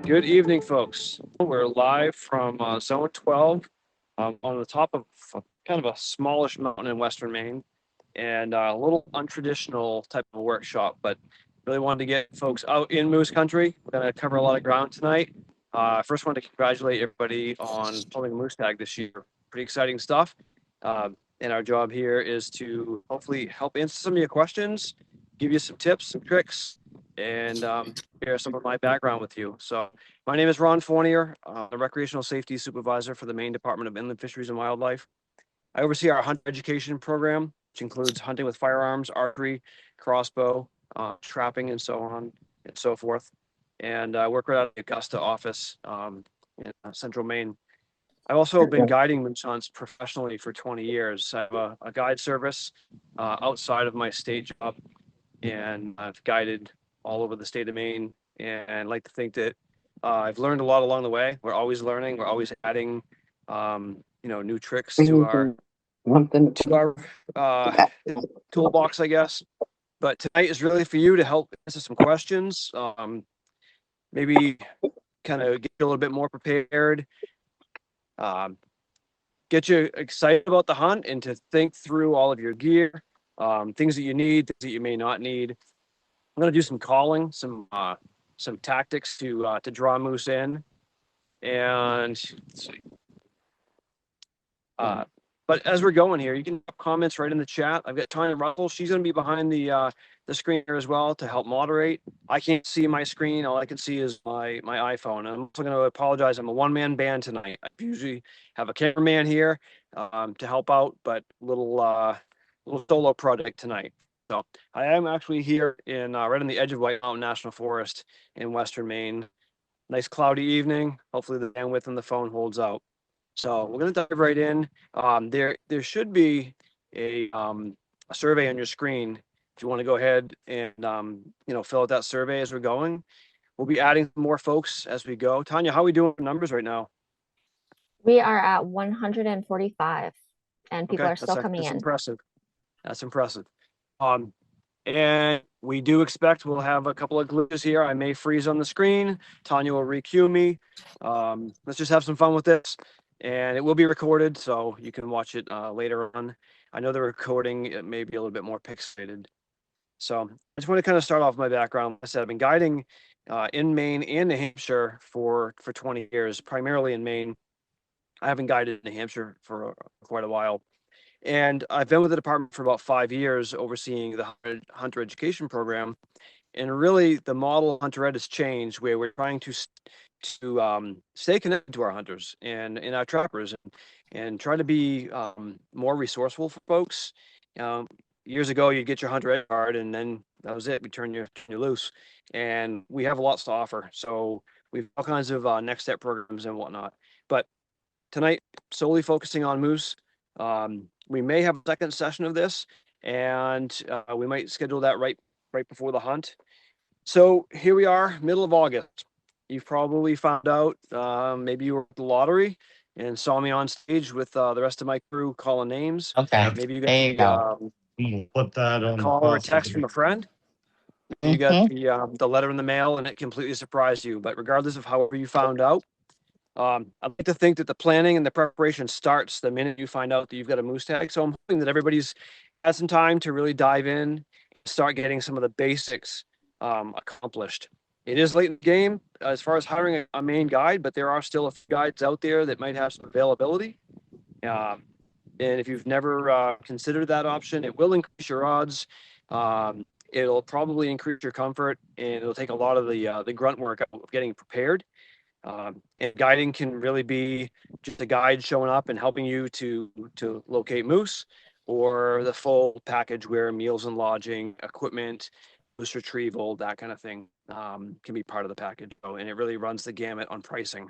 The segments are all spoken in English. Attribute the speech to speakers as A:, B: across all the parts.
A: Good evening, folks. We're live from Zone 12 on the top of kind of a smallish mountain in Western Maine, and a little untraditional type of workshop, but really wanted to get folks out in Moose Country. We're going to cover a lot of ground tonight. First, want to congratulate everybody on pulling a moose tag this year. Pretty exciting stuff. And our job here is to hopefully help answer some of your questions, give you some tips, some tricks, and share some of my background with you. So my name is Ron Fournier, the Recreational Safety Supervisor for the Maine Department of Inland Fisheries and Wildlife. I oversee our hunt education program, which includes hunting with firearms, archery, crossbow, trapping, and so on and so forth. And I work right out of the Augusta office in central Maine. I've also been guiding moose hunts professionally for 20 years. I have a guide service outside of my state job, and I've guided all over the state of Maine. And I like to think that I've learned a lot along the way. We're always learning. We're always adding, new tricks to our toolbox, I guess. But tonight is really for you to help answer some questions. Maybe kind of get you a little bit more prepared. Get you excited about the hunt and to think through all of your gear, things that you need, things that you may not need. I'm going to do some calling, some tactics to draw moose in, and let's see. But as we're going here, you can have comments right in the chat. I've got Tanya Russell. She's going to be behind the screen here as well to help moderate. I can't see my screen. All I can see is my iPhone. I'm also going to apologize. I'm a one-man band tonight. I usually have a cameraman here to help out, but little solo project tonight. So I am actually here in right on the edge of White Mountain National Forest in Western Maine. Nice cloudy evening. Hopefully the bandwidth on the phone holds out. So we're going to dive right in. There should be a survey on your screen if you want to go ahead and fill out that survey as we're going. We'll be adding more folks as we go. Tanya, how are we doing with numbers right now?
B: We are at 145, and people are still coming in.
A: That's impressive. And we do expect we'll have a couple of glitches here. I may freeze on the screen. Tanya will re-cue me. Let's just have some fun with this. And it will be recorded, so you can watch it later on. I know the recording, it may be a little bit more pixelated. So I just want to kind of start off my background. Like I said, I've been guiding in Maine and New Hampshire for 20 years, primarily in Maine. I haven't guided in New Hampshire for quite a while. And I've been with the department for about 5 years, overseeing the hunter education program. And really, the model of Hunter Ed has changed, where we're trying to stay connected to our hunters and our trappers, and try to be more resourceful for folks. Years ago, you'd get your Hunter Ed card, and then that was it. We turn you loose, and we have lots to offer. So we've all kinds of next step programs and whatnot. But tonight, solely focusing on moose. We may have a second session of this, and we might schedule that right before the hunt. So here we are, middle of August. You've probably found out, maybe you were at the lottery and saw me on stage with the rest of my crew calling names.
C: Okay.
A: Maybe you got
C: Put that on
A: a call or a text from a friend. You got the letter in the mail, and it completely surprised you. But regardless of however you found out, I'd like to think that the planning and the preparation starts the minute you find out that you've got a moose tag. So I'm hoping that everybody's had some time to really dive in and start getting some of the basics accomplished. It is late in the game as far as hiring a main guide, but there are still a few guides out there that might have some availability. And if you've never considered that option, it will increase your odds. It'll probably increase your comfort, and it'll take a lot of the grunt work of getting prepared. And guiding can really be just a guide showing up and helping you to locate moose, or the full package where meals and lodging, equipment, moose retrieval, that kind of thing can be part of the package. And it really runs the gamut on pricing.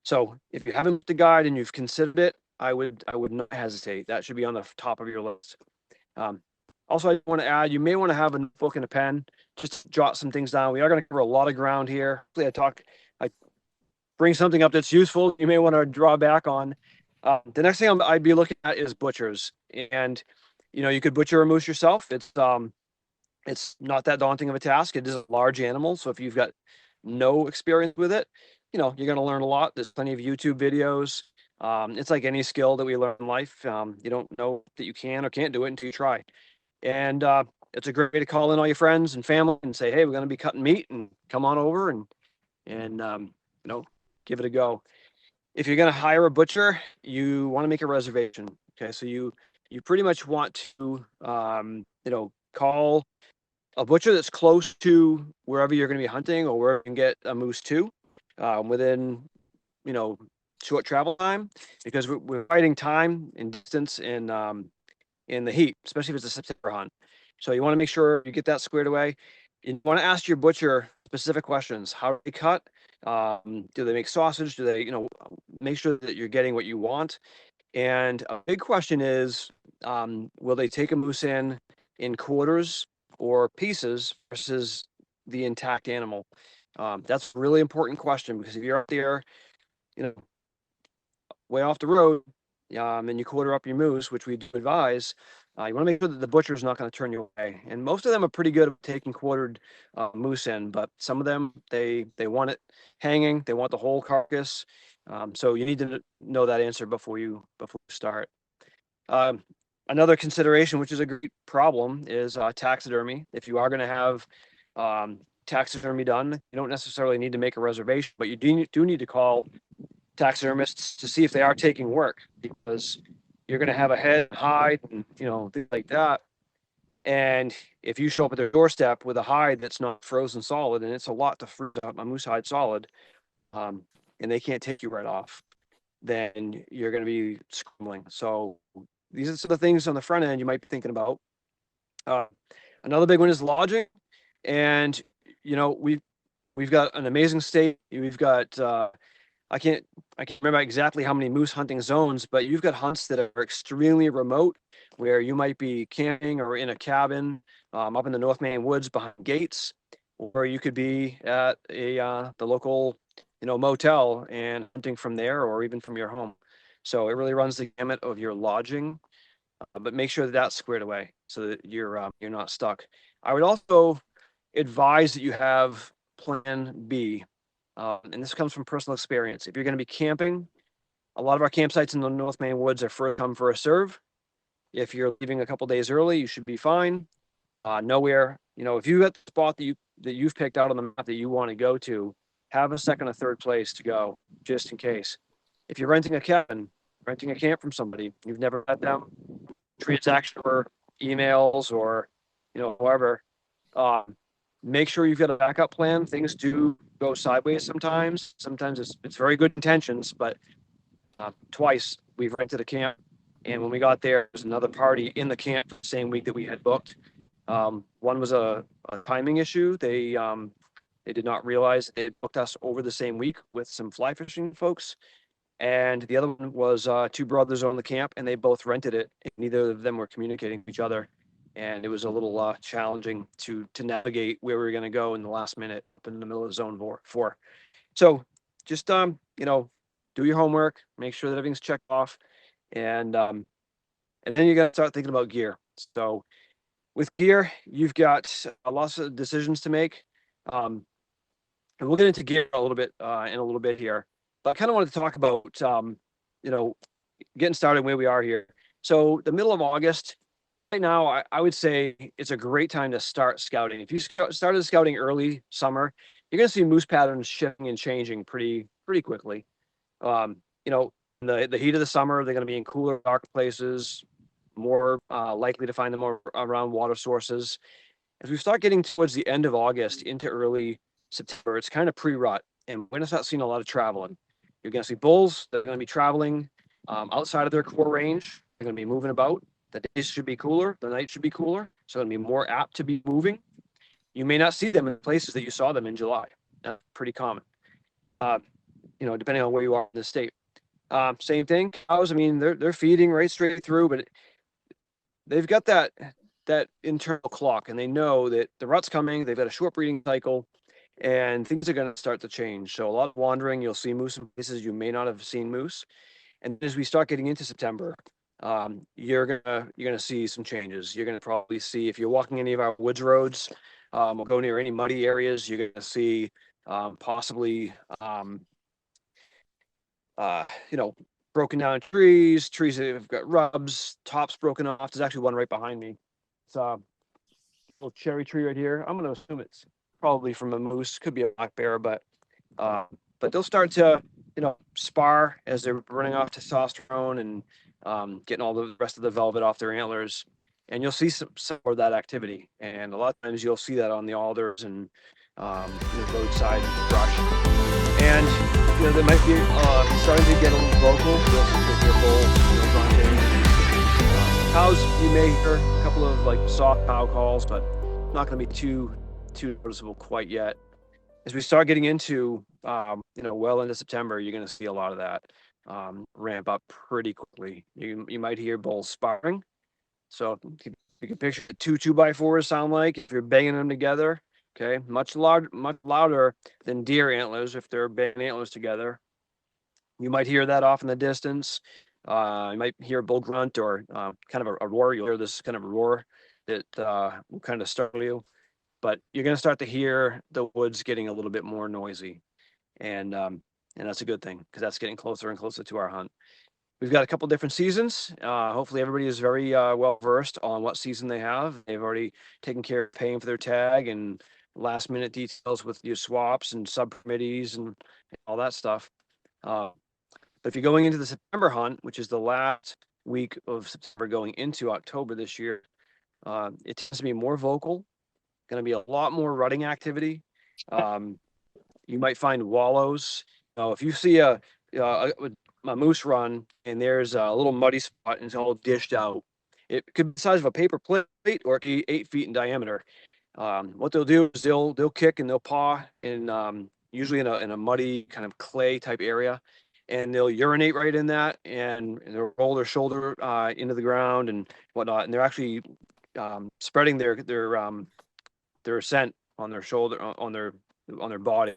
A: So if you haven't the guide and you've considered it, I would not hesitate. That should be on the top of your list. Also, I want to add, you may want to have a book and a pen, just to jot some things down. We are going to cover a lot of ground here. I bring something up that's useful, you may want to draw back on. The next thing I'd be looking at is butchers. And, you could butcher a moose yourself. It's not that daunting of a task. It is a large animal. So if you've got no experience with it, you're going to learn a lot. There's plenty of YouTube videos. It's like any skill that we learn in life. You don't know that you can or can't do it until you try. And it's a great way to call in all your friends and family and say, hey, we're going to be cutting meat and come on over and give it a go. If you're going to hire a butcher, you want to make a reservation. Okay, so you pretty much want to call a butcher that's close to wherever you're going to be hunting or where you can get a moose to, within short travel time, because we're fighting time and distance in the heat, especially if it's a September hunt. So you want to make sure you get that squared away. You want to ask your butcher specific questions. How do they cut? Do they make sausage? Do they, make sure that you're getting what you want? And a big question is, will they take a moose in quarters or pieces versus the intact animal? That's a really important question, because if you're out there, way off the road, and you quarter up your moose, which we do advise, you want to make sure that the butcher is not going to turn you away. And most of them are pretty good at taking quartered moose in, but some of them, they want it hanging. They want the whole carcass. So you need to know that answer before you start. Another consideration, which is a great problem, is taxidermy. If you are going to have taxidermy done, you don't necessarily need to make a reservation, but you do need to call taxidermists to see if they are taking work, because you're going to have a head, hide, and things like that. And if you show up at their doorstep with a hide that's not frozen solid, and it's a lot to freeze up a moose hide solid, and they can't take you right off, then you're going to be scrambling. So these are some of the things on the front end you might be thinking about. Another big one is lodging, and we've got an amazing state. We've got I can't remember exactly how many moose hunting zones, but you've got hunts that are extremely remote, where you might be camping or in a cabin up in the North Maine woods behind gates, or you could be at the local motel and hunting from there, or even from your home. So it really runs the gamut of your lodging, but make sure that that's squared away so that you're not stuck. I would also advise that you have Plan B. And this comes from personal experience. If you're going to be camping, a lot of our campsites in the North Maine woods are first come, first serve. If you're leaving a couple days early, you should be fine. Nowhere, if you got the spot that you've picked out on the map that you want to go to, have a second or third place to go, just in case. If you're renting a cabin, renting a camp from somebody, you've never met them, transaction or emails or however, make sure you've got a backup plan. Things do go sideways sometimes. Sometimes it's very good intentions, but twice we've rented a camp, and when we got there, there's another party in the camp the same week that we had booked. One was a timing issue. They did not realize they had booked us over the same week with some fly fishing folks. And the other one was two brothers on the camp, and they both rented it. And neither of them were communicating with each other, and it was a little challenging to navigate where we were going to go in the last minute up in the middle of zone four. So just do your homework, make sure that everything's checked off, and then you got to start thinking about gear. So with gear, you've got lots of decisions to make. And we'll get into gear a little bit in a little bit here, but I kind of wanted to talk about getting started where we are here. So the middle of August, right now, I would say it's a great time to start scouting. If you started scouting early summer, you're going to see moose patterns shifting and changing pretty quickly. In the heat of the summer, they're going to be in cooler, dark places, more likely to find them around water sources. As we start getting towards the end of August into early September, it's kind of pre-rut, and we're going to start seeing a lot of traveling. You're going to see bulls that are going to be traveling outside of their core range. They're going to be moving about. The days should be cooler, the night should be cooler, so it'll be more apt to be moving. You may not see them in places that you saw them in July. Pretty common, depending on where you are in the state. Same thing. Cows, I mean, they're feeding right straight through, but they've got that internal clock, and they know that the rut's coming. They've got a short breeding cycle, and things are going to start to change. So a lot of wandering. You'll see moose in places you may not have seen moose. And as we start getting into September, you're gonna see some changes. You're gonna probably see, if you're walking any of our woods roads, or go near any muddy areas, you're gonna see possibly, you know, broken down trees that have got rubs, tops broken off. There's actually one right behind me. It's a little cherry tree right here. I'm going to assume it's probably from a moose, could be a black bear, uh, but they'll start to, spar as they're running off testosterone and getting all the rest of the velvet off their antlers. And you'll see some of that activity. And a lot of times you'll see that on the alders and the roadside brush. And they might be starting to get a little vocal. You'll hear bulls, grunting. Cows, you may hear a couple of like soft cow calls, but not going to be too noticeable quite yet. As we start getting into well into September, you're going to see a lot of that ramp up pretty quickly. You might hear bulls sparring. So you can picture the two 2x4s sound like if you're banging them together. Okay, much louder than deer antlers if they're banging antlers together. You might hear that off in the distance. You might hear a bull grunt or kind of a roar. You'll hear this kind of a roar that will kind of startle you. But you're going to start to hear the woods getting a little bit more noisy, and that's a good thing because that's getting closer and closer to our hunt. We've got a couple different seasons. Hopefully, everybody is very well versed on what season they have. They've already taken care of paying for their tag and last minute details with your swaps and sub committees and all that stuff. But if you're going into the September hunt, which is the last week of September going into October this year, it tends to be more vocal. Going to be a lot more rutting activity. You might find wallows. If you see a moose run and there's a little muddy spot and it's all dished out, it could be the size of a paper plate or it could be 8 feet in diameter. What they'll do is they'll kick and they'll paw in usually in a muddy kind of clay type area, and they'll urinate right in that and they'll roll their shoulder into the ground and whatnot, and they're actually spreading their scent on their shoulder on their body,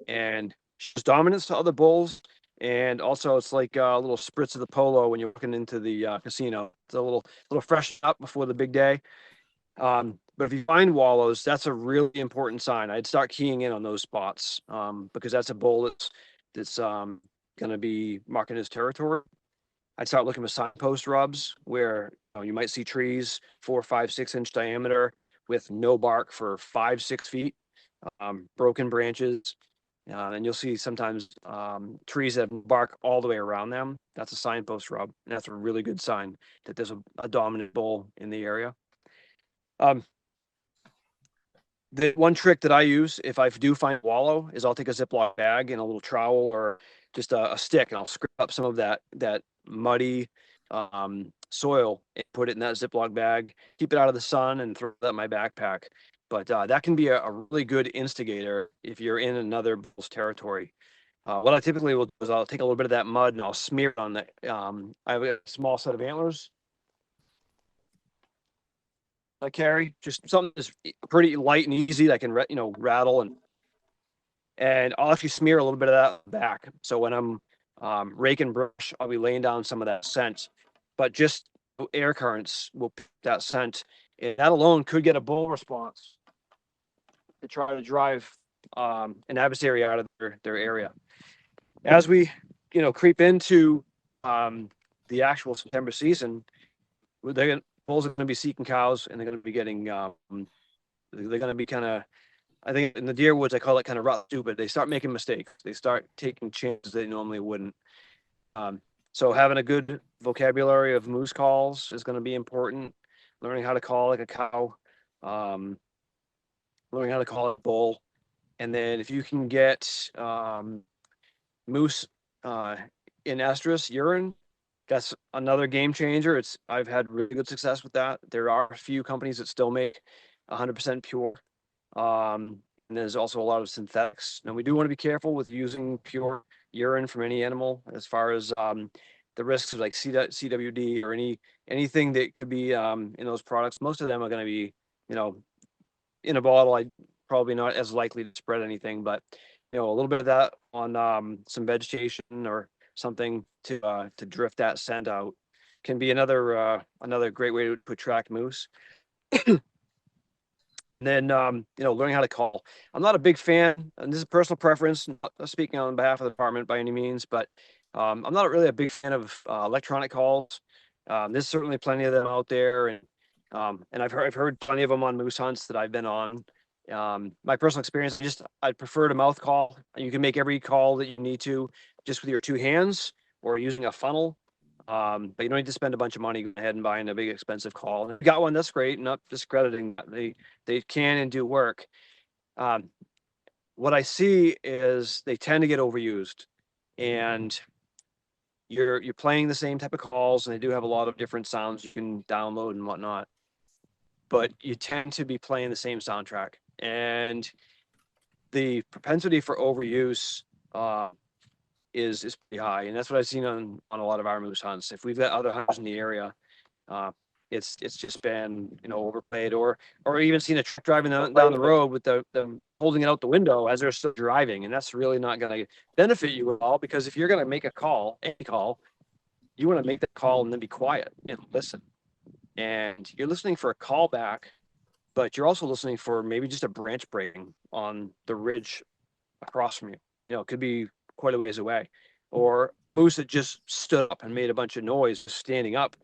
A: and shows dominance to other bulls. And also, it's like a little spritz of the polo when you're walking into the casino. It's a little fresh up before the big day. But if you find wallows, that's a really important sign. I'd start keying in on those spots because that's a bull that's going to be marking his territory. I'd start looking for signpost rubs where you might see trees 4, 5, 6 inch diameter with no bark for 5, 6 feet, broken branches. And you'll see sometimes trees that have bark all the way around them. That's a signpost rub. And that's a really good sign that there's a dominant bull in the area. The one trick that I use if I do find wallow is I'll take a Ziploc bag and a little trowel or just a stick, and I'll scrape up some of that muddy soil and put it in that Ziploc bag, keep it out of the sun, and throw that in my backpack. But that can be a really good instigator if you're in another bull's territory. What I typically will do is I'll take a little bit of that mud and I'll smear it on the. I have a small set of antlers I carry, just something that's pretty light and easy that I can rattle, and I'll actually smear a little bit of that back. So when I'm raking brush, I'll be laying down some of that scent, but just air currents will pick that scent, and that alone could get a bull response to try to drive an adversary out of their area. As we creep into the actual September season, bulls are going to be seeking cows, and they're going to be getting they're going to be kind of, I think in the deer woods I call it kind of rough stupid. They start making mistakes. They start taking chances they normally wouldn't. So having a good vocabulary of moose calls is going to be important. Learning how to call like a cow, learning how to call a bull, and then if you can get moose in estrus urine, that's another game changer. I've had really good success with that. There are a few companies that still make 100% pure. And there's also a lot of synthetics. Now we do want to be careful with using pure urine from any animal as far as the risks of like CWD or anything that could be in those products. Most of them are going to be, in a bottle. I probably not as likely to spread anything, but a little bit of that on some vegetation or something to drift that scent out can be another great way to attract moose. And then, learning how to call. I'm not a big fan, and this is personal preference, not speaking on behalf of the department by any means, but I'm not really a big fan of electronic calls. There's certainly plenty of them out there, and I've heard plenty of them on moose hunts that I've been on. My personal experience, I'd prefer to mouth call. You can make every call that you need to just with your two hands or using a funnel. But you don't need to spend a bunch of money going ahead and buying a big expensive call. And if you got one, that's great. Not discrediting that. They can and do work. Um, what I see is they tend to get overused, and you're playing the same type of calls, and they do have a lot of different sounds you can download and whatnot. But you tend to be playing the same soundtrack, and the propensity for overuse is pretty high, and that's what I've seen on a lot of our moose hunts. If we've got other hunters in the area, uh, it's just been overplayed, or even seen a truck driving down the road with them holding it out the window as they're still driving, and that's really not going to benefit you at all. Because if you're going to make a call, any call, you want to make that call and then be quiet and listen. And you're listening for a call back, but you're also listening for maybe just a branch breaking on the ridge across from you. It could be quite a ways away, or moose that just stood up and made a bunch of noise standing up,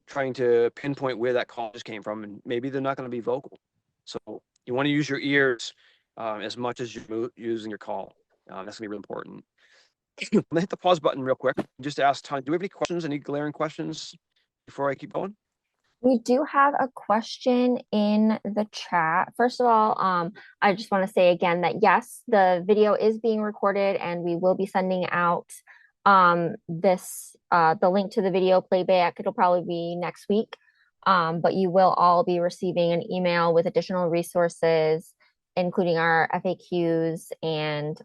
A: trying to pinpoint where that call just came from, and maybe they're not going to be vocal. So you want to use your ears as much as you're using your call. That's going to be really important. I'm gonna hit the pause button real quick. Just ask Tony, do we have any questions? Any glaring questions before I keep going?
B: We do have a question in the chat. First of all, I just want to say again that yes, the video is being recorded and we will be sending out the link to the video playback. It'll probably be next week. But you will all be receiving an email with additional resources, including our FAQs and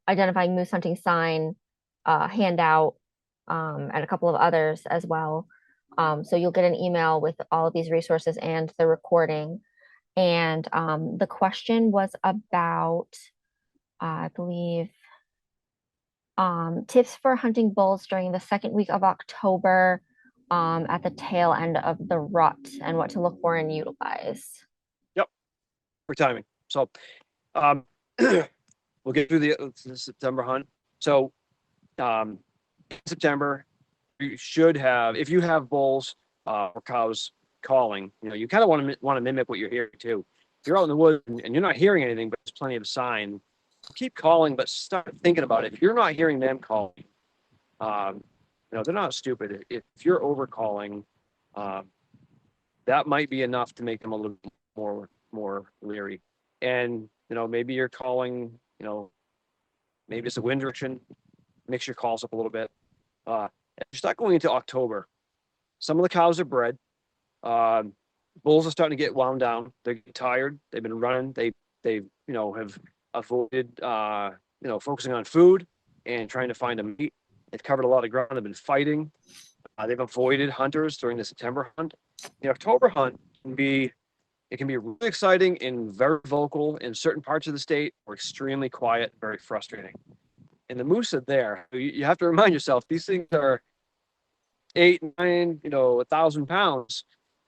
B: identifying moose hunting sign handout, and a couple of others as well. So you'll get an email with all of these resources and the recording. And the question was about, I believe, tips for hunting bulls during the second week of October, at the tail end of the rut, and what to look for and utilize.
A: Yep, for timing. So um, we'll get through the September hunt. So in September, you should have, if you have bulls or cows calling, you kind of want to mimic what you're hearing too. If you're out in the woods and you're not hearing anything, but there's plenty of sign, keep calling, but start thinking about it. If you're not hearing them calling, they're not stupid. If you're over calling, that might be enough to make them a little more leery. And maybe you're calling, maybe it's a wind direction, mix your calls up a little bit. You start going into October. Some of the cows are bred. Bulls are starting to get wound down. They're getting tired. They've been running. They have avoided focusing on food and trying to find a mate. They've covered a lot of ground. They've been fighting. They've avoided hunters during the September hunt. The October hunt can be really exciting and very vocal in certain parts of the state, or extremely quiet, very frustrating. And the moose are there. You have to remind yourself, these things are 8, 9, 1,000 pounds,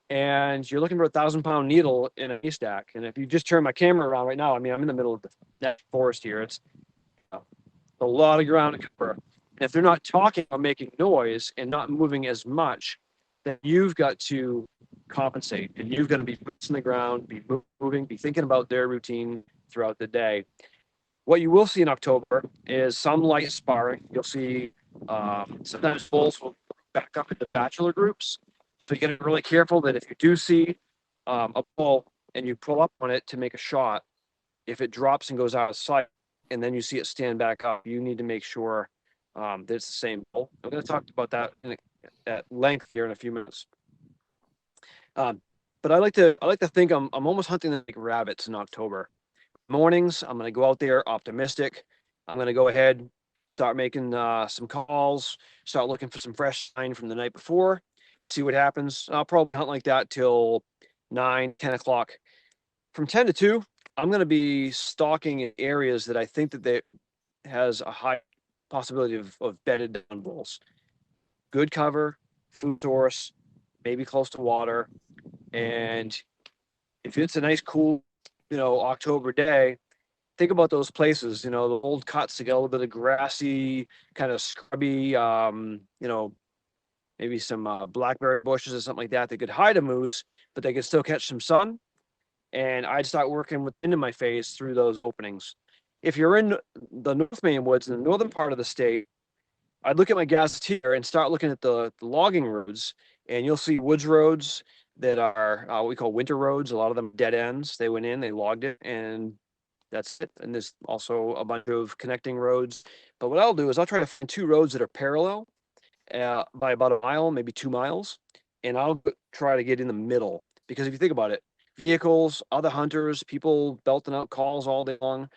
A: and you're looking for a 1,000-pound needle in a haystack. And if you just turn my camera around right now, I'm in the middle of that forest here. It's a lot of ground to cover. And if they're not talking or making noise and not moving as much, then you've got to compensate, and you've got to be boots on the ground, be moving, be thinking about their routine throughout the day. What you will see in October is some light sparring. You'll see sometimes bulls will back up into bachelor groups. So you got to be really careful that if you do see a bull and you pull up on it to make a shot, if it drops and goes out of sight and then you see it stand back up, you need to make sure that it's the same bull. I'm going to talk about that at length here in a few minutes. But I like to think I'm almost hunting like rabbits in October. Mornings, I'm going to go out there optimistic. I'm going to go ahead, start making some calls, start looking for some fresh sign from the night before, see what happens. I'll probably hunt like that till 9, 10 o'clock. From 10 to 2, I'm going to be stalking in areas that I think that they has a high possibility of bedded down bulls. Good cover, food source, maybe close to water, and if it's a nice, cool, October day, think about those places, the old cuts to get a little bit of grassy, kind of scrubby, maybe some blackberry bushes or something like that. They could hide a moose, but they could still catch some sun. And I'd start working into my face through those openings. If you're in the North Maine woods in the northern part of the state, I'd look at my gazetteer and start looking at the logging roads, and you'll see woods roads that are what we call winter roads. A lot of them dead ends. They went in, they logged it, and that's it. And there's also a bunch of connecting roads. But what I'll do is I'll try to find two roads that are parallel by about a mile, maybe 2 miles, and I'll try to get in the middle. Because if you think about it, vehicles, other hunters, people belting out calls all day long.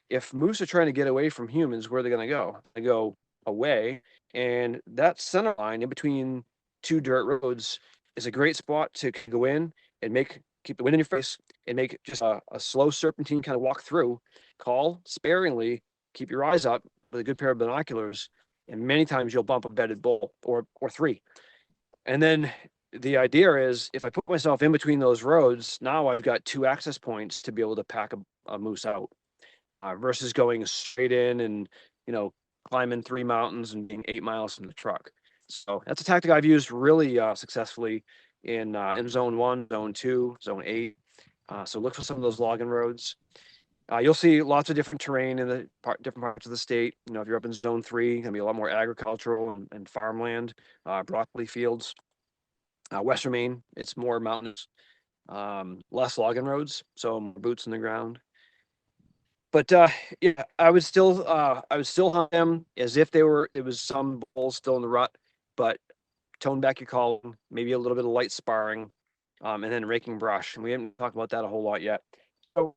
A: If moose are trying to get away from humans, where are they going to go? They go away, and that center line in between two dirt roads is a great spot to go in and keep the wind in your face and make just a slow serpentine kind of walk through. Call sparingly, keep your eyes up with a good pair of binoculars, and many times you'll bump a bedded bull or three. And then the idea is if I put myself in between those roads, now I've got two access points to be able to pack a moose out versus going straight in and, climbing 3 mountains and being 8 miles from the truck. So that's a tactic I've used really successfully in zone 1, zone 2, zone 8. So look for some of those logging roads. You'll see lots of different terrain in the different parts of the state. If you're up in zone 3, gonna be a lot more agricultural and farmland, broccoli fields. Western Maine, it's more mountainous, less logging roads, so more boots in the ground. But yeah, I would still hunt them as if it was some bulls still in the rut, but tone back your calling, maybe a little bit of light sparring, and then raking brush. And we haven't talked about that a whole lot yet. So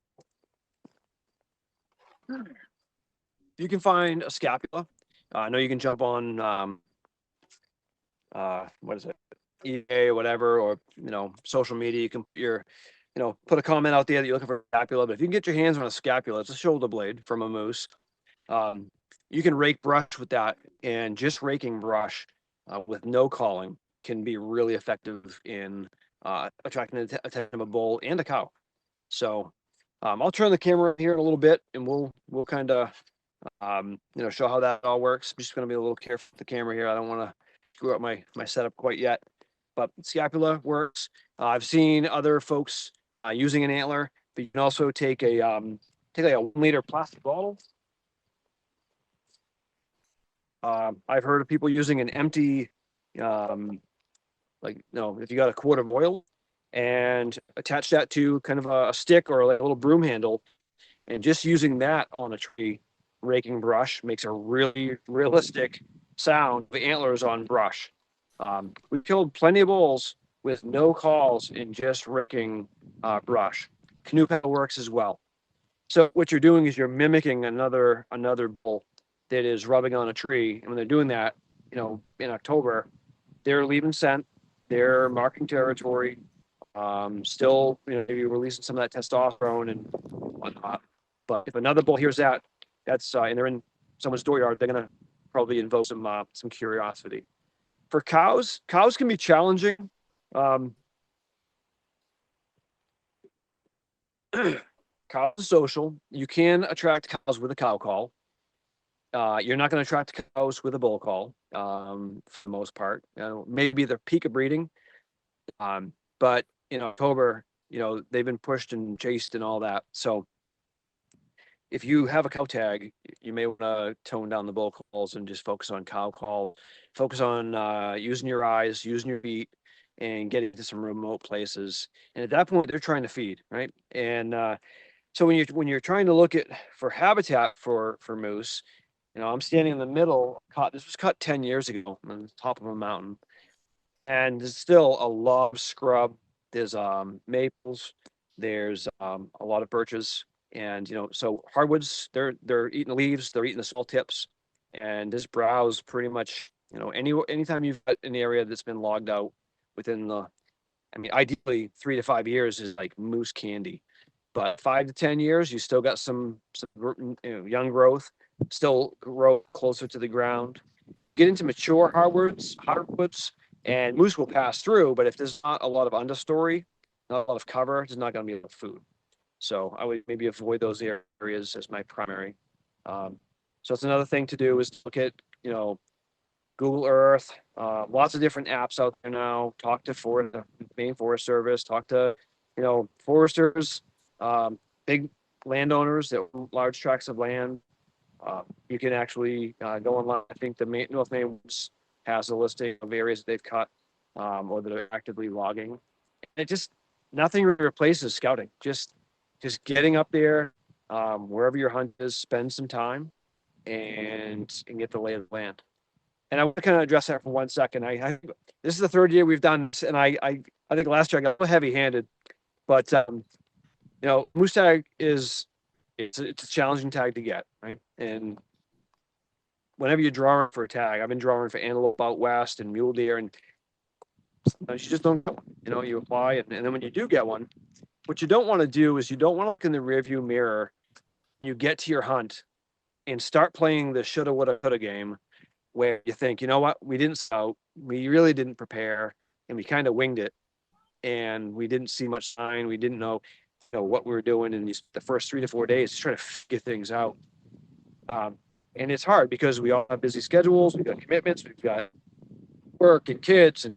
A: you can find a scapula. I know you can jump on what is it, eBay or whatever, or social media. You can put a comment out there that you're looking for a scapula. But if you can get your hands on a scapula, it's a shoulder blade from a moose. You can rake brush with that, and just raking brush with no calling can be really effective in attracting the attention of a bull and a cow. So I'll turn the camera here in a little bit, and we'll kind of show how that all works. I'm just going to be a little careful with the camera here. I don't want to screw up my setup quite yet, but scapula works. I've seen other folks using an antler, but you can also take like a 1 liter plastic bottle. I've heard of people using an empty, if you got a quart of oil and attach that to kind of a stick or like a little broom handle, and just using that on a tree, raking brush makes a really realistic sound of antlers on brush. We've killed plenty of bulls with no calls in just raking brush. Canoe pedal works as well. So what you're doing is you're mimicking another bull that is rubbing on a tree, and when they're doing that, in October, they're leaving scent, they're marking territory, still, maybe releasing some of that testosterone and whatnot. But if another bull hears that, and they're in someone's dooryard, they're gonna probably invoke some curiosity. For cows can be challenging. Cows are social. You can attract cows with a cow call. You're not going to attract cows with a bull call, for the most part. Maybe the peak of breeding, but in October, they've been pushed and chased and all that. So if you have a cow tag, you may want to tone down the bull calls and just focus on cow call. Focus on using your eyes, using your feet, and getting to some remote places. And at that point, they're trying to feed, right? And so when you're trying to look for habitat for moose, I'm standing in the middle. This was cut 10 years ago on the top of a mountain, and there's still a lot of scrub. There's maples. There's a lot of birches, and so hardwoods. They're eating the leaves. They're eating the small tips, and this browse pretty much. Anytime you've got an area that's been logged out within ideally 3 to 5 years is like moose candy, but 5 to 10 years, you still got some young growth, still grow closer to the ground. Get into mature hardwoods, and moose will pass through. But if there's not a lot of understory, not a lot of cover, there's not going to be enough food. So I would maybe avoid those areas as my primary. So it's another thing to do is to look at, Google Earth, lots of different apps out there now. Talk to the Maine Forest Service, talk to, foresters, big landowners that own large tracts of land. You can actually go online. I think the North Maine Woods has a listing of areas that they've cut or that are actively logging. It just nothing replaces scouting. Just getting up there, wherever your hunt is, spend some time and get the lay of the land. And I want to kind of address that for 1 second. This is the third year we've done this, and I think last year I got a little heavy-handed, but moose tag it's a challenging tag to get, right? And whenever you're drawing for a tag, I've been drawing for antelope out west and mule deer, and you just don't get one. You apply, and then when you do get one, what you don't want to do is you don't want to look in the rearview mirror. You get to your hunt and start playing the shoulda, woulda, coulda game, where you think, you know what, we didn't scout, we really didn't prepare, and we kind of winged it, and we didn't see much sign, we didn't know, what we were doing in the first 3 to 4 days, just trying to figure things out. And it's hard because we all have busy schedules, we've got commitments, we've got work and kids and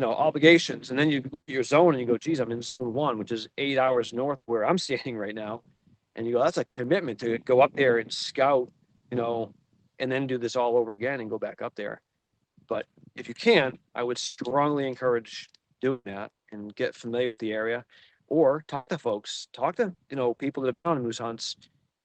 A: obligations, and then your zone and you go, geez, I'm in zone 1, which is 8 hours north where I'm standing right now, and you go, that's a commitment to go up there and scout, and then do this all over again and go back up there. But if you can, I would strongly encourage doing that and get familiar with the area, or talk to folks, talk to people that have gone on moose hunts,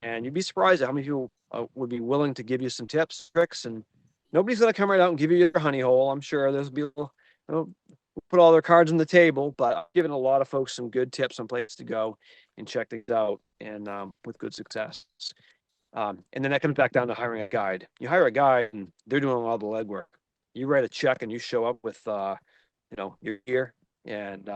A: and you'd be surprised at how many people would be willing to give you some tips, tricks, and nobody's going to come right out and give you your honey hole. I'm sure there's people put all their cards on the table, but I've given a lot of folks some good tips on places to go and check things out, and with good success. And then that comes back down to hiring a guide. You hire a guide, and they're doing all the legwork. You write a check, and you show up with, your gear, and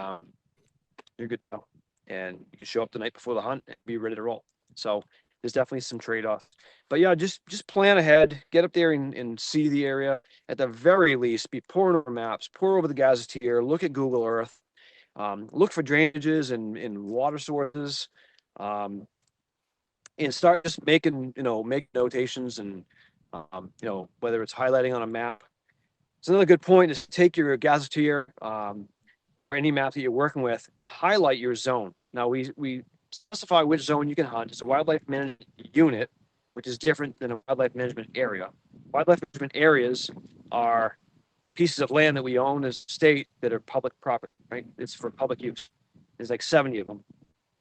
A: you're good to go. And you can show up the night before the hunt and be ready to roll. So there's definitely some trade-offs. But yeah, just plan ahead, get up there and see the area. At the very least, be pouring over maps, pour over the gazetteer, look at Google Earth, look for drainages and water sources. And start just making notations and whether it's highlighting on a map. It's another good point is take your gazetteer or any map that you're working with, highlight your zone. Now we specify which zone you can hunt. It's a wildlife management unit, which is different than a wildlife management area. Wildlife management areas are pieces of land that we own as a state that are public property, right? It's for public use. There's like 70 of them.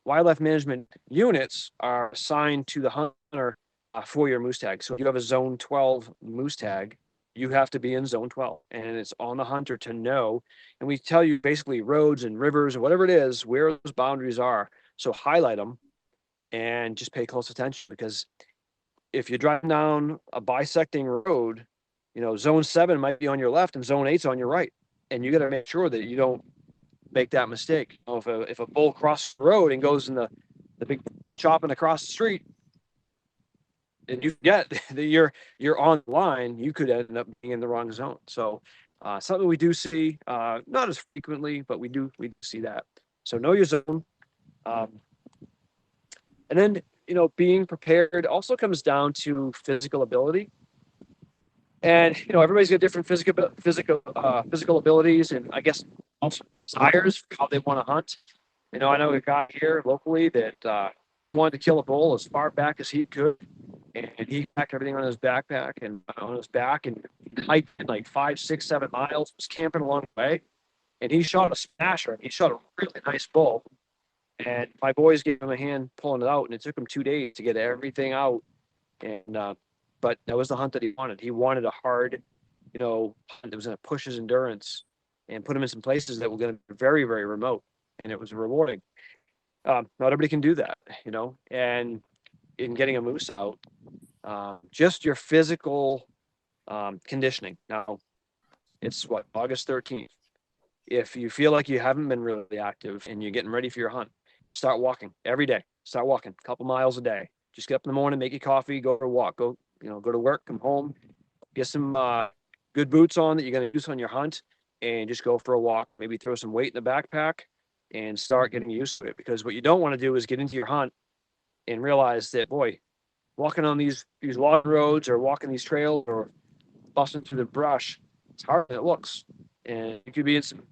A: Wildlife management units are assigned to the hunter for your moose tag. So if you have a zone 12 moose tag, you have to be in zone 12, and it's on the hunter to know. And we tell you basically roads and rivers or whatever it is, where those boundaries are. So highlight them and just pay close attention, because if you're driving down a bisecting road, zone 7 might be on your left and zone 8's on your right. And you got to make sure that you don't make that mistake. If a bull crosses the road and goes in the big chopping across the street, and you get that you're on the line, you could end up being in the wrong zone. So something we do see, not as frequently, but we do see that. So know your zone. And then being prepared also comes down to physical ability. And everybody's got different physical abilities, and I guess also desires for how they want to hunt. I know a guy here locally that wanted to kill a bull as far back as he could, and he packed everything on his backpack and on his back, and hiked like 5, 6, 7 miles, was camping along the way, and he shot a smasher. He shot a really nice bull, and my boys gave him a hand pulling it out, and it took him 2 days to get everything out. And but that was the hunt that he wanted. He wanted a hard, hunt that was going to push his endurance and put him in some places that were going to be very, very remote, and it was rewarding. Not everybody can do that, and in getting a moose out, just your physical conditioning. Now, it's August 13th. If you feel like you haven't been really active and you're getting ready for your hunt, start walking every day. Start walking a couple miles a day. Just get up in the morning, make your coffee, go for a walk, go to work, come home, get some good boots on that you're going to use on your hunt, and just go for a walk. Maybe throw some weight in the backpack, and start getting used to it. Because what you don't want to do is get into your hunt and realize that, boy, walking on these log roads or walking these trails or busting through the brush, it's harder than it looks. And you could be in some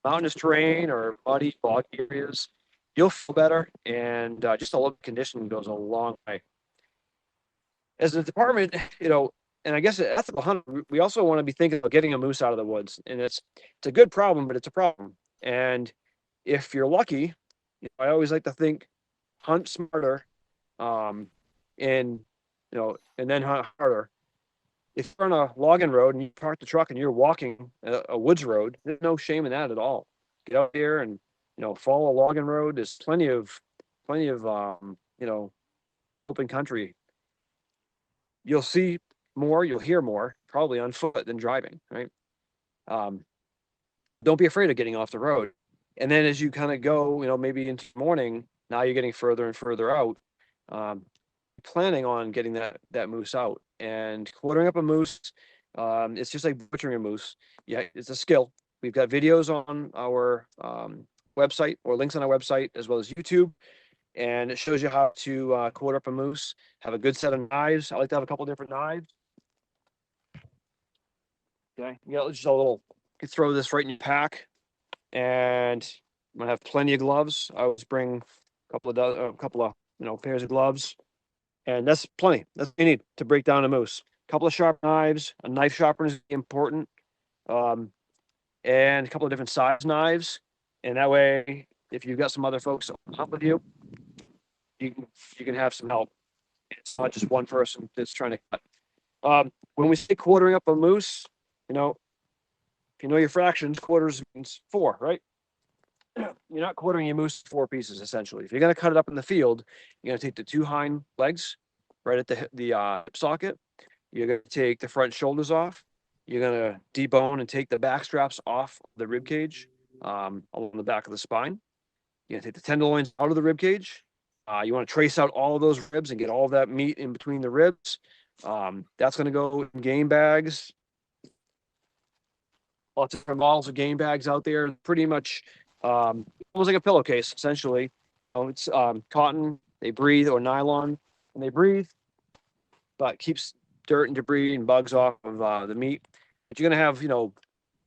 A: mountainous terrain or muddy, boggy areas. You'll feel better, and just a little conditioning goes a long way. As a department, and I guess ethical hunt, we also want to be thinking about getting a moose out of the woods, and it's a good problem, but it's a problem. And if you're lucky, I always like to think hunt smarter, and and then hunt harder. If you're on a logging road and you park the truck and you're walking a woods road, there's no shame in that at all. Get out there and follow a logging road. There's plenty of open country. You'll see more, you'll hear more, probably on foot than driving, right? Don't be afraid of getting off the road. And then as you kind of go, maybe into the morning, now you're getting further and further out. Planning on getting that moose out and quartering up a moose. It's just like butchering a moose. Yeah, it's a skill. We've got videos on our website or links on our website as well as YouTube, and it shows you how to quarter up a moose. Have a good set of knives. I like to have a couple different knives. Okay, just a little. You can throw this right in your pack, and I'm gonna have plenty of gloves. I always bring a couple of pairs of gloves. And that's plenty. That's what you need to break down a moose. A couple of sharp knives. A knife sharpener is important, and a couple of different size knives. And that way, if you've got some other folks on top of you, you can have some help. It's not just one person that's trying to cut. When we say quartering up a moose, if you know your fractions, quarters means 4, right? You're not quartering your moose 4 pieces, essentially. If you're going to cut it up in the field, you're going to take the 2 hind legs right at the socket. You're going to take the front shoulders off. You're going to debone and take the back straps off the rib cage along the back of the spine. You're going to take the tenderloins out of the rib cage. You want to trace out all of those ribs and get all of that meat in between the ribs. That's going to go in game bags. Lots of different models of game bags out there. Pretty much almost like a pillowcase, essentially. It's cotton, they breathe, or nylon, and they breathe, but keeps dirt and debris and bugs off of the meat. But you're gonna have,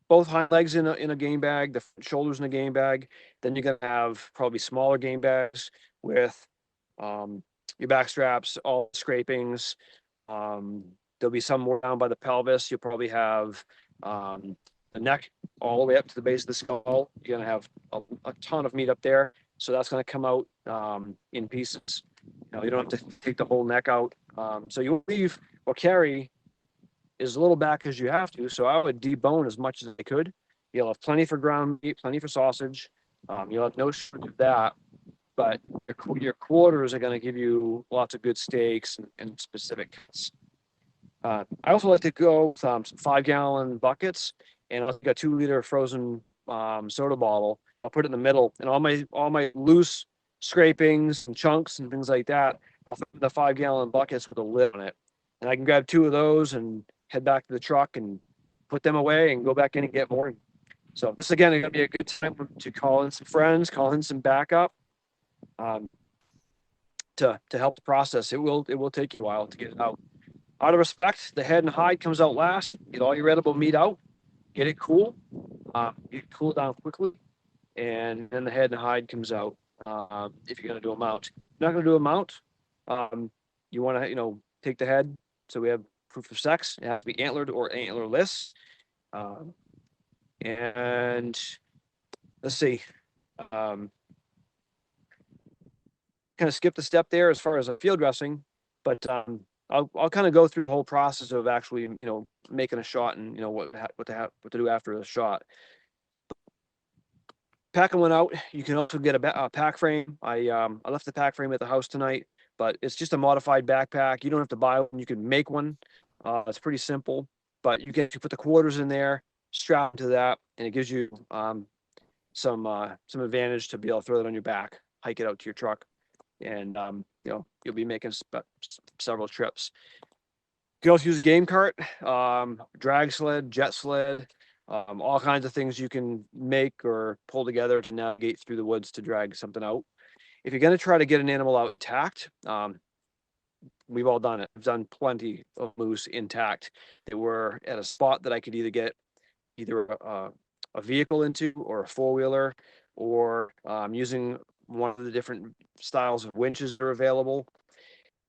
A: both hind legs in a game bag, the shoulders in a game bag. Then you're gonna have probably smaller game bags with your back straps, all scrapings. There'll be some more down by the pelvis. You'll probably have the neck all the way up to the base of the skull. You're gonna have a ton of meat up there, so that's gonna come out in pieces. You don't have to take the whole neck out. So you leave or carry as little back as you have to. So I would debone as much as I could. You'll have plenty for ground meat, plenty for sausage. You'll have no shortage of that, but your quarters are going to give you lots of good steaks and specific cuts. I also like to go with some 5-gallon buckets, and I've got a 2-liter frozen soda bottle. I'll put it in the middle, and all my loose scrapings and chunks and things like that, I'll put in the 5-gallon buckets with a lid on it, and I can grab 2 of those and head back to the truck and put them away and go back in and get more. So this again is going to be a good time to call in some friends, call in some backup, to help the process. It will take you a while to get it out. Out of respect, the head and hide comes out last. Get all your edible meat out, get it cool, get it cool down quickly, and then the head and hide comes out. If you're going to do a mount, you're not going to do a mount. You want to take the head. So we have proof of sex. It has to be antlered or antlerless. And let's see. Kind of skip the step there as far as a field dressing, but I'll kind of go through the whole process of actually making a shot and what to do after the shot. Packing one out. You can also get a pack frame. I left the pack frame at the house tonight, but it's just a modified backpack. You don't have to buy one. You can make one. It's pretty simple, but you put the quarters in there, strap to that, and it gives you some advantage to be able to throw that on your back, hike it out to your truck, and you'll be making several trips. You can also use a game cart, drag sled, jet sled. all kinds of things you can make or pull together to navigate through the woods to drag something out. If you're going to try to get an animal out intact, we've all done it. I've done plenty of moose intact that were at a spot that I could either get either a vehicle into or a four-wheeler, or using one of the different styles of winches that are available.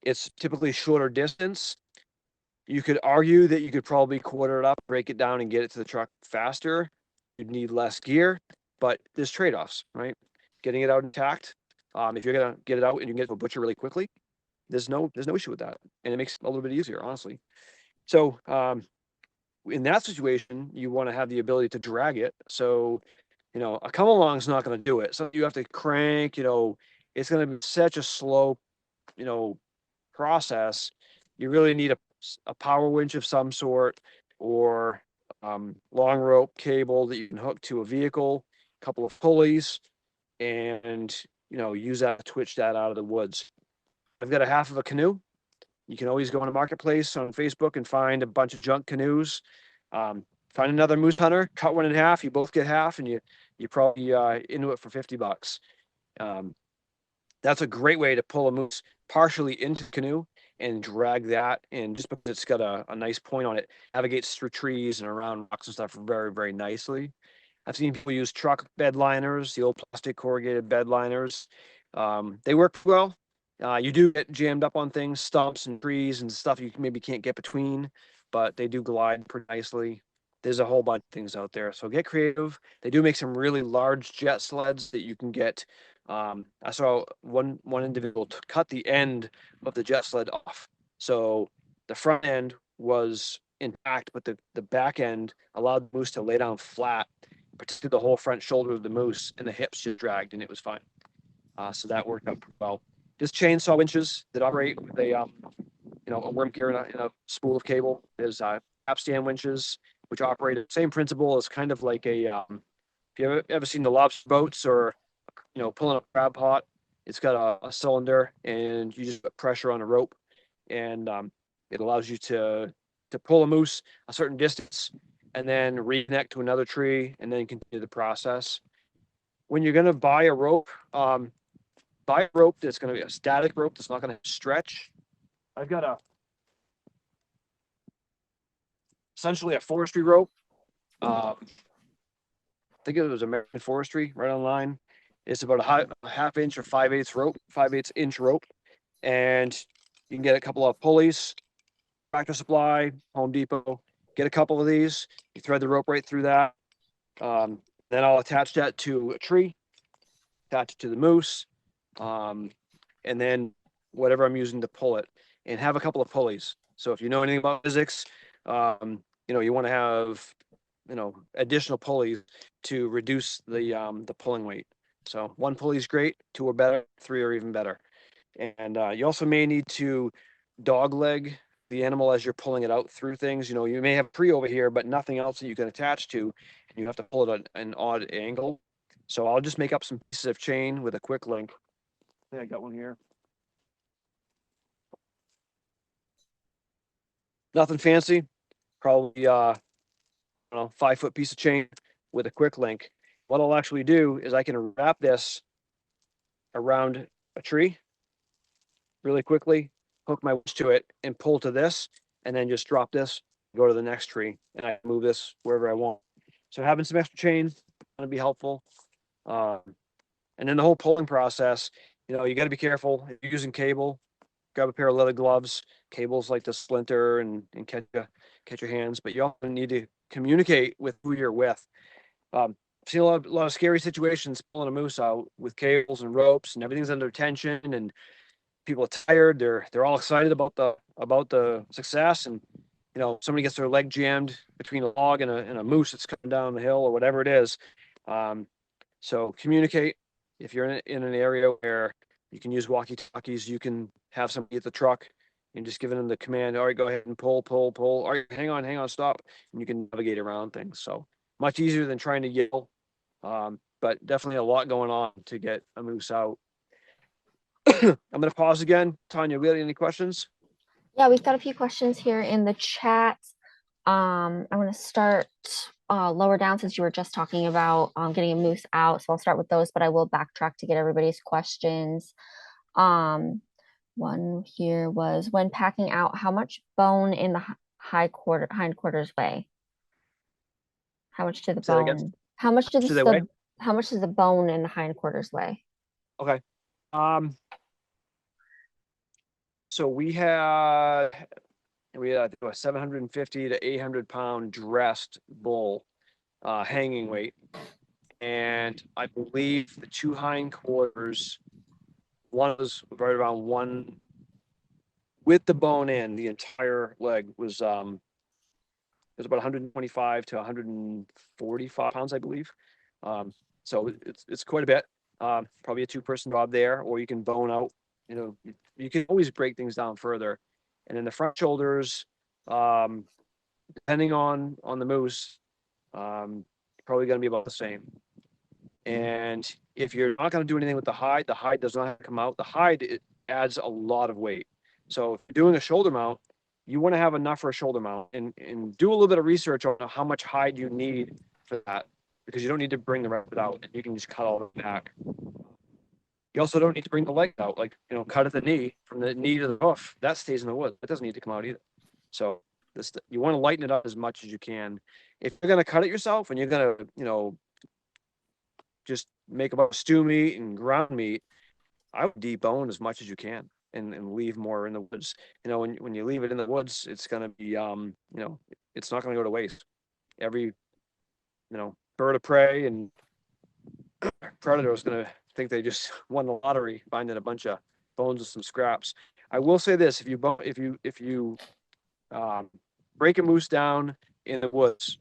A: It's typically shorter distance. You could argue that you could probably quarter it up, break it down, and get it to the truck faster. You'd need less gear, but there's trade-offs, right? Getting it out intact. If you're gonna get it out and you can get it to a butcher really quickly, there's no issue with that, and it makes it a little bit easier, honestly. So in that situation, you want to have the ability to drag it. So a come along is not going to do it. So you have to crank. It's going to be such a slow, you know, process. You really need a power winch of some sort, or long rope cable that you can hook to a vehicle, a couple of pulleys, and use that to twitch that out of the woods. I've got a half of a canoe. You can always go on a marketplace on Facebook and find a bunch of junk canoes. Find another moose hunter, cut one in half. You both get half, and you probably into it for $50. Um, that's a great way to pull a moose partially into the canoe and drag that. And just because it's got a nice point on it, navigates through trees and around rocks and stuff very, very nicely. I've seen people use truck bed liners, the old plastic corrugated bed liners. They work well. You do get jammed up on things, stumps and trees and stuff you maybe can't get between, but they do glide pretty nicely. There's a whole bunch of things out there. So get creative. They do make some really large jet sleds that you can get. I saw one individual cut the end of the jet sled off. So the front end was intact, but the back end allowed the moose to lay down flat, protected the whole front shoulder of the moose, and the hips just dragged, and it was fine. So that worked out pretty well. Just chainsaw winches that operate with a worm carrier in a spool of cable. There's capstan winches, which operate the same principle as kind of like a if you ever seen the lobster boats, or pulling a crab pot. It's got a cylinder, and you just put pressure on a rope, and it allows you to pull a moose a certain distance and then reconnect to another tree and then continue the process. When you're going to buy a rope, buy a rope that's going to be a static rope that's not going to stretch. I've got essentially a forestry rope. I think it was American Forestry, right online. It's about a half inch or 5/8 rope, 5/8 inch rope, and you can get a couple of pulleys, Tractor Supply, Home Depot. Get a couple of these. You thread the rope right through that. Then I'll attach that to a tree, attach it to the moose, and then whatever I'm using to pull it, and have a couple of pulleys. So if you know anything about physics, you want to have additional pulleys to reduce the pulling weight. So one pulley is great, two are better, three are even better. And you also may need to dog leg the animal as you're pulling it out through things. You may have a tree over here, but nothing else that you can attach to, and you have to pull it at an odd angle. So I'll just make up some pieces of chain with a quick link. I think I got one here. Nothing fancy, probably 5-foot piece of chain with a quick link. What I'll actually do is I can wrap this around a tree really quickly, hook my winch to it, and pull to this, and then just drop this, go to the next tree, and I move this wherever I want. So having some extra chain is going to be helpful. And then the whole pulling process, you got to be careful. If you're using cable, grab a pair of leather gloves. Cables like to splinter and catch your hands, but you also need to communicate with who you're with. I've seen a lot of scary situations pulling a moose out with cables and ropes, and everything's under tension, and people are tired. They're all excited about the success, and somebody gets their leg jammed between a log and a moose that's coming down the hill or whatever it is. So communicate. If you're in an area where you can use walkie-talkies, you can have somebody at the truck and just giving them the command, all right, go ahead and pull. All right, hang on, stop. And you can navigate around things. So much easier than trying to yell. But definitely a lot going on to get a moose out. I'm going to pause again. Tanya, we got any questions?
B: Yeah, we've got a few questions here in the chat. I'm going to start lower down since you were just talking about getting a moose out. So I'll start with those, but I will backtrack to get everybody's questions. Um, one here was when packing out, how much bone in the hindquarters weigh? How much to the
A: Say that again.
B: bone? How much
A: Should they weigh?
B: how much does the bone in the hindquarters weigh?
A: Okay. So we had a 750 to 800 pound dressed bull, hanging weight, and I believe the two hindquarters, one was right around one with the bone in. The entire leg was it was about 125 to 145 pounds, I believe. So it's quite a bit. Probably a two-person job there, or you can bone out. You can always break things down further. And then the front shoulders, um, depending on the moose, probably going to be about the same. And if you're not going to do anything with the hide does not have to come out. The hide, it adds a lot of weight. So if you're doing a shoulder mount, you want to have enough for a shoulder mount, and do a little bit of research on how much hide you need for that, because you don't need to bring the rest of it out, and you can just cut all the back. You also don't need to bring the leg out, like, cut at the knee, from the knee to the hoof. That stays in the wood. That doesn't need to come out either. So you want to lighten it up as much as you can. If you're going to cut it yourself and you're going to, just make about stew meat and ground meat, I would debone as much as you can, and leave more in the woods. When you leave it in the woods, it's going to be, it's not going to go to waste. Every, bird of prey and predator is going to think they just won the lottery, finding a bunch of bones and some scraps. I will say this: if you break a moose down in the woods,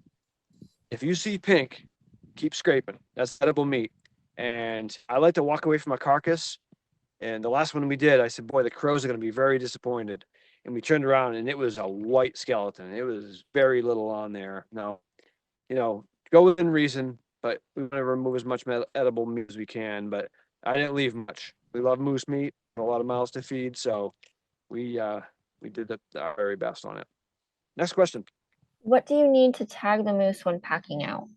A: if you see pink, keep scraping. That's edible meat. And I like to walk away from a carcass. And the last one we did, I said, boy, the crows are going to be very disappointed. And we turned around and it was a white skeleton. It was very little on there. Now, go within reason, but we want to remove as much edible meat as we can. But I didn't leave much. We love moose meat, a lot of mouths to feed. So we did our very best on it. Next question.
B: What do you need to tag the moose when packing out?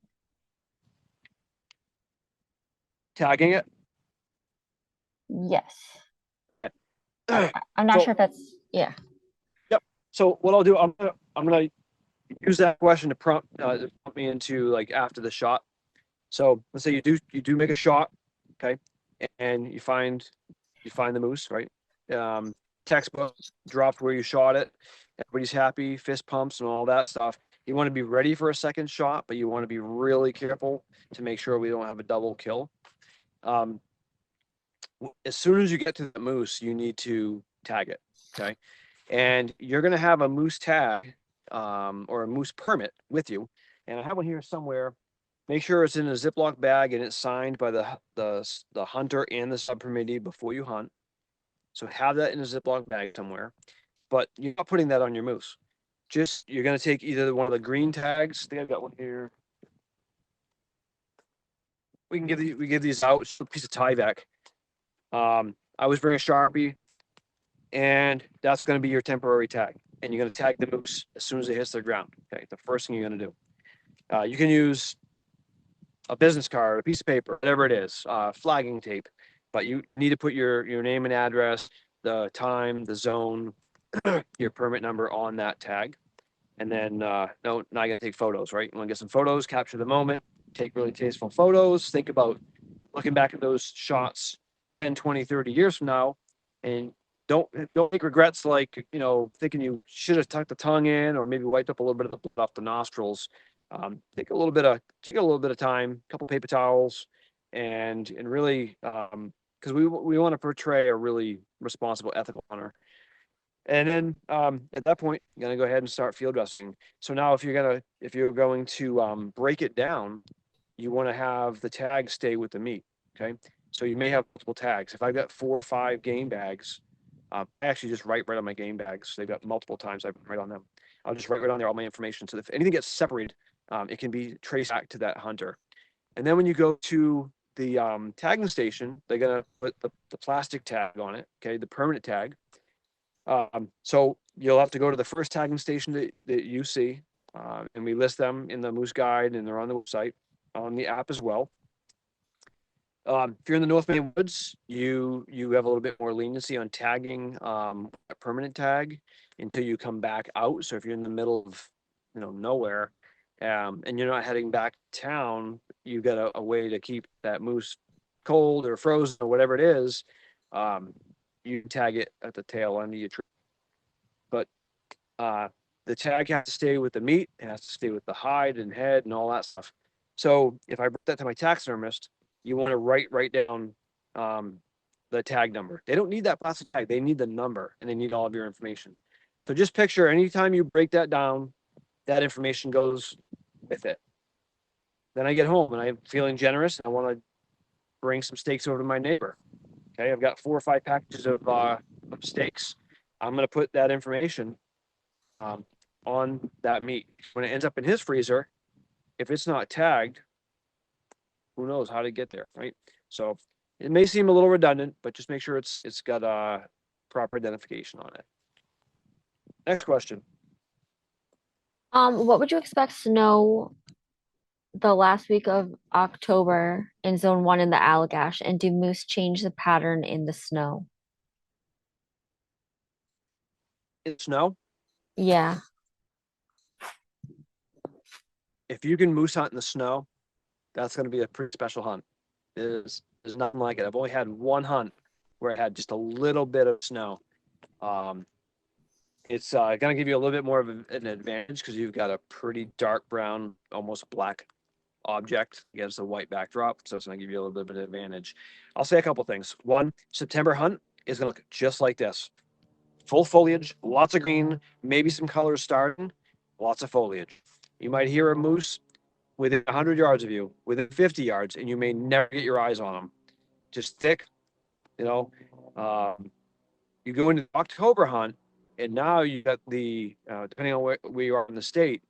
A: Tagging it.
B: Yes. I'm not
A: So,
B: sure if that's, yeah.
A: yep. So what I'll do, I'm gonna use that question to prompt me into, like, after the shot. So let's say you do make a shot, okay, and you find the moose, right? Textbook dropped where you shot it. Everybody's happy, fist pumps and all that stuff. You want to be ready for a second shot, but you want to be really careful to make sure we don't have a double kill. Um, as soon as you get to the moose, you need to tag it, okay? And you're going to have a moose tag, or a moose permit with you. And I have one here somewhere. Make sure it's in a Ziploc bag and it's signed by the hunter and the subcommittee before you hunt. So have that in a Ziploc bag somewhere. But you're not putting that on your moose. You're going to take either one of the green tags. I think I've got one here. We give these out. It's a piece of Tyvek. I was bring a Sharpie, and that's going to be your temporary tag. And you're going to tag the moose as soon as it hits the ground. Okay, the first thing you're going to do. You can use a business card, a piece of paper, whatever it is, flagging tape, but you need to put your name and address, the time, the zone, your permit number on that tag. And then, no, now you're going to take photos, right? You want to get some photos, capture the moment, take really tasteful photos, think about looking back at those shots 10, 20, 30 years from now, and don't make regrets, like, thinking you should have tucked the tongue in, or maybe wiped up a little bit of the blood off the nostrils. Take a little bit of time, a couple paper towels, and really, because we want to portray a really responsible, ethical hunter. And then, at that point, you're gonna go ahead and start field dressing. So now, if you're going to break it down, you want to have the tag stay with the meat. Okay, so you may have multiple tags. If I've got 4 or 5 game bags, I actually just write right on my game bags. They've got multiple times I write on them. I'll just write right on there all my information. So if anything gets separated, it can be traced back to that hunter. And then when you go to the tagging station, they're gonna put the plastic tag on it. Okay, the permanent tag. So you'll have to go to the first tagging station that you see. And we list them in the moose guide, and they're on the website, on the app as well. If you're in the North Maine woods, you have a little bit more leniency on tagging a permanent tag until you come back out. So if you're in the middle of nowhere, and you're not heading back to town, you got a way to keep that moose cold or frozen or whatever it is. You tag it at the tail end of your trip. But the tag has to stay with the meat, it has to stay with the hide and head and all that stuff. So if I bring that to my taxidermist, you want to write down the tag number. They don't need that plastic tag, they need the number, and they need all of your information. So just picture anytime you break that down, that information goes with it. Then I get home and I'm feeling generous, and I want to bring some steaks over to my neighbor. Okay, I've got 4 or 5 packages of steaks. I'm going to put that information on that meat. When it ends up in his freezer, if it's not tagged, who knows how to get there, right? So it may seem a little redundant, but just make sure it's got a proper identification on it. Next question.
B: What would you expect snow the last week of October in zone 1 in the Allagash, and do moose change the pattern in the snow?
A: It's snow.
B: Yeah.
A: If you can moose hunt in the snow, that's going to be a pretty special hunt. There's nothing like it. I've only had one hunt where I had just a little bit of snow. It's going to give you a little bit more of an advantage because you've got a pretty dark brown, almost black object against a white backdrop. So it's going to give you a little bit of an advantage. I'll say a couple things. One, September hunt is going to look just like this. Full foliage, lots of green, maybe some colors starting, lots of foliage. You might hear a moose within 100 yards of you, within 50 yards, and you may never get your eyes on them. Just thick, you know. You go into the October hunt, and now you got the, depending on where you are in the state,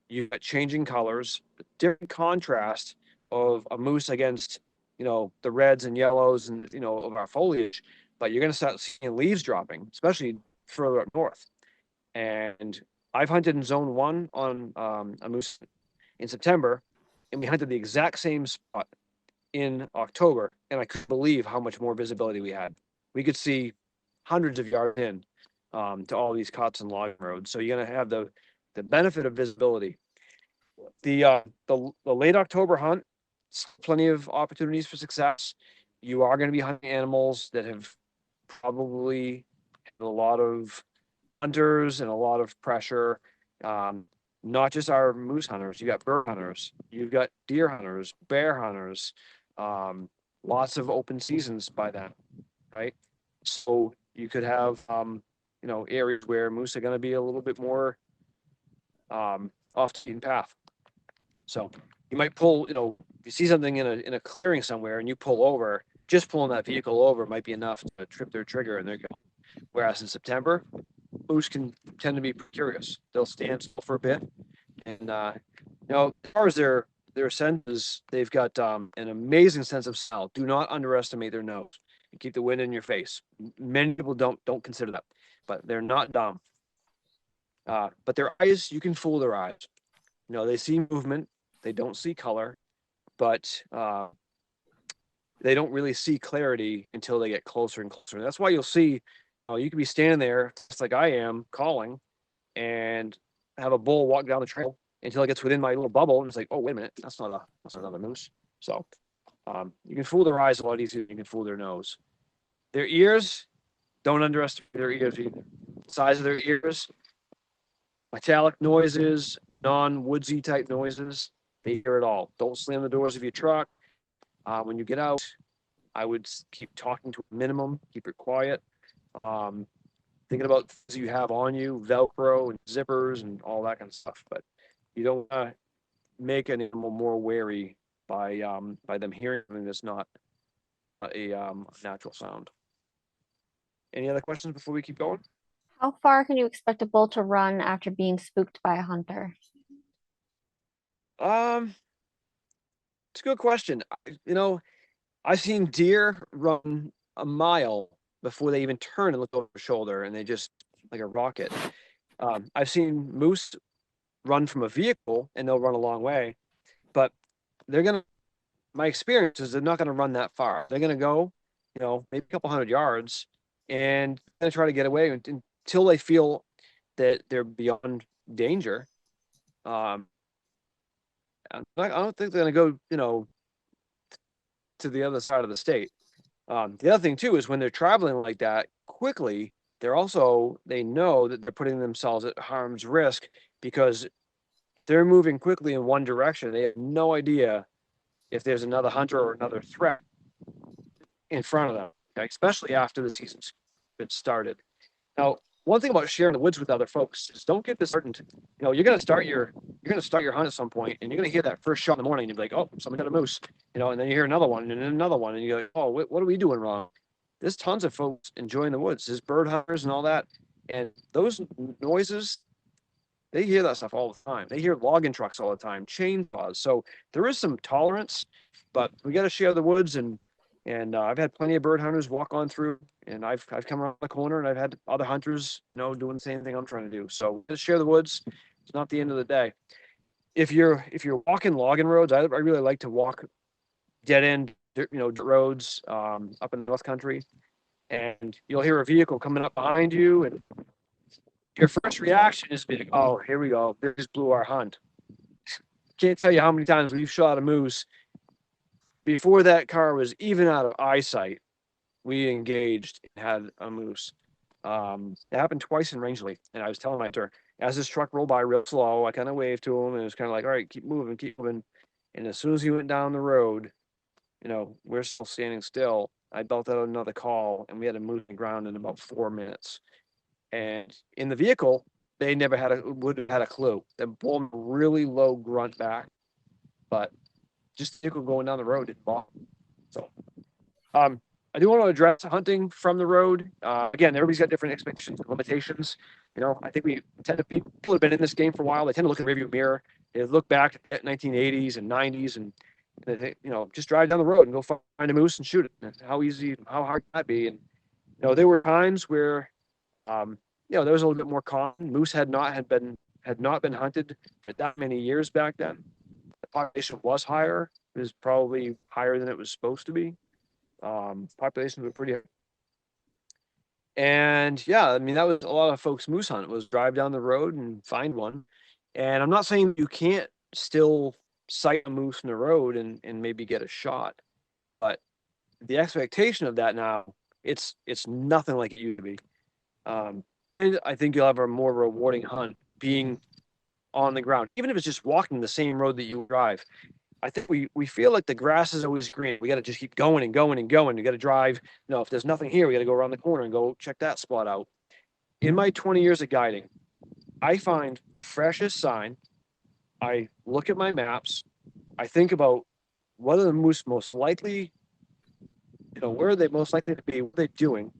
A: you've got changing colors, different contrast of a moose against, the reds and yellows and, of our foliage. But you're going to start seeing leaves dropping, especially further up north. And I've hunted in zone 1 on a moose in September, and we hunted the exact same spot in October, and I couldn't believe how much more visibility we had. We could see hundreds of yards in to all these cots and logging roads. So you're going to have the benefit of visibility. The late October hunt, plenty of opportunities for success. You are going to be hunting animals that have probably had a lot of hunters and a lot of pressure. Not just our moose hunters, you got bird hunters, you've got deer hunters, bear hunters, lots of open seasons by then, right? So you could have, areas where moose are going to be a little bit more off the beaten path. So you might pull, if you see something in a clearing somewhere and you pull over, just pulling that vehicle over might be enough to trip their trigger and they're going. Whereas in September, moose can tend to be curious. They'll stand still for a bit, and as far as their senses, they've got an amazing sense of smell. Do not underestimate their nose. And keep the wind in your face. Many people don't consider that, but they're not dumb. But their eyes, you can fool their eyes. They see movement, they don't see color, but they don't really see clarity until they get closer and closer. And that's why you'll see, you could be standing there, just like I am, calling, and have a bull walk down the trail until it gets within my little bubble, and it's like, oh, wait a minute, that's another moose. So you can fool their eyes a lot easier than you can fool their nose. Their ears, don't underestimate their ears either. The size of their ears, metallic noises, non-woodsy type noises, they hear it all. Don't slam the doors of your truck. When you get out, I would keep talking to a minimum, keep it quiet. Thinking about things you have on you, Velcro and zippers and all that kind of stuff. But you don't want to make an animal more wary by them hearing something that's not a natural sound. Any other questions before we keep going?
B: How far can you expect a bull to run after being spooked by a hunter?
A: It's a good question. I've seen deer run a mile before they even turn and look over their shoulder, and they just like a rocket. I've seen moose run from a vehicle and they'll run a long way, but they're going to, my experience is they're not going to run that far. They're going to go, maybe a couple 100 yards and going to try to get away until they feel that they're beyond danger. I don't think they're going to go, to the other side of the state. The other thing too is when they're traveling like that quickly, they know that they're putting themselves at harm's risk because they're moving quickly in one direction. They have no idea if there's another hunter or another threat in front of them, okay? Especially after the season's been started. Now, one thing about sharing the woods with other folks is don't get disheartened. You're gonna start your hunt at some point, and you're gonna hear that first shot in the morning, and you're like, oh, someone got a moose, and then you hear another one, and then another one, and you're like, oh, what are we doing wrong? There's tons of folks enjoying the woods. There's bird hunters and all that, and those noises, they hear that stuff all the time. They hear logging trucks all the time, chainsaws. So there is some tolerance, but we got to share the woods. And I've had plenty of bird hunters walk on through, and I've come around the corner, and I've had other hunters, doing the same thing I'm trying to do. So just share the woods. It's not the end of the day. If you're walking logging roads, I really like to walk dead end, dirt roads up in the North Country, and you'll hear a vehicle coming up behind you, and your first reaction is to be like, oh, here we go. They just blew our hunt. Can't tell you how many times we've shot a moose. Before that car was even out of eyesight, we engaged and had a moose. It happened twice in Rangeley. And I was telling my hunter, as this truck rolled by real slow, I kind of waved to him and it was kind of like, all right, keep moving, keep moving. And as soon as he went down the road, we're still standing still. I belted out another call and we had a moose on the ground in about 4 minutes. And in the vehicle, they never would have had a clue. They're blowing a really low grunt back, but just the vehicle going down the road didn't bother. So, I do want to address hunting from the road. Again, everybody's got different expectations and limitations. I think people have been in this game for a while. They tend to look in the rearview mirror. They look back at 1980s and 90s and they, just drive down the road and go find a moose and shoot it. How hard can that be? And, there were times where, there was a little bit more common. Moose had not been hunted for that many years back then. The population was higher. It was probably higher than it was supposed to be. Populations were pretty high. And yeah, I mean, that was a lot of folks' moose hunt was drive down the road and find one. And I'm not saying you can't still sight a moose in the road and maybe get a shot, but the expectation of that now, it's nothing like it used to be. And I think you'll have a more rewarding hunt being on the ground, even if it's just walking the same road that you drive. I think we feel like the grass is always green. We got to just keep going and going and going. We got to drive. If there's nothing here, we got to go around the corner and go check that spot out. In my 20 years of guiding, I find freshest sign. I look at my maps. I think about what are the moose most likely, where are they most likely to be? What are they doing?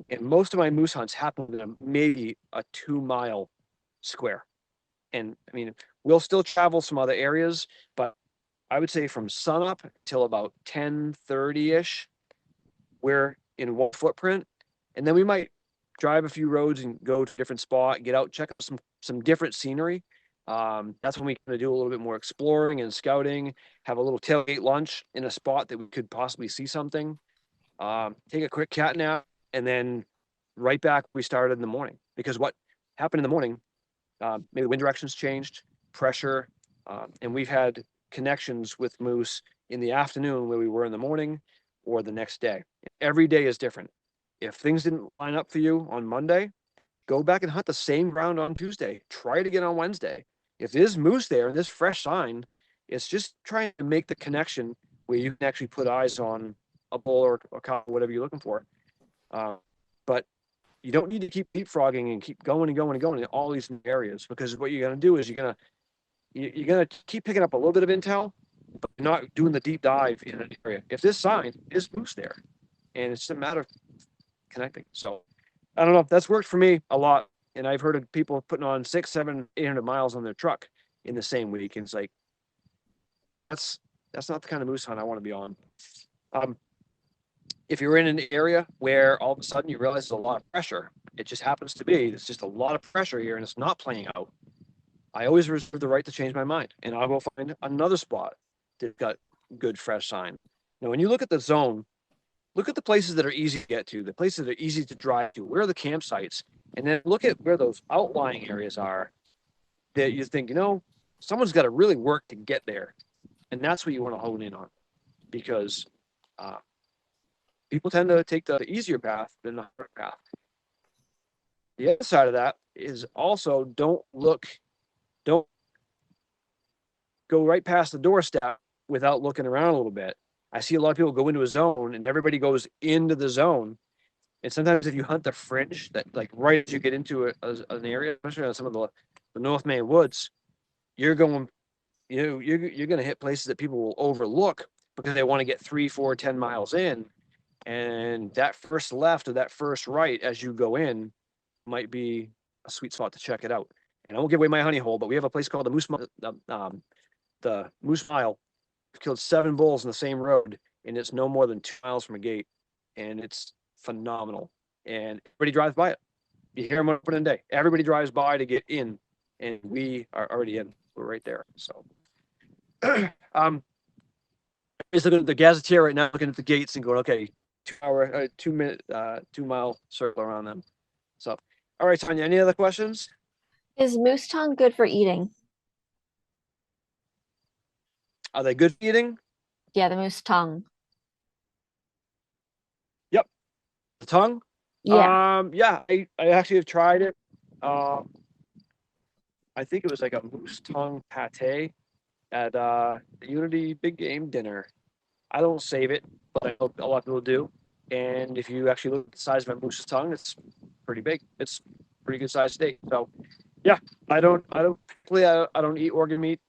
A: And most of my moose hunts happen in maybe a 2-mile square. And I mean, we'll still travel some other areas, but I would say from sunup till about 10:30-ish, we're in one footprint. And then we might drive a few roads and go to a different spot, get out, check out some different scenery. That's when we kind of do a little bit more exploring and scouting, have a little tailgate lunch in a spot that we could possibly see something, take a quick cat nap, and then right back we started in the morning. Because what happened in the morning, maybe wind directions changed, pressure, and we've had connections with moose in the afternoon where we were in the morning or the next day. Every day is different. If things didn't line up for you on Monday, go back and hunt the same ground on Tuesday. Try it again on Wednesday. If there's moose there and there's fresh sign, it's just trying to make the connection where you can actually put eyes on a bull or a cow, whatever you're looking for. But you don't need to keep leapfrogging and keep going and going and going in all these areas, because what you're going to do is you're going to keep picking up a little bit of intel, but not doing the deep dive in an area. If this sign is moose there, and it's a matter of connecting. So I don't know. That's worked for me a lot. And I've heard of people putting on 600, 700, 800 miles on their truck in the same week. And it's like, that's not the kind of moose hunt I want to be on. If you're in an area where all of a sudden you realize there's a lot of pressure, it just happens to be, there's just a lot of pressure here and it's not playing out. I always reserve the right to change my mind, and I'll go find another spot that's got good fresh sign. Now, when you look at the zone, look at the places that are easy to get to, the places that are easy to drive to. Where are the campsites? And then look at where those outlying areas are that you think, someone's got to really work to get there. And that's what you want to hone in on, because uh, people tend to take the easier path than the harder path. The other side of that is also don't go right past the doorstep without looking around a little bit. I see a lot of people go into a zone and everybody goes into the zone. And sometimes if you hunt the fringe, that like right as you get into an area, especially on some of the North Maine woods, you're going, you're going to hit places that people will overlook because they want to get 3, 4, 10 miles in. And that first left or that first right as you go in might be a sweet spot to check it out. And I won't give away my honey hole, but we have a place called the Moose Mile. We've killed 7 bulls in the same road, and it's no more than 2 miles from a gate, and it's phenomenal. And everybody drives by it. You hear them on opening day. Everybody drives by to get in, and we are already in. We're right there. So, is looking at the gazetteer right now, looking at the gates and going, okay, 2 mile circle around them. So, all right, Tanya, any other questions?
B: Is moose tongue good for eating?
A: Are they good for eating?
B: Yeah, the moose tongue.
A: Yep. The tongue?
B: Yeah.
A: Yeah, I actually have tried it. I think it was like a moose tongue pate at the Unity Big Game dinner. I don't save it, but I know a lot of people do. And if you actually look at the size of a moose's tongue, it's pretty big. It's pretty good sized steak. So yeah, I don't eat organ meat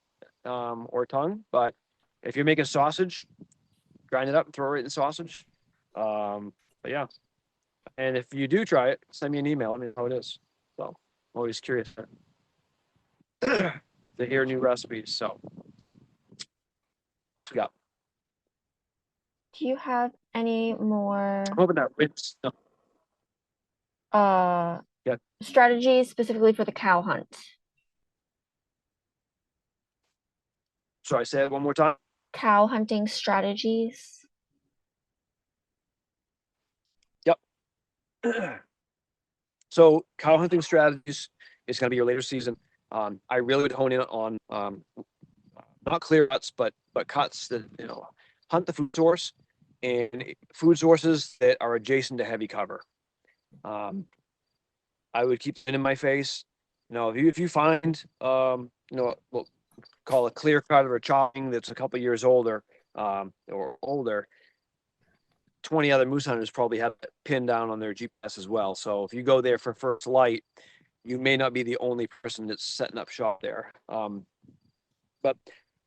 A: or tongue, but if you're making sausage, grind it up and throw it right in the sausage. But yeah, and if you do try it, send me an email. Let me know how it is. So I'm always curious to hear new recipes. So yeah,
B: Do you have any more
A: I'm hoping that ribs. No,
B: uh
A: yeah.
B: strategies specifically for the cow hunt?
A: So I say it one more time.
B: Cow hunting strategies?
A: Yep. So cow hunting strategies is going to be your later season. I really would hone in on not clear cuts, but cuts that hunt the food source and food sources that are adjacent to heavy cover. I would keep it in my face. If you find we'll call a clear cut or a chopping that's a couple years older or older, 20 other moose hunters probably have it pinned down on their GPS as well. So if you go there for first light, you may not be the only person that's setting up shop there. But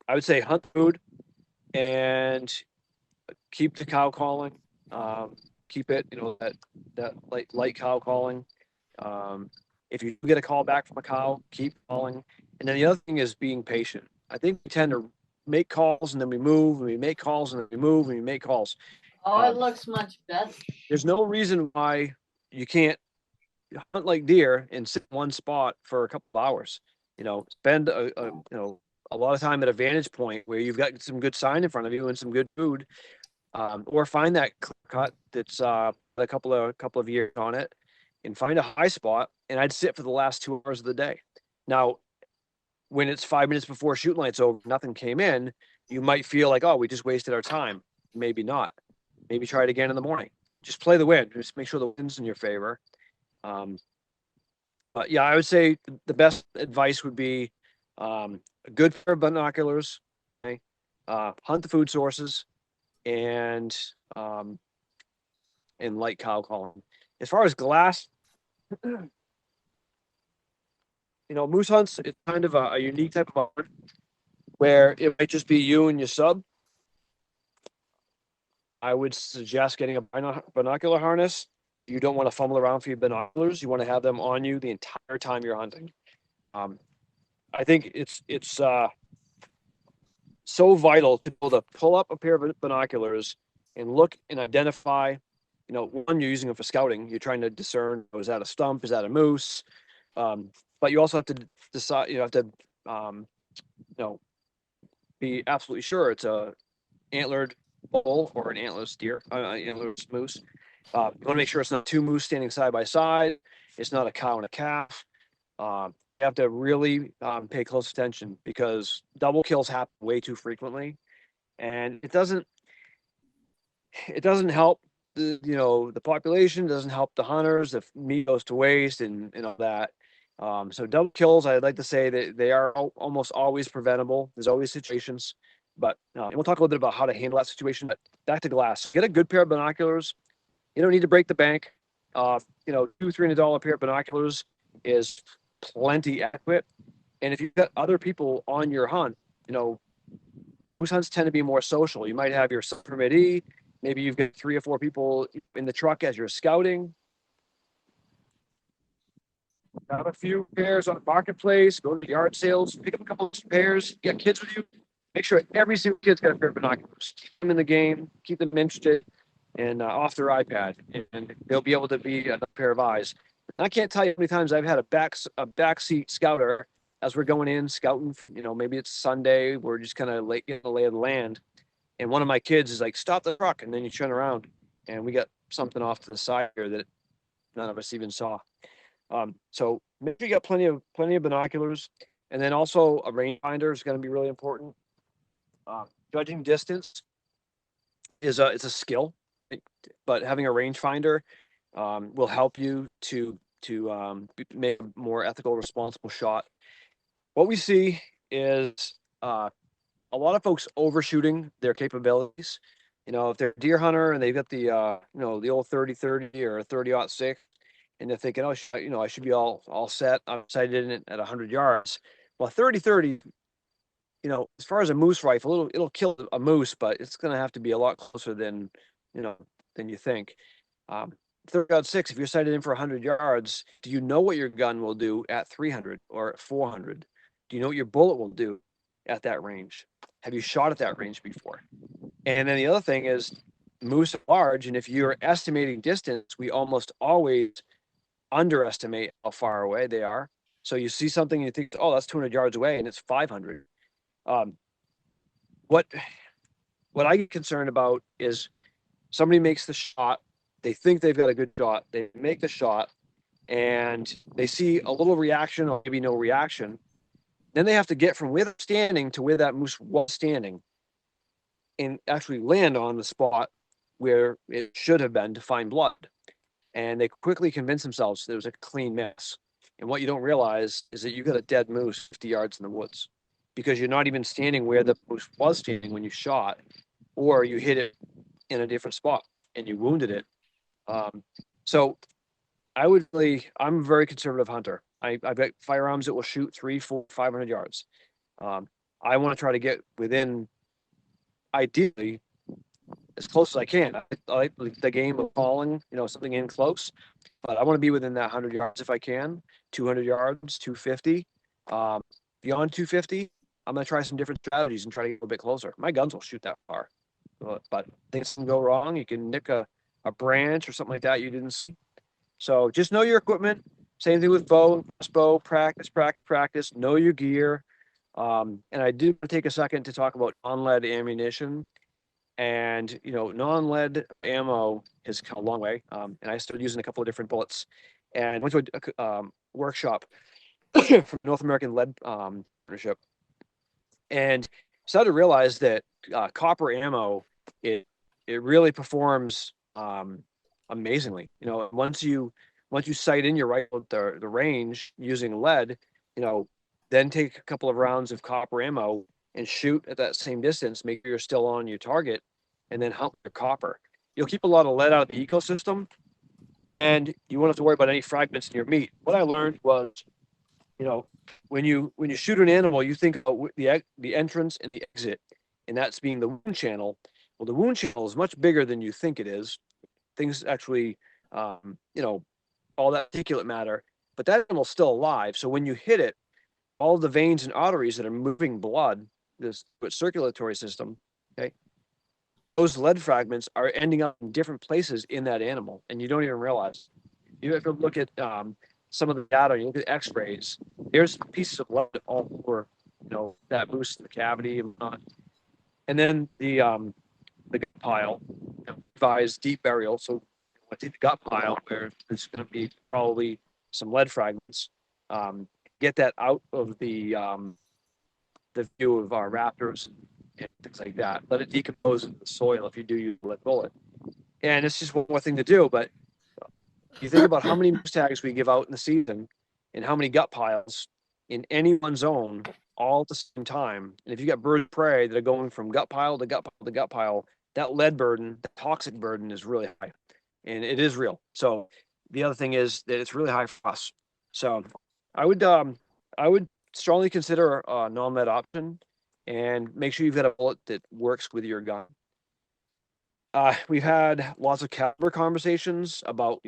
A: I would say hunt food and keep the cow calling. Keep it, that light cow calling. If you get a call back from a cow, keep calling. And then the other thing is being patient. I think we tend to make calls and then we move, and we make calls and then we move, and we make calls.
C: Oh, it looks much better.
A: There's no reason why you can't hunt like deer and sit in one spot for a couple of hours. Spend a lot of time at a vantage point where you've got some good sign in front of you and some good food, or find that clear cut that's a couple of years on it, and find a high spot. And I'd sit for the last 2 hours of the day. Now, when it's 5 minutes before shooting light's over, nothing came in, you might feel like, oh, we just wasted our time. Maybe not. Maybe try it again in the morning. Just play the wind. Just make sure the wind's in your favor. But yeah, I would say the best advice would be a good pair of binoculars, okay? Hunt the food sources, and light cow calling. As far as glass, moose hunts, it's kind of a unique type of hunt where it might just be you and your sub. I would suggest getting a binocular harness. You don't want to fumble around for your binoculars. You want to have them on you the entire time you're hunting. I think it's so vital to be able to pull up a pair of binoculars and look and identify. One, you're using them for scouting. You're trying to discern, is that a stump? Is that a moose? but you also have to decide. You have to, you know, be absolutely sure it's a antlered bull or an antlerless deer, antlerless moose. You want to make sure it's not two moose standing side by side. It's not a cow and a calf. You have to really pay close attention because double kills happen way too frequently, and it doesn't help the population, doesn't help the hunters if meat goes to waste and all that. So double kills, I'd like to say that they are almost always preventable. There's always situations, but and we'll talk a little bit about how to handle that situation. But back to glass, get a good pair of binoculars. You don't need to break the bank. $200-$300 pair of binoculars is plenty adequate. And if you've got other people on your hunt, moose hunts tend to be more social. You might have your permittee. Maybe you've got 3 or 4 people in the truck as you're scouting. Have a few pairs on the marketplace, go to yard sales, pick up a couple of pairs, get kids with you. Make sure every single kid's got a pair of binoculars. Keep them in the game, keep them interested, and off their iPad, and they'll be able to be another pair of eyes. And I can't tell you how many times I've had a backseat scouter as we're going in scouting. Maybe it's Sunday, we're just kind of getting the lay of the land, and one of my kids is like, "Stop the truck," and then you turn around, and we got something off to the side here that none of us even saw. So make sure you got plenty of binoculars, and then also a rangefinder is going to be really important. Judging distance it's a skill, but having a rangefinder will help you to make a more ethical, responsible shot. What we see is a lot of folks overshooting their capabilities. If they're a deer hunter and they've got the the old 30-30 or 30-06, and they're thinking, oh, I should be all set. I'm sighted in it at 100 yards. Well, 30-30, as far as a moose rifle, it'll kill a moose, but it's going to have to be a lot closer than you think. 30-06, if you're sighted in for 100 yards, do you know what your gun will do at 300 or at 400? Do you know what your bullet will do at that range? Have you shot at that range before? And then the other thing is moose are large, and if you're estimating distance, we almost always underestimate how far away they are. So you see something and you think, oh, that's 200 yards away, and it's 500. What I get concerned about is somebody makes the shot, they think they've got a good shot, they make the shot, and they see a little reaction or maybe no reaction. Then they have to get from where they're standing to where that moose was standing and actually land on the spot where it should have been to find blood. And they quickly convince themselves there was a clean mess. And what you don't realize is that you got a dead moose 50 yards in the woods because you're not even standing where the moose was standing when you shot, or you hit it in a different spot and you wounded it. So I'm a very conservative hunter. I've got firearms that will shoot 300, 400, 500 yards. I want to try to get within, ideally, as close as I can. I like the game of calling, something in close, but I want to be within that 100 yards if I can, 200 yards, 250. Beyond 250, I'm going to try some different strategies and try to get a bit closer. My guns will shoot that far, but things can go wrong. You can nick a branch or something like that you didn't see. So just know your equipment. Same thing with bow, practice, know your gear. And I do want to take a second to talk about non-lead ammunition. And, non-lead ammo has come a long way. And I started using a couple of different bullets. And went to a workshop from North American Lead Partnership. And started to realize that copper ammo, it really performs amazingly. Once you sight in your rifle at the range using lead, then take a couple of rounds of copper ammo and shoot at that same distance, make sure you're still on your target, and then hunt your copper. You'll keep a lot of lead out of the ecosystem, and you won't have to worry about any fragments in your meat. What I learned was, when you shoot an animal, you think about the entrance and the exit, and that's being the wound channel. Well, the wound channel is much bigger than you think it is. Things actually, all that particulate matter, but that animal's still alive. So when you hit it, all the veins and arteries that are moving blood, this circulatory system, okay, those lead fragments are ending up in different places in that animal, and you don't even realize. You have to look at some of the data, you look at X-rays, there's pieces of lead all over, that moose, the cavity and whatnot. And then the gut pile, advise deep burial. So I think the gut pile where there's going to be probably some lead fragments. Get that out of the view of our raptors and things like that. Let it decompose into the soil if you do use a lead bullet. And it's just one more thing to do. But you think about how many moose tags we give out in the season and how many gut piles in any one zone all at the same time. And if you got birds of prey that are going from gut pile to gut pile to gut pile, that lead burden, the toxic burden is really high. And it is real. So the other thing is that it's really high for us. So I would strongly consider a non-lead option and make sure you've got a bullet that works with your gun. We've had lots of caliber conversations about,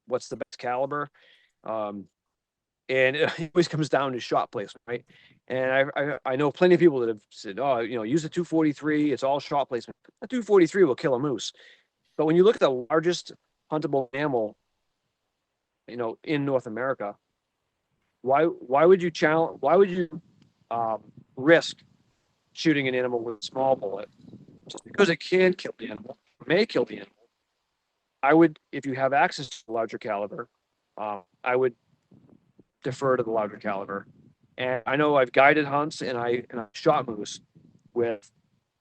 A: what's the best caliber. And it always comes down to shot placement, right? And I know plenty of people that have said, oh, use the 243. It's all shot placement. A 243 will kill a moose. But when you look at the largest huntable mammal, in North America, why would you risk shooting an animal with a small bullet just because it can kill the animal, may kill the animal? I would, if you have access to the larger caliber, I would defer to the larger caliber. And I know I've guided hunts and I shot moose with,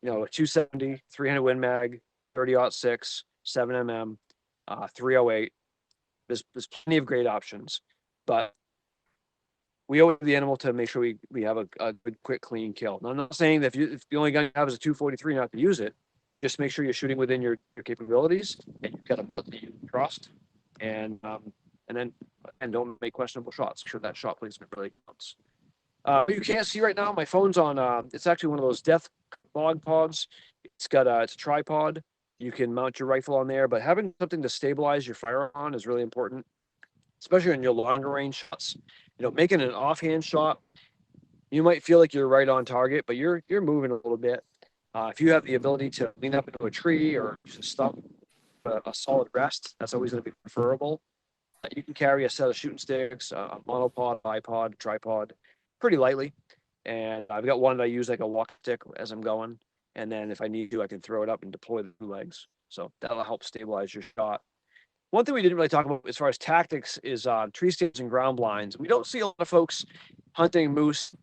A: a 270, 300 Win Mag, 30-06, 7mm, 308. There's plenty of great options, but we owe the animal to make sure we have a good, quick, clean kill. Now, I'm not saying that if the only gun you have is a 243, not to use it. Just make sure you're shooting within your capabilities and you've got a bullet that you trust, and then don't make questionable shots. Make sure that shot placement really counts. You can't see right now. My phone's on. It's actually one of those death log pods. It's a tripod. You can mount your rifle on there, but having something to stabilize your fire on is really important, especially on your longer range shots. Making an offhand shot, you might feel like you're right on target, but you're moving a little bit. If you have the ability to lean up into a tree or use a stump, a solid rest, that's always going to be preferable. You can carry a set of shooting sticks, a monopod, bipod, tripod, pretty lightly. And I've got one that I use like a walk stick as I'm going. And then if I need to, I can throw it up and deploy the two legs. So that'll help stabilize your shot. One thing we didn't really talk about as far as tactics is tree stands and ground blinds. We don't see a lot of folks hunting moose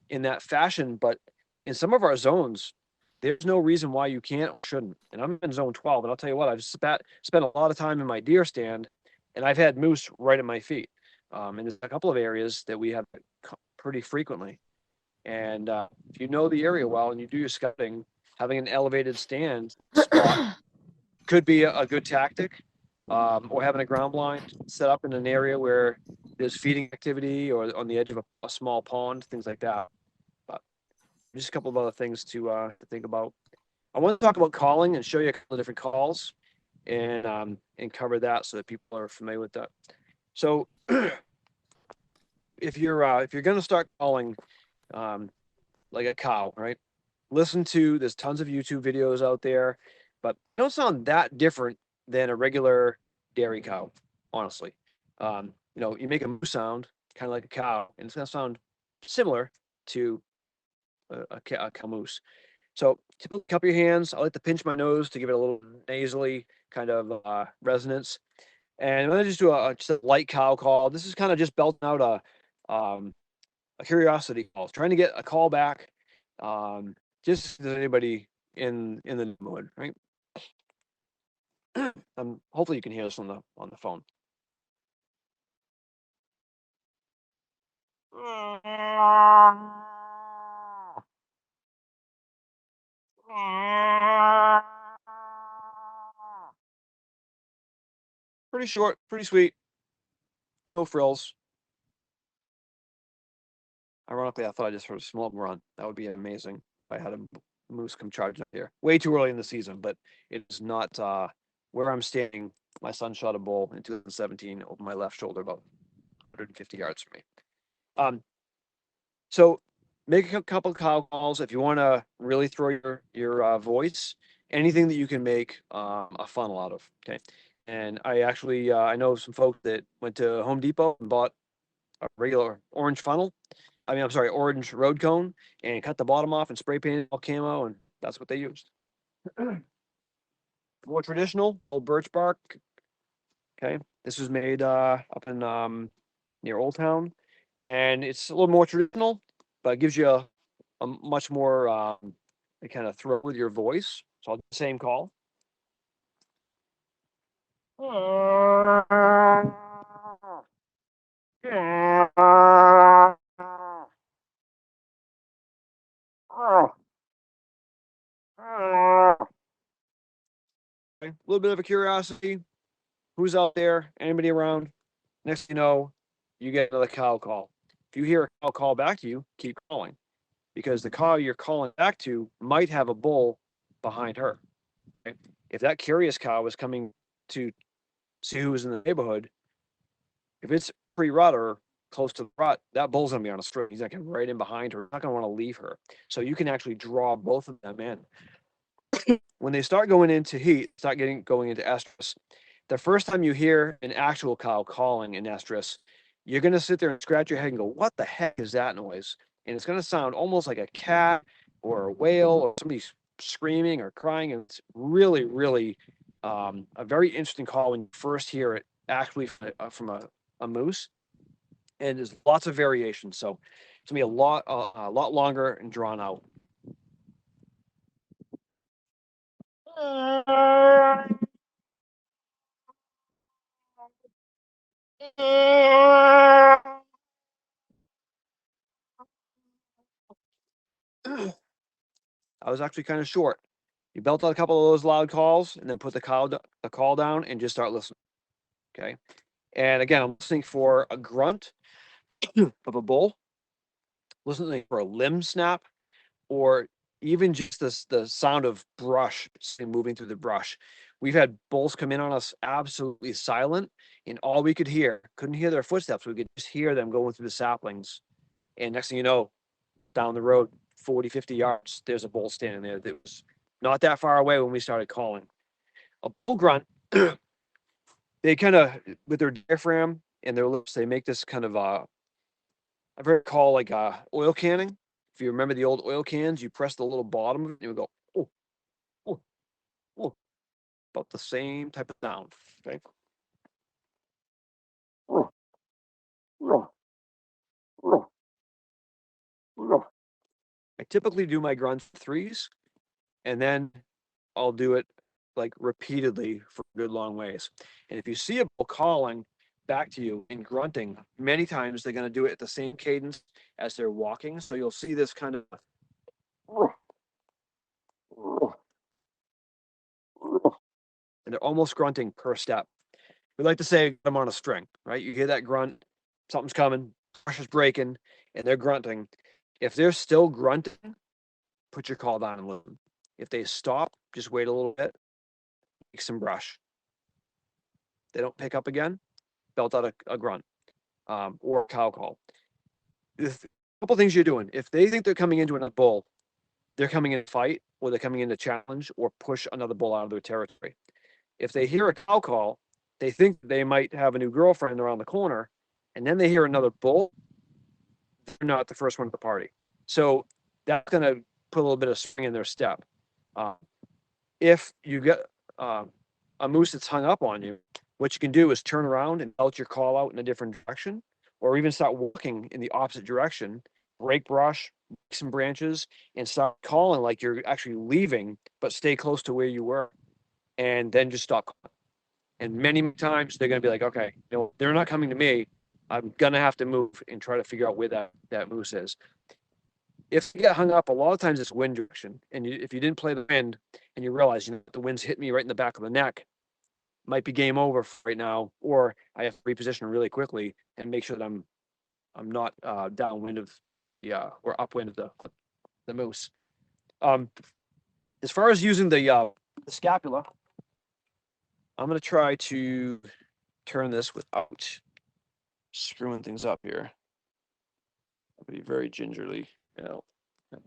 A: in that fashion, but in some of our zones, there's no reason why you can't or shouldn't. And I'm in zone 12, and I'll tell you what, I've spent a lot of time in my deer stand, and I've had moose right at my feet. And there's a couple of areas that we have pretty frequently. And if you know the area well and you do your scouting, having an elevated stand spot could be a good tactic. Or having a ground blind set up in an area where there's feeding activity or on the edge of a small pond, things like that. But just a couple of other things to think about. I want to talk about calling and show you a couple of different calls and cover that so that people are familiar with that. So if you're going to start calling like a cow, right? There's tons of YouTube videos out there, but they don't sound that different than a regular dairy cow, honestly. You make a moo sound kind of like a cow, and it's going to sound similar to a cow moose. So typically cup your hands. I like to pinch my nose to give it a little nasally kind of resonance. And I'm going to just do just a light cow call. This is kind of just belting out a curiosity call, trying to get a call back. Just as anybody in the neighborhood, right? Hopefully you can hear this on the phone. Pretty short, pretty sweet, no frills. Ironically, I thought I just heard a small run. That would be amazing if I had a moose come charging up here. Way too early in the season, but it is not where I'm standing. My son shot a bull in 2017 over my left shoulder, about 150 yards from me. So make a couple of cow calls if you want to really throw your voice. Anything that you can make a funnel out of. Okay. And I actually I know some folks that went to Home Depot and bought a regular orange funnel. I mean, I'm sorry, orange road cone, and cut the bottom off and spray painted all camo, and that's what they used. More traditional, old birch bark. Okay, this was made up in near Old Town, and it's a little more traditional, but it gives you a much more kind of throw with your voice. So I'll do the same call. Okay, a little bit of a curiosity. Who's out there? Anybody around? Next thing you know, you get another cow call. If you hear a cow call back to you, keep calling, because the cow you're calling back to might have a bull behind her. Okay? If that curious cow is coming to see who's in the neighborhood, if it's pre-rut or close to the rut, that bull's gonna be on a string. He's not gonna right in behind her. Not gonna want to leave her. So you can actually draw both of them in. When they start going into heat, start going into estrus, the first time you hear an actual cow calling in estrus, you're going to sit there and scratch your head and go, what the heck is that noise? And it's going to sound almost like a cat or a whale or somebody screaming or crying. And it's really, really a very interesting call when you first hear it actually from a moose. And there's lots of variations. So it's going to be a lot longer and drawn out. I was actually kind of short. You belt out a couple of those loud calls and then put the call down and just start listening. Okay. And again, I'm listening for a grunt of a bull, listening for a limb snap, or even just the sound of brush moving through the brush. We've had bulls come in on us absolutely silent, and all we could hear, couldn't hear their footsteps. We could just hear them going through the saplings. And next thing you know, down the road, 40, 50 yards, there's a bull standing there that was not that far away when we started calling. A bull grunt, they kind of, with their diaphragm and their lips, they make this kind of I've heard it called like oil canning. If you remember the old oil cans, you press the little bottom of it, and it would go, oh, oh, oh, about the same type of sound. Okay. I typically do my grunts threes, and then I'll do it like repeatedly for good long ways. And if you see a bull calling back to you and grunting, many times they're going to do it at the same cadence as they're walking. So you'll see this kind of, and they're almost grunting per step. We like to say I'm on a string, right? You hear that grunt, something's coming, pressure's breaking, and they're grunting. If they're still grunting, put your call down and listen. If they stop, just wait a little bit, make some brush. They don't pick up again, belt out a grunt or a cow call. A couple things you're doing. If they think they're coming into another bull, they're coming in to fight, or they're coming in to challenge or push another bull out of their territory. If they hear a cow call, they think they might have a new girlfriend around the corner, and then they hear another bull, they're not the first one at the party. So that's going to put a little bit of spring in their step. If you get a moose that's hung up on you, what you can do is turn around and belt your call out in a different direction, or even start walking in the opposite direction, break brush, break some branches, and start calling like you're actually leaving, but stay close to where you were, and then just stop calling. And many times they're going to be like, okay, they're not coming to me. I'm going to have to move and try to figure out where that moose is. If you get hung up, a lot of times it's wind direction. And if you didn't play the wind and you realize, the wind's hit me right in the back of the neck, might be game over right now, or I have to reposition really quickly and make sure that I'm not downwind of or upwind of the moose. As far as using the scapula, I'm going to try to turn this without screwing things up here. I'll be very gingerly,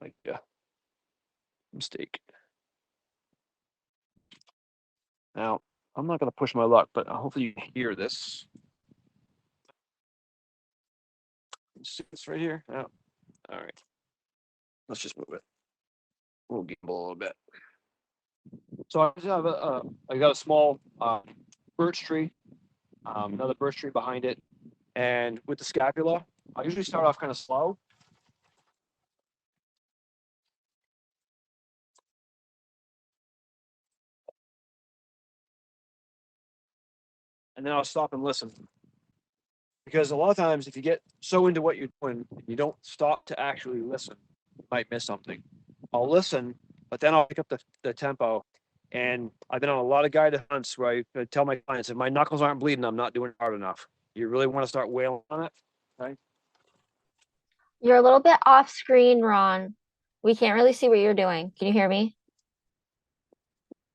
A: like mistake. Now, I'm not going to push my luck, but hopefully you can hear this. See this right here? Oh, all right. Let's just move it. We'll gamble a little bit. So I have I got a small birch tree, another birch tree behind it, and with the scapula, I usually start off kind of slow. And then I'll stop and listen. Because a lot of times, if you get so into what you're doing, you don't stop to actually listen, you might miss something. I'll listen, but then I'll pick up the tempo. And I've been on a lot of guided hunts where I tell my clients, if my knuckles aren't bleeding, I'm not doing it hard enough. You really want to start wailing on it, okay?
B: You're a little bit off screen, Ron. We can't really see what you're doing. Can you hear me?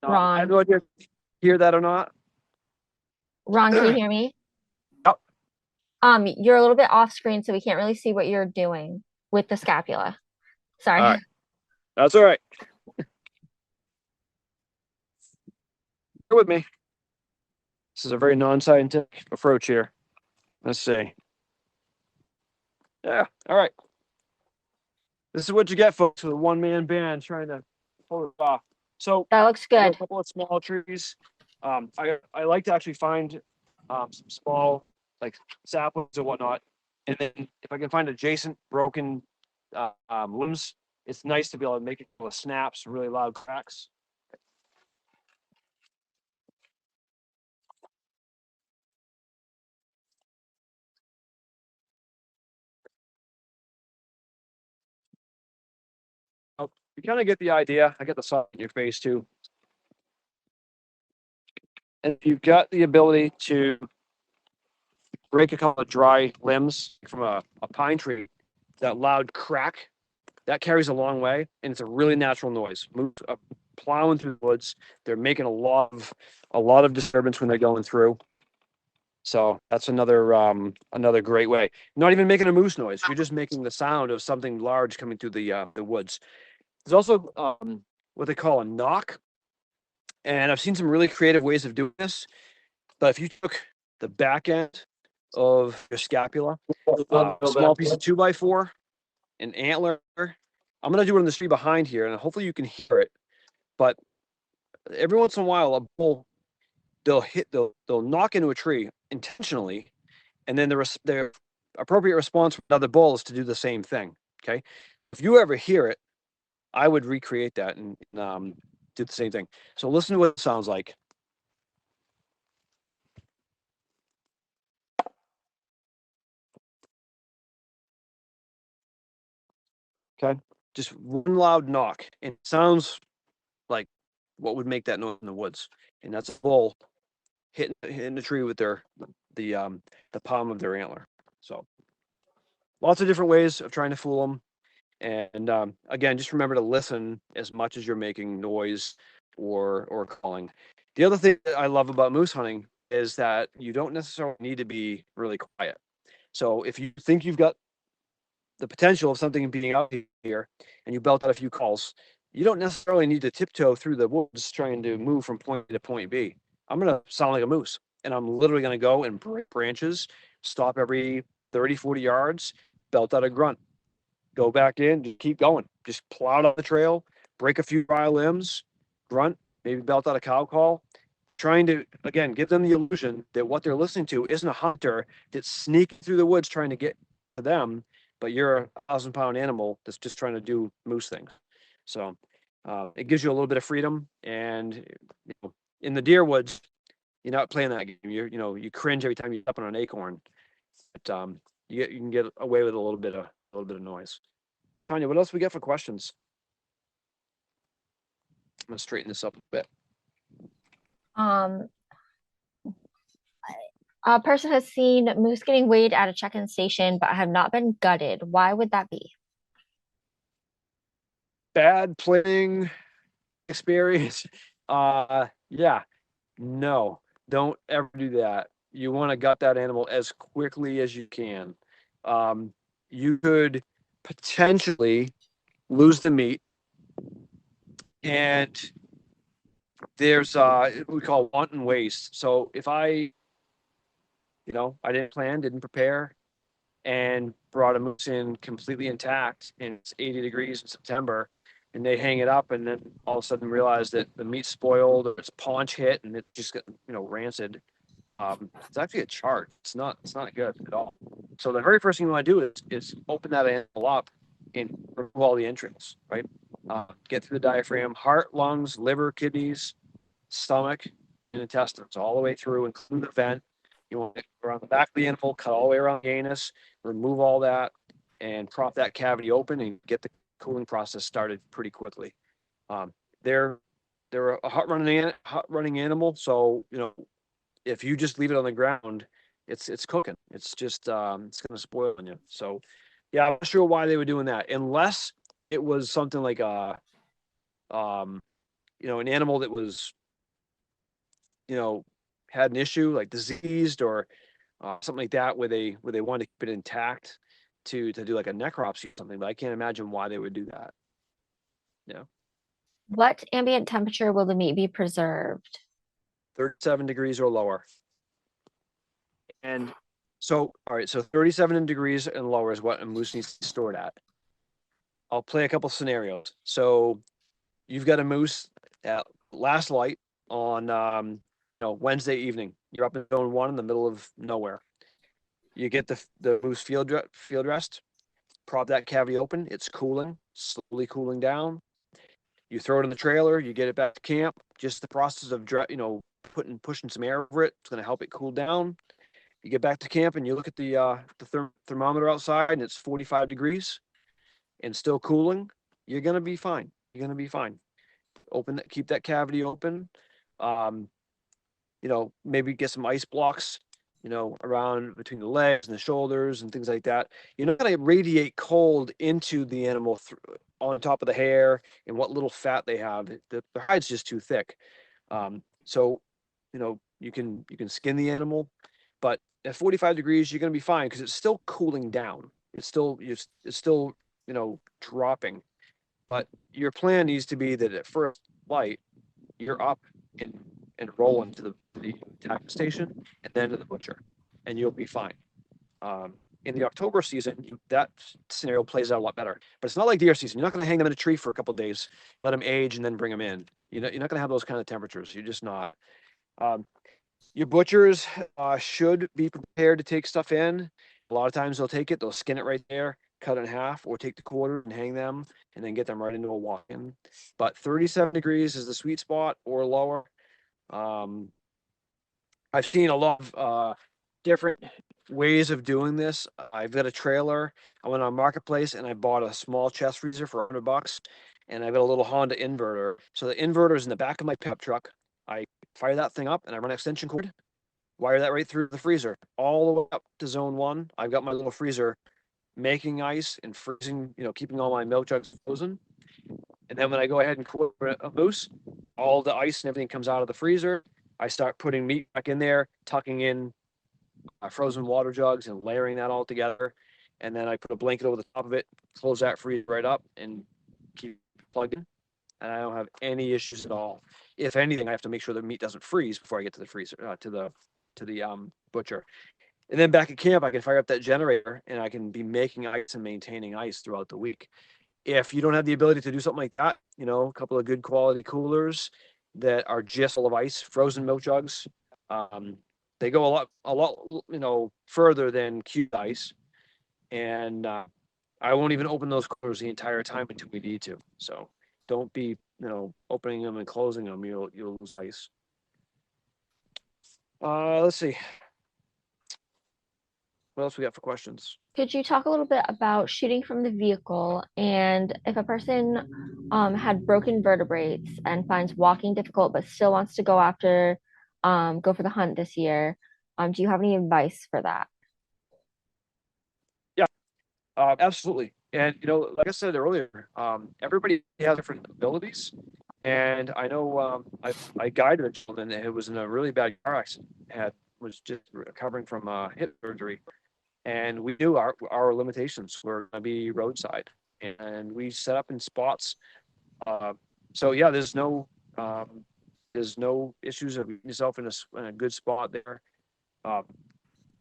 A: I have
B: Ron.
A: no idea if you hear that or not.
B: Ron, can you hear me?
A: Yep.
B: You're a little bit off screen, so we can't really see what you're doing with the scapula. Sorry.
A: All right. That's all right. Bear with me. This is a very non-scientific approach here. Let's see. Yeah, all right. This is what you get, folks, with a one-man band trying to pull it off. So
B: That looks
A: I got a
B: good.
A: couple of small trees. I like to actually find some small like saplings or whatnot, and then if I can find adjacent broken limbs, it's nice to be able to make it with snaps, really loud cracks. Oh, you kind of get the idea. I get the sun in your face too. And if you've got the ability to break a couple of dry limbs from a pine tree, that loud crack, that carries a long way, and it's a really natural noise. Plowing through the woods, they're making a lot of disturbance when they're going through. So that's another great way. Not even making a moose noise; you're just making the sound of something large coming through the woods. There's also what they call a knock, and I've seen some really creative ways of doing this. But if you took the back end of your scapula, a small piece of 2x4, an antler. I'm gonna do it on the street behind here, and hopefully you can hear it. But every once in a while, a bull they'll knock into a tree intentionally, and then their appropriate response from another bull is to do the same thing. Okay, if you ever hear it, I would recreate that and do the same thing. So listen to what it sounds like. Okay, just one loud knock, and it sounds like what would make that noise in the woods, and that's a bull hitting the tree with the palm of their antler. So lots of different ways of trying to fool them. And again, just remember to listen as much as you're making noise or calling. The other thing that I love about moose hunting is that you don't necessarily need to be really quiet. So if you think you've got the potential of something being out here and you belt out a few calls, you don't necessarily need to tiptoe through the woods trying to move from point A to point B. I'm going to sound like a moose, and I'm literally going to go and break branches, stop every 30, 40 yards, belt out a grunt, go back in, just keep going. Just plow down the trail, break a few dry limbs, grunt, maybe belt out a cow call, trying to, again, give them the illusion that what they're listening to isn't a hunter that's sneaking through the woods trying to get to them, but you're a 1,000-pound animal that's just trying to do moose things. So it gives you a little bit of freedom. And in the deer woods, you're not playing that game. You cringe every time you step on an acorn. But you can get away with a little bit of noise. Tanya, what else we got for questions? I'm gonna straighten this up a bit.
B: Um, a person has seen moose getting weighed at a check-in station, but have not been gutted. Why would that be?
A: Bad playing experience. Yeah, no, don't ever do that. You want to gut that animal as quickly as you can. You could potentially lose the meat, and there's what we call wanton waste. So if I didn't plan, didn't prepare, and brought a moose in completely intact, and it's 80 degrees in September, and they hang it up, and then all of a sudden realize that the meat's spoiled or it's paunch hit and it just got rancid. It's actually a chart. It's not good at all. So the very first thing you want to do is open that animal up and remove all the entrails, right? Get through the diaphragm, heart, lungs, liver, kidneys, stomach, and intestines, all the way through, include the vent. You want to go around the back of the animal, cut all the way around the anus, remove all that, and prop that cavity open and get the cooling process started pretty quickly. They're a hot running animal, so if you just leave it on the ground, it's cooking. It's just it's gonna spoil on you. So yeah, I'm not sure why they were doing that, unless it was something like an animal that was had an issue like diseased or something like that, where they wanted to keep it intact to do like a necropsy or something. But I can't imagine why they would do that. Yeah,
B: What ambient temperature will the meat be preserved?
A: 37 degrees or lower. And so, all right, so 37 degrees and lower is what a moose needs to be stored at. I'll play a couple scenarios. So you've got a moose at last light on Wednesday evening. You're up in zone 1 in the middle of nowhere. You get the moose field dressed, prop that cavity open. It's cooling, slowly cooling down. You throw it in the trailer. You get it back to camp. Just the process of pushing some air over it. It's going to help it cool down. You get back to camp and you look at the thermometer outside, and it's 45 degrees and still cooling. You're going to be fine. You're going to be fine. Keep that cavity open. Maybe get some ice blocks, around between the legs and the shoulders and things like that. You're not going to radiate cold into the animal on top of the hair and what little fat they have. The hide's just too thick. So, you can skin the animal, but at 45 degrees, you're going to be fine because it's still cooling down. It's still dropping. But your plan needs to be that at first light, you're up and rolling to the tackle station and then to the butcher, and you'll be fine. In the October season, that scenario plays out a lot better. But it's not like deer season. You're not going to hang them in a tree for a couple of days, let them age, and then bring them in. You're not going to have those kind of temperatures. You're just not. Your butchers should be prepared to take stuff in. A lot of times they'll take it, they'll skin it right there, cut it in half, or take the quarter and hang them, and then get them right into a walk-in. But 37 degrees is the sweet spot or lower. I've seen a lot of different ways of doing this. I've got a trailer. I went on Marketplace and I bought a small chest freezer for $100, and I've got a little Honda inverter. So the inverter is in the back of my pickup truck. I fire that thing up and I run an extension cord, wire that right through the freezer, all the way up to zone 1. I've got my little freezer making ice and freezing, keeping all my milk jugs frozen. And then when I go ahead and cook a moose, all the ice and everything comes out of the freezer. I start putting meat back in there, tucking in frozen water jugs and layering that all together. And then I put a blanket over the top of it, close that freezer right up, and keep it plugged in. And I don't have any issues at all. If anything, I have to make sure the meat doesn't freeze before I get to the freezer, to the butcher. And then back at camp, I can fire up that generator and I can be making ice and maintaining ice throughout the week. If you don't have the ability to do something like that, a couple of good quality coolers that are just full of ice, frozen milk jugs, they go a lot, further than cubed ice. And I won't even open those coolers the entire time until we need to. So don't be, opening them and closing them. You'll lose ice. Let's see. What else we got for questions?
B: Could you talk a little bit about shooting from the vehicle, and if a person had broken vertebrates and finds walking difficult but still wants to go for the hunt this year, do you have any advice for that?
A: Yeah, absolutely. And like I said earlier, everybody has different abilities. And I know I guided a gentleman who was in a really bad car accident, was just recovering from hip surgery. And we knew our limitations were going to be roadside, and we set up in spots. So yeah, there's no There's no issues of yourself in a good spot there.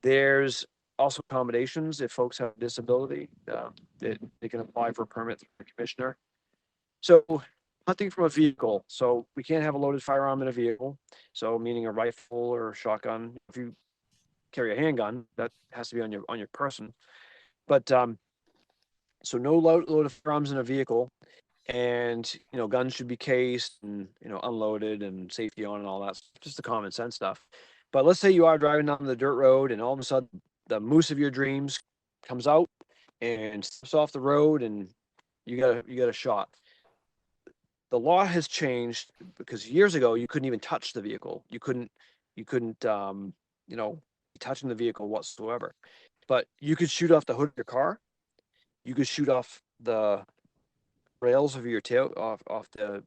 A: There's also accommodations if folks have a disability that they can apply for a permit through the commissioner. So hunting from a vehicle. So we can't have a loaded firearm in a vehicle. So meaning a rifle or a shotgun. If you carry a handgun, that has to be on your person. But so no loaded firearms in a vehicle, and guns should be cased and unloaded and safety on and all that. Just the common sense stuff. But let's say you are driving down the dirt road, and all of a sudden the moose of your dreams comes out and steps off the road, and you got a shot. The law has changed because years ago you couldn't even touch the vehicle. You couldn't be touching the vehicle whatsoever. But you could shoot off the hood of your car. You could shoot off the rails of your tail, off the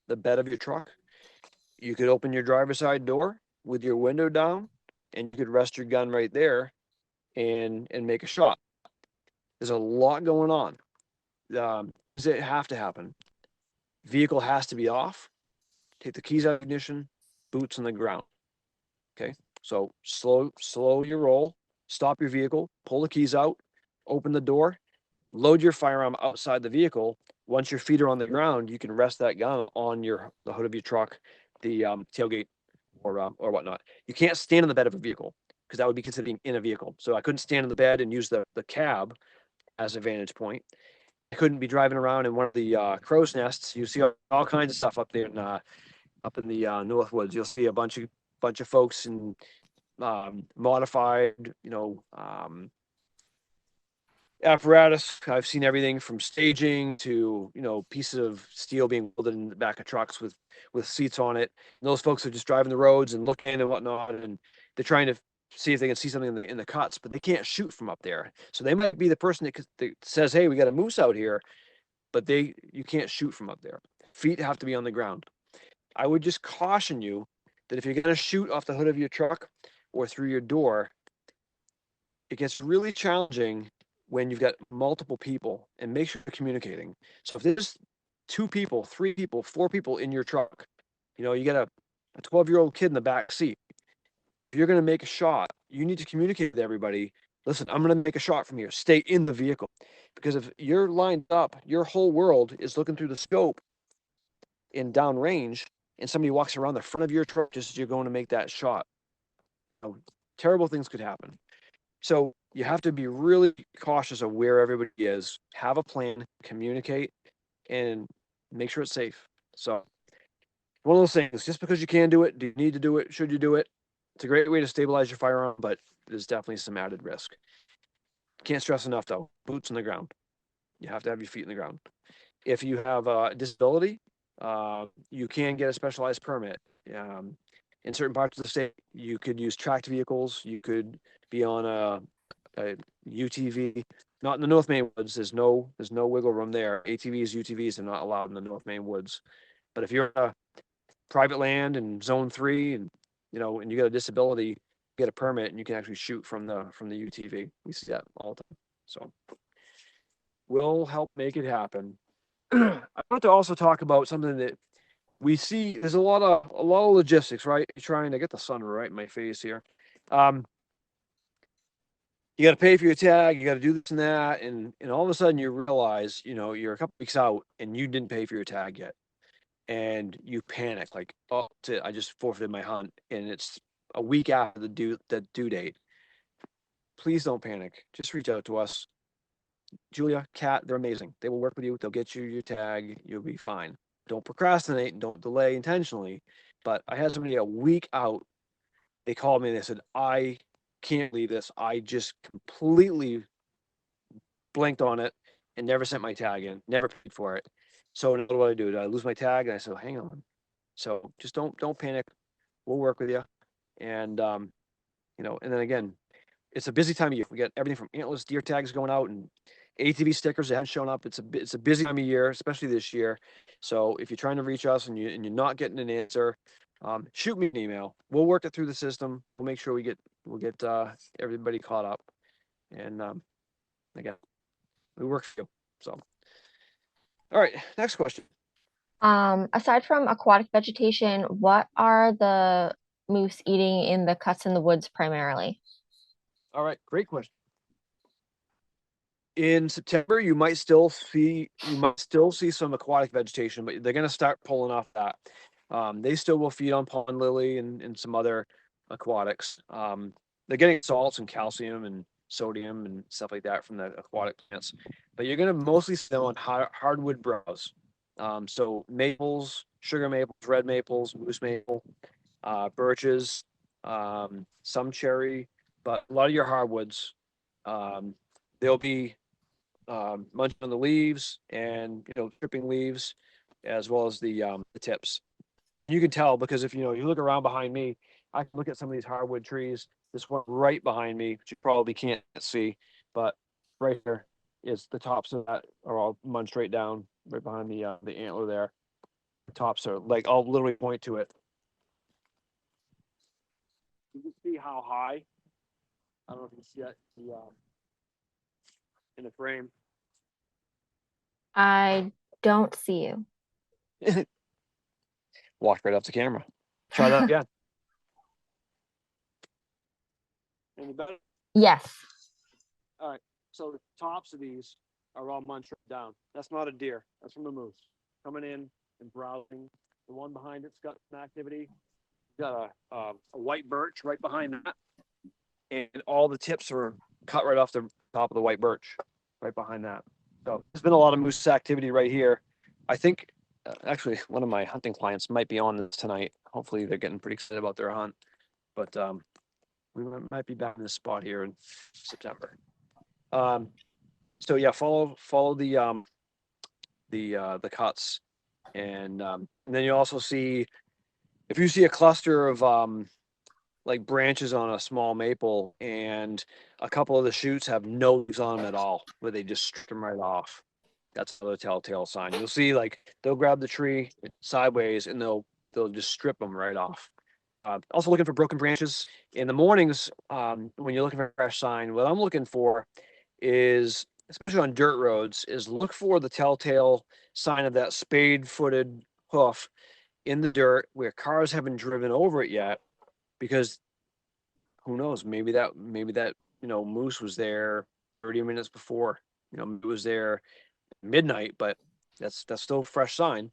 A: bed of your truck. You could open your driver's side door with your window down, and you could rest your gun right there and make a shot. There's a lot going on. Does it have to happen? Vehicle has to be off. Take the keys out of ignition, boots on the ground. Okay, so slow your roll. Stop your vehicle. Pull the keys out. Open the door. Load your firearm outside the vehicle. Once your feet are on the ground, you can rest that gun on the hood of your truck, the tailgate, or whatnot. You can't stand in the bed of a vehicle because that would be considered being in a vehicle. So I couldn't stand in the bed and use the cab as a vantage point. I couldn't be driving around in one of the crow's nests. You see all kinds of stuff up there up in the North Woods. You'll see a bunch of folks in modified, apparatus. I've seen everything from staging to pieces of steel being welded in the back of trucks with seats on it. And those folks are just driving the roads and looking and whatnot, and they're trying to see if they can see something in the cuts, but they can't shoot from up there. So they might be the person that says, "Hey, we got a moose out here," but you can't shoot from up there. Feet have to be on the ground. I would just caution you that if you're going to shoot off the hood of your truck or through your door, it gets really challenging when you've got multiple people, and make sure you're communicating. So if there's 2 people, 3 people, 4 people in your truck, you got a 12-year-old kid in the back seat. If you're going to make a shot, you need to communicate with everybody. Listen, I'm going to make a shot from here. Stay in the vehicle. Because if you're lined up, your whole world is looking through the scope in downrange, and somebody walks around the front of your truck just as you're going to make that shot. Terrible things could happen. So you have to be really cautious of where everybody is, have a plan, communicate, and make sure it's safe. So one of those things, just because you can do it, do you need to do it? Should you do it? It's a great way to stabilize your firearm, but there's definitely some added risk. Can't stress enough though, boots on the ground. You have to have your feet in the ground. If you have a disability, you can get a specialized permit. In certain parts of the state, you could use tracked vehicles. You could be on a UTV. Not in the North Maine woods. There's no wiggle room there. ATVs, UTVs are not allowed in the North Maine woods. But if you're a private land in Zone 3, and and you got a disability, you get a permit, and you can actually shoot from the UTV. We see that all the time. So we'll help make it happen. I want to also talk about something that we see. There's a lot of logistics, right? You're trying to get the sun right in my face here. You got to pay for your tag. You got to do this and that, and all of a sudden you realize, you're a couple weeks out and you didn't pay for your tag yet, and you panic like, oh, I just forfeited my hunt, and it's a week after the due date. Please don't panic. Just reach out to us. Julia, Kat, they're amazing. They will work with you. They'll get you your tag. You'll be fine. Don't procrastinate and don't delay intentionally. But I had somebody a week out. They called me and they said, I can't believe this. I just completely blanked on it and never sent my tag in, never paid for it. So what do I do? Did I lose my tag? And I said, hang on. So just don't panic. We'll work with you. And and then again, it's a busy time of year. We got everything from antlerless deer tags going out and ATV stickers that haven't shown up. It's a busy time of year, especially this year. So if you're trying to reach us and you're not getting an answer, shoot me an email. We'll work it through the system. We'll make sure we'll get everybody caught up. And again, we work for you. So, all right, next question.
B: Aside from aquatic vegetation, what are the moose eating in the cuts in the woods primarily?
A: All right, great question. In September, you might still see some aquatic vegetation, but they're going to start pulling off that. They still will feed on pond lily and some other aquatics. They're getting salts and calcium and sodium and stuff like that from the aquatic plants, but you're going to mostly see them on hardwood browse. So maples, sugar maples, red maples, moose maple, birches, some cherry, but a lot of your hardwoods. They'll be munching on the leaves and tripping leaves, as well as the tips. You can tell because if you look around behind me, I can look at some of these hardwood trees. This one right behind me, which you probably can't see, but right here is the tops of that are all munched right down right behind the antler there. The tops are like I'll literally point to it. You can see how high. I don't know if you can see that in the frame.
B: I don't see you.
A: Walk right off the camera. Try that again. Any better?
B: Yes.
A: All right. So the tops of these are all munched down. That's not a deer. That's from a moose coming in and browsing. The one behind it's got some activity. Got a white birch right behind that, and all the tips are cut right off the top of the white birch, right behind that. So there's been a lot of moose activity right here. I think actually one of my hunting clients might be on this tonight. Hopefully they're getting pretty excited about their hunt, but we might be back in this spot here in September. So yeah, follow the cuts, and then you also see if you see a cluster of like branches on a small maple, and a couple of the shoots have no leaves on them at all, where they just strip them right off. That's another telltale sign. You'll see like they'll grab the tree sideways and they'll just strip them right off. Also looking for broken branches in the mornings. When you're looking for a fresh sign, what I'm looking for is, especially on dirt roads, is look for the telltale sign of that spade-footed hoof in the dirt where cars haven't driven over it yet, because who knows, maybe that moose was there 30 minutes before, it was there midnight, but that's still a fresh sign.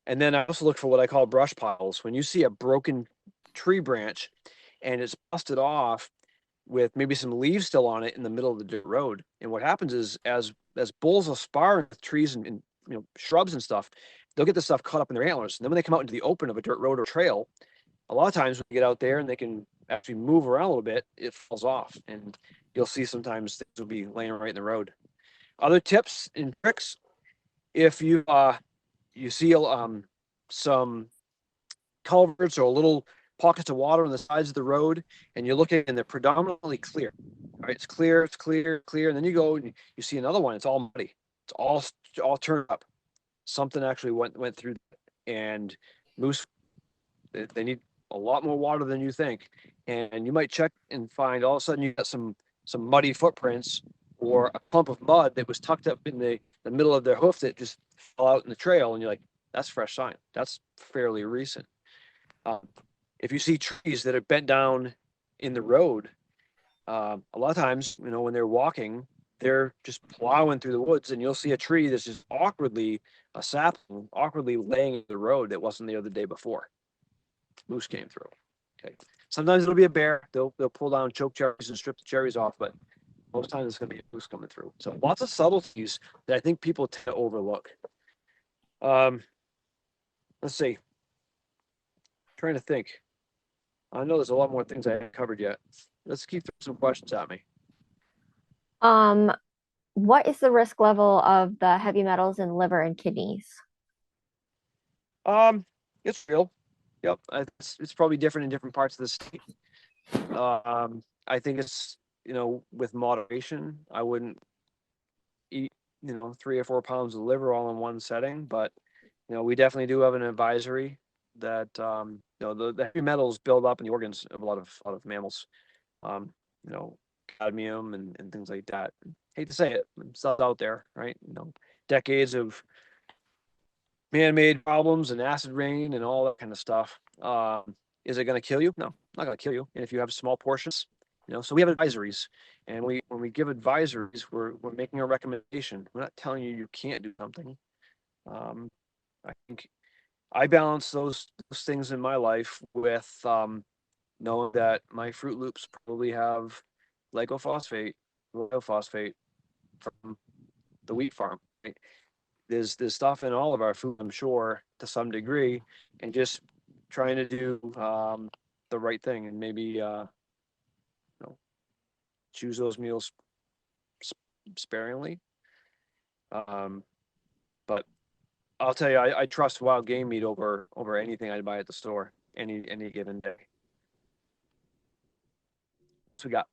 A: And then I also look for what I call brush piles. When you see a broken tree branch and it's busted off with maybe some leaves still on it in the middle of the dirt road, and what happens is as bulls will spar with trees and shrubs and stuff, they'll get this stuff caught up in their antlers. And then when they come out into the open of a dirt road or trail, a lot of times when they get out there and they can actually move around a little bit, it falls off, and you'll see sometimes things will be laying right in the road. Other tips and tricks: if you see some culverts or little pockets of water on the sides of the road, and you're looking and they're predominantly clear. All right, it's clear, and then you go and you see another one, it's all muddy, it's all turned up. Something actually went through, and moose, they need a lot more water than you think. And you might check and find all of a sudden you got some muddy footprints, or a clump of mud that was tucked up in the middle of their hoof that just fell out in the trail, and you're like, that's fresh sign. That's fairly recent. If you see trees that are bent down in the road, a lot of times, when they're walking, they're just plowing through the woods, and you'll see a tree that's just a sapling, awkwardly laying in the road that wasn't there the day before. Moose came through. Okay. Sometimes it'll be a bear. They'll pull down choke cherries and strip the cherries off, but most times it's going to be a moose coming through. So lots of subtleties that I think people tend to overlook. Let's see. Trying to think. I know there's a lot more things I haven't covered yet. Let's keep throwing some questions at me.
B: What is the risk level of the heavy metals in liver and kidneys?
A: It's real. Yep. It's probably different in different parts of the state. I think it's, with moderation. I wouldn't eat, 3 or 4 pounds of liver all in one setting, but, we definitely do have an advisory that, the heavy metals build up in the organs of a lot of mammals. You know, cadmium and things like that. Hate to say it, it's out there, right? Decades of man-made problems and acid rain and all that kind of stuff. Is it going to kill you? No, not going to kill you. And if you have small portions, so we have advisories, and when we give advisories, we're making a recommendation. We're not telling you can't do something. I think I balance those things in my life with knowing that my Fruit Loops probably have legophosphate from the wheat farm. Right? There's stuff in all of our food, I'm sure, to some degree, and just trying to do the right thing and maybe choose those meals sparingly. But I'll tell you, I trust wild game meat over anything I'd buy at the store any given day. So we got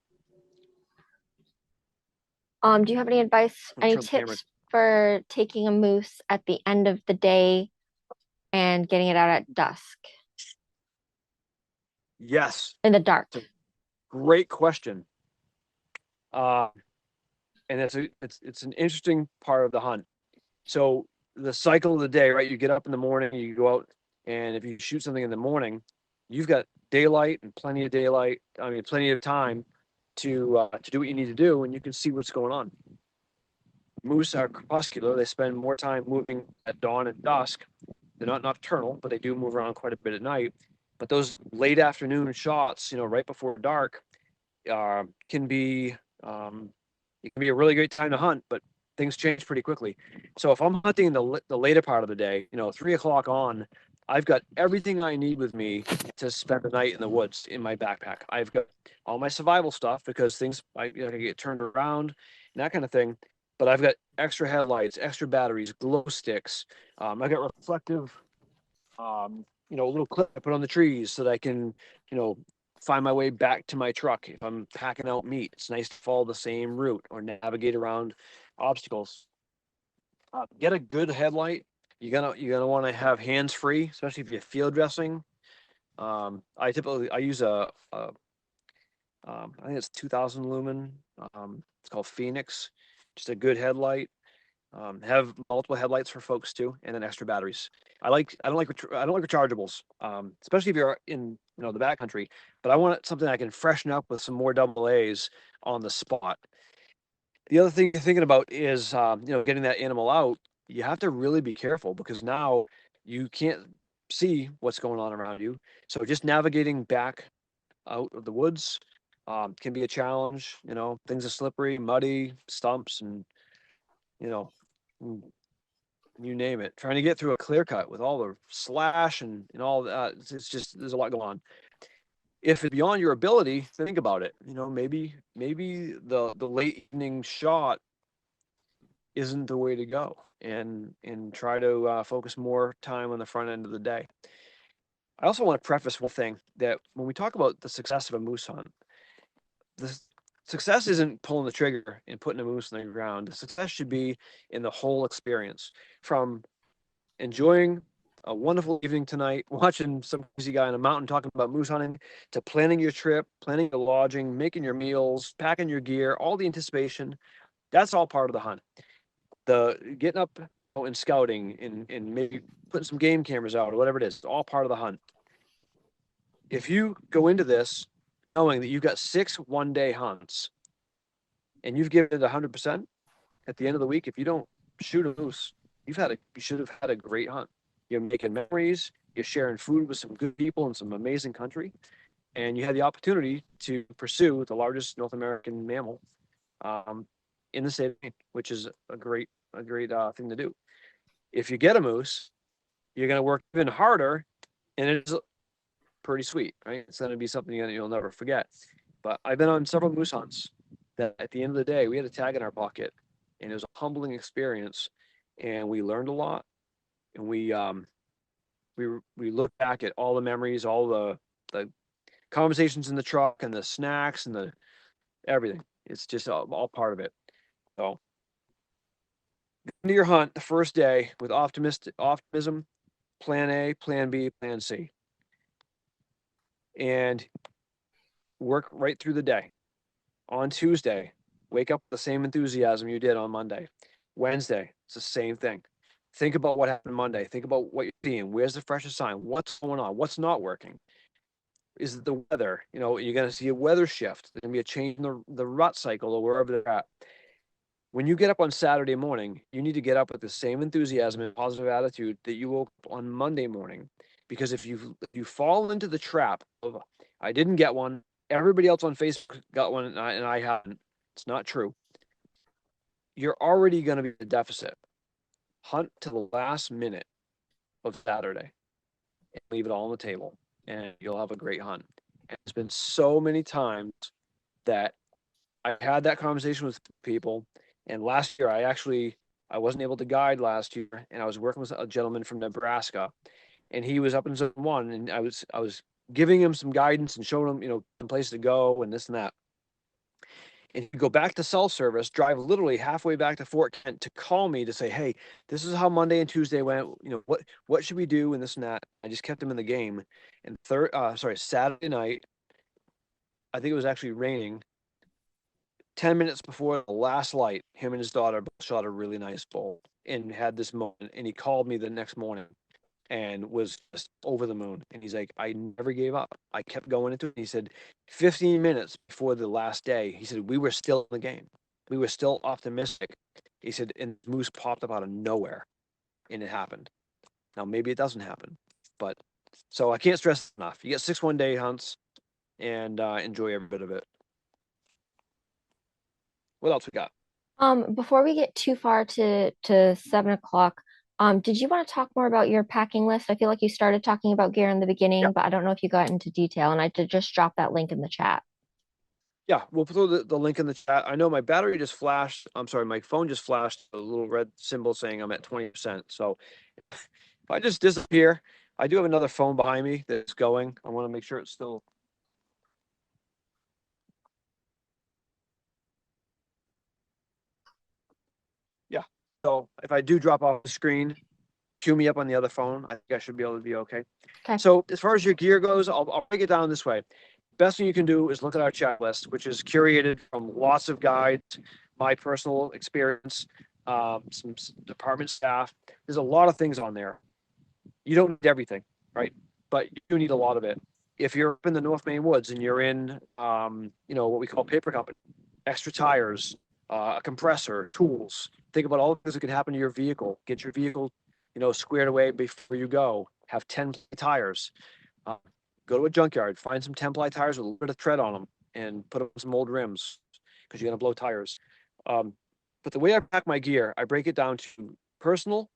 B: Do you have any advice, any tips for taking a moose at the end of the day and getting it out at dusk?
A: Yes.
B: In the dark.
A: Great question. And it's an interesting part of the hunt. So the cycle of the day, right? You get up in the morning, you go out, and if you shoot something in the morning, you've got daylight and plenty of daylight. I mean, plenty of time to do what you need to do, and you can see what's going on. Moose are crepuscular. They spend more time moving at dawn and dusk. They're not nocturnal, but they do move around quite a bit at night. But those late afternoon shots, right before dark, can be it can be a really great time to hunt, but things change pretty quickly. So if I'm hunting the later part of the day, 3 o'clock on, I've got everything I need with me to spend the night in the woods in my backpack. I've got all my survival stuff because things I get turned around and that kind of thing. But I've got extra headlights, extra batteries, glow sticks. I've got reflective, little clip I put on the trees so that I can, find my way back to my truck if I'm packing out meat. It's nice to follow the same route or navigate around obstacles. Get a good headlight. You're gonna want to have hands free, especially if you're field dressing. I use I think it's 2000 lumen. It's called Phoenix. Just a good headlight. Have multiple headlights for folks too, and then extra batteries. I don't like rechargeables, especially if you're in the backcountry. But I want something I can freshen up with some more double A's on the spot. The other thing you're thinking about is getting that animal out. You have to really be careful because now you can't see what's going on around you. So just navigating back out of the woods can be a challenge. Things are slippery, muddy, stumps, and you know, mm, you name it. Trying to get through a clear cut with all the slash and all that. It's just there's a lot going on. If it's beyond your ability, think about it. Maybe the late evening shot isn't the way to go, and try to focus more time on the front end of the day. I also want to preface one thing that when we talk about the success of a moose hunt, the success isn't pulling the trigger and putting a moose on the ground. The success should be in the whole experience, from enjoying a wonderful evening tonight, watching some crazy guy on a mountain talking about moose hunting, to planning your trip, planning your lodging, making your meals, packing your gear, all the anticipation. That's all part of the hunt. The getting up and scouting and maybe putting some game cameras out or whatever it is, it's all part of the hunt. If you go into this knowing that you've got 6 one-day hunts and you've given it 100% at the end of the week, if you don't shoot a moose, you should have had a great hunt. You're making memories, you're sharing food with some good people in some amazing country, and you had the opportunity to pursue the largest North American mammal in the state of Maine, which is a great thing to do. If you get a moose, you're going to work even harder, and it's pretty sweet, right? It's going to be something that you'll never forget. But I've been on several moose hunts that at the end of the day, we had a tag in our pocket, and it was a humbling experience, and we learned a lot, and we look back at all the memories, all the conversations in the truck, and the snacks, and the everything. It's just all part of it. So, into your hunt the first day with optimism, plan A, plan B, plan C, and work right through the day. On Tuesday, wake up with the same enthusiasm you did on Monday. Wednesday, it's the same thing. Think about what happened Monday. Think about what you're seeing. Where's the freshest sign? What's going on? What's not working? Is it the weather? You know, you're going to see a weather shift. There's going to be a change in the rut cycle or wherever they're at. When you get up on Saturday morning, you need to get up with the same enthusiasm and positive attitude that you woke up on Monday morning. Because if you fall into the trap of, I didn't get one, everybody else on Facebook got one and I haven't, it's not true. You're already going to be in a deficit. Hunt to the last minute of Saturday and leave it all on the table, and you'll have a great hunt. And it's been so many times that I had that conversation with people. And last year, I wasn't able to guide last year, and I was working with a gentleman from Nebraska, and he was up in zone one, and I was giving him some guidance and showing him, you know, some place to go and this and that. And he'd go back to self-service, drive literally halfway back to Fort Kent to call me to say, hey, this is how Monday and Tuesday went. You know, what should we do and this and that. I just kept him in the game. And Saturday night, I think it was actually raining. 10 minutes before the last light, him and his daughter both shot a really nice bull and had this moment. And he called me the next morning and was just over the moon. And he's like, I never gave up. I kept going into it. And he said, 15 minutes before the last day, he said, we were still in the game. We were still optimistic. He said, and moose popped up out of nowhere and it happened. Now, maybe it doesn't happen, but so I can't stress enough. You get 6 one-day hunts and enjoy every bit of it. What else we got?
B: Before we get too far to 7 o'clock, did you want to talk more about your packing list? I feel like you started talking about gear in the beginning,
A: Yeah.
B: but I don't know if you got into detail, and I did just drop that link in the chat.
A: Yeah, we'll put the link in the chat. I know my battery just flashed. I'm sorry, my phone just flashed a little red symbol saying I'm at 20%. So if I just disappear, I do have another phone behind me that's going. I want to make sure it's still. Yeah. So if I do drop off the screen, cue me up on the other phone. I think I should be able to be okay.
B: Okay.
A: So as far as your gear goes, I'll break it down this way. Best thing you can do is look at our checklist, which is curated from lots of guides, my personal experience, some department staff. There's a lot of things on there. You don't need everything, right? But you do need a lot of it. If you're up in the North Maine woods and you're in, you know, what we call paper company, extra tires, a compressor, tools. Think about all the things that could happen to your vehicle. Get your vehicle, you know, squared away before you go. Have 10 tires. Go to a junkyard, find some 10-ply tires with a little bit of tread on them, and put on some old rims because you're gonna blow tires. But the way I pack my gear, I break it down to personal,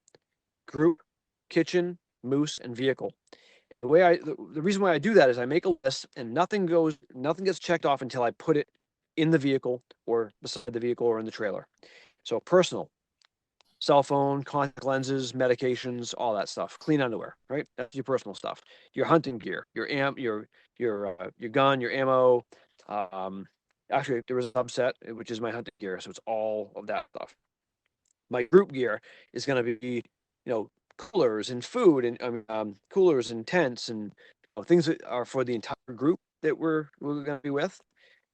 A: group, kitchen, moose, and vehicle. The reason why I do that is I make a list and nothing gets checked off until I put it in the vehicle or beside the vehicle or in the trailer. So personal, cell phone, contact lenses, medications, all that stuff. Clean underwear, right? That's your personal stuff. Your hunting gear, your gun, your ammo. Actually, there was a subset which is my hunting gear, so it's all of that stuff. My group gear is going to be, you know, coolers and food and coolers and tents and things that are for the entire group that we're going to be with.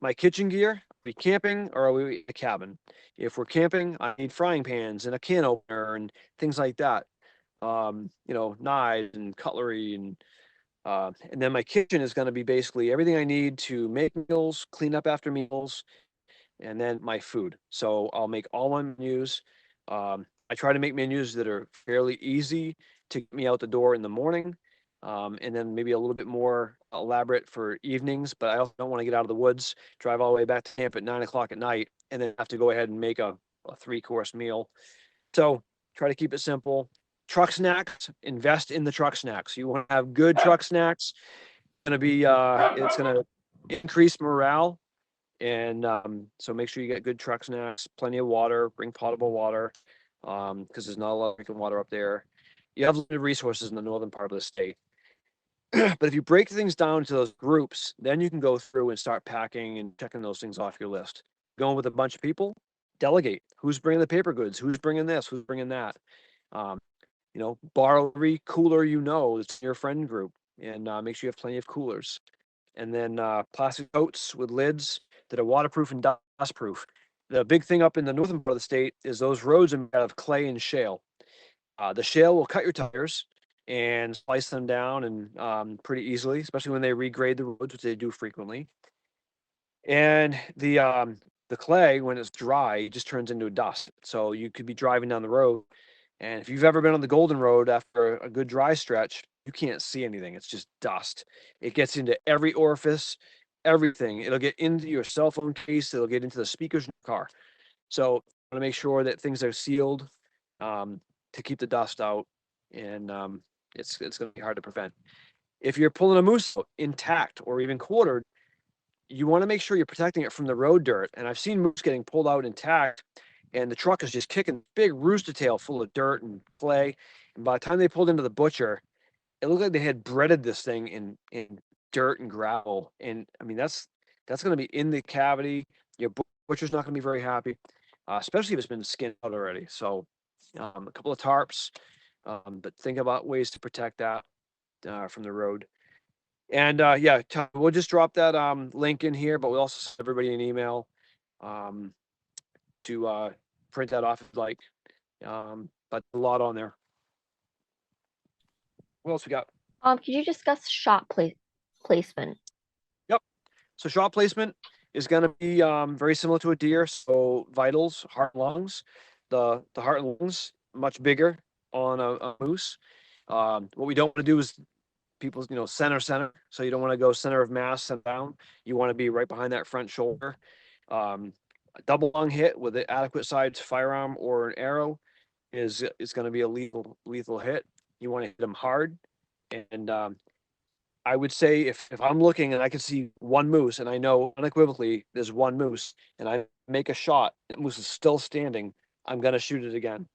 A: My kitchen gear, are we camping or are we in a cabin? If we're camping, I need frying pans and a can opener and things like that. You know, knives and cutlery and then my kitchen is going to be basically everything I need to make meals, clean up after meals, and then my food. So I'll make all my menus. I try to make menus that are fairly easy to get me out the door in the morning, and then maybe a little bit more elaborate for evenings. But I also don't want to get out of the woods, drive all the way back to camp at 9 o'clock at night, and then have to go ahead and make a 3-course meal. So try to keep it simple. Truck snacks, invest in the truck snacks. You want to have good truck snacks. It's gonna increase morale. And so make sure you get good truck snacks, plenty of water, bring potable water, because there's not a lot of drinking water up there. You have limited resources in the northern part of the state. But if you break things down to those groups, then you can go through and start packing and checking those things off your list. Going with a bunch of people, delegate. Who's bringing the paper goods? Who's bringing this? Who's bringing that? You know, borrow every cooler it's in your friend group, and make sure you have plenty of coolers. And then plastic totes with lids that are waterproof and dustproof. The big thing up in the northern part of the state is those roads are made out of clay and shale. The shale will cut your tires and slice them down and pretty easily, especially when they regrade the roads, which they do frequently. And the clay, when it's dry, it just turns into dust. So you could be driving down the road, and if you've ever been on the Golden Road after a good dry stretch, you can't see anything. It's just dust. It gets into every orifice, everything. It'll get into your cell phone case. It'll get into the speakers in your car. So I want to make sure that things are sealed to keep the dust out, and it's going to be hard to prevent. If you're pulling a moose out intact or even quartered, you want to make sure you're protecting it from the road dirt. And I've seen moose getting pulled out intact, and the truck is just kicking big rooster tail full of dirt and clay. And by the time they pulled into the butcher, it looked like they had breaded this thing in dirt and gravel. And I mean, that's going to be in the cavity. Your butcher's not going to be very happy, especially if it's been skinned out already. So a couple of tarps, but think about ways to protect that from the road. And yeah, we'll just drop that link in here, but we'll also send everybody an email to print that off if you'd like. But a lot on there. What else we got?
B: Could you discuss shot placement?
A: Yep. So shot placement is going to be very similar to a deer. So vitals, heart and lungs. The heart and lungs much bigger on a moose. What we don't want to do is people, center. So you don't want to go center of mass and down. You want to be right behind that front shoulder. A double lung hit with an adequate sized firearm or an arrow is going to be a lethal hit. You want to hit them hard. And I would say if I'm looking and I can see one moose and I know unequivocally there's one moose and I make a shot, that moose is still standing, I'm going to shoot it again.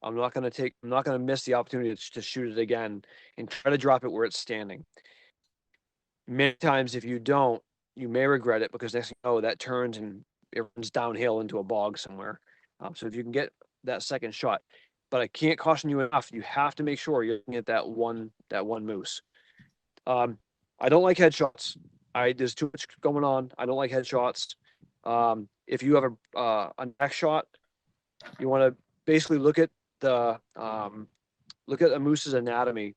A: I'm not going to miss the opportunity to shoot it again and try to drop it where it's standing. Many times, if you don't, you may regret it because next thing you know, that turns and it runs downhill into a bog somewhere. So if you can get that second shot, but I can't caution you enough, you have to make sure you're looking at that one moose. I don't like headshots. There's too much going on. I don't like headshots. If you have a neck shot, you want to basically look at a moose's anatomy,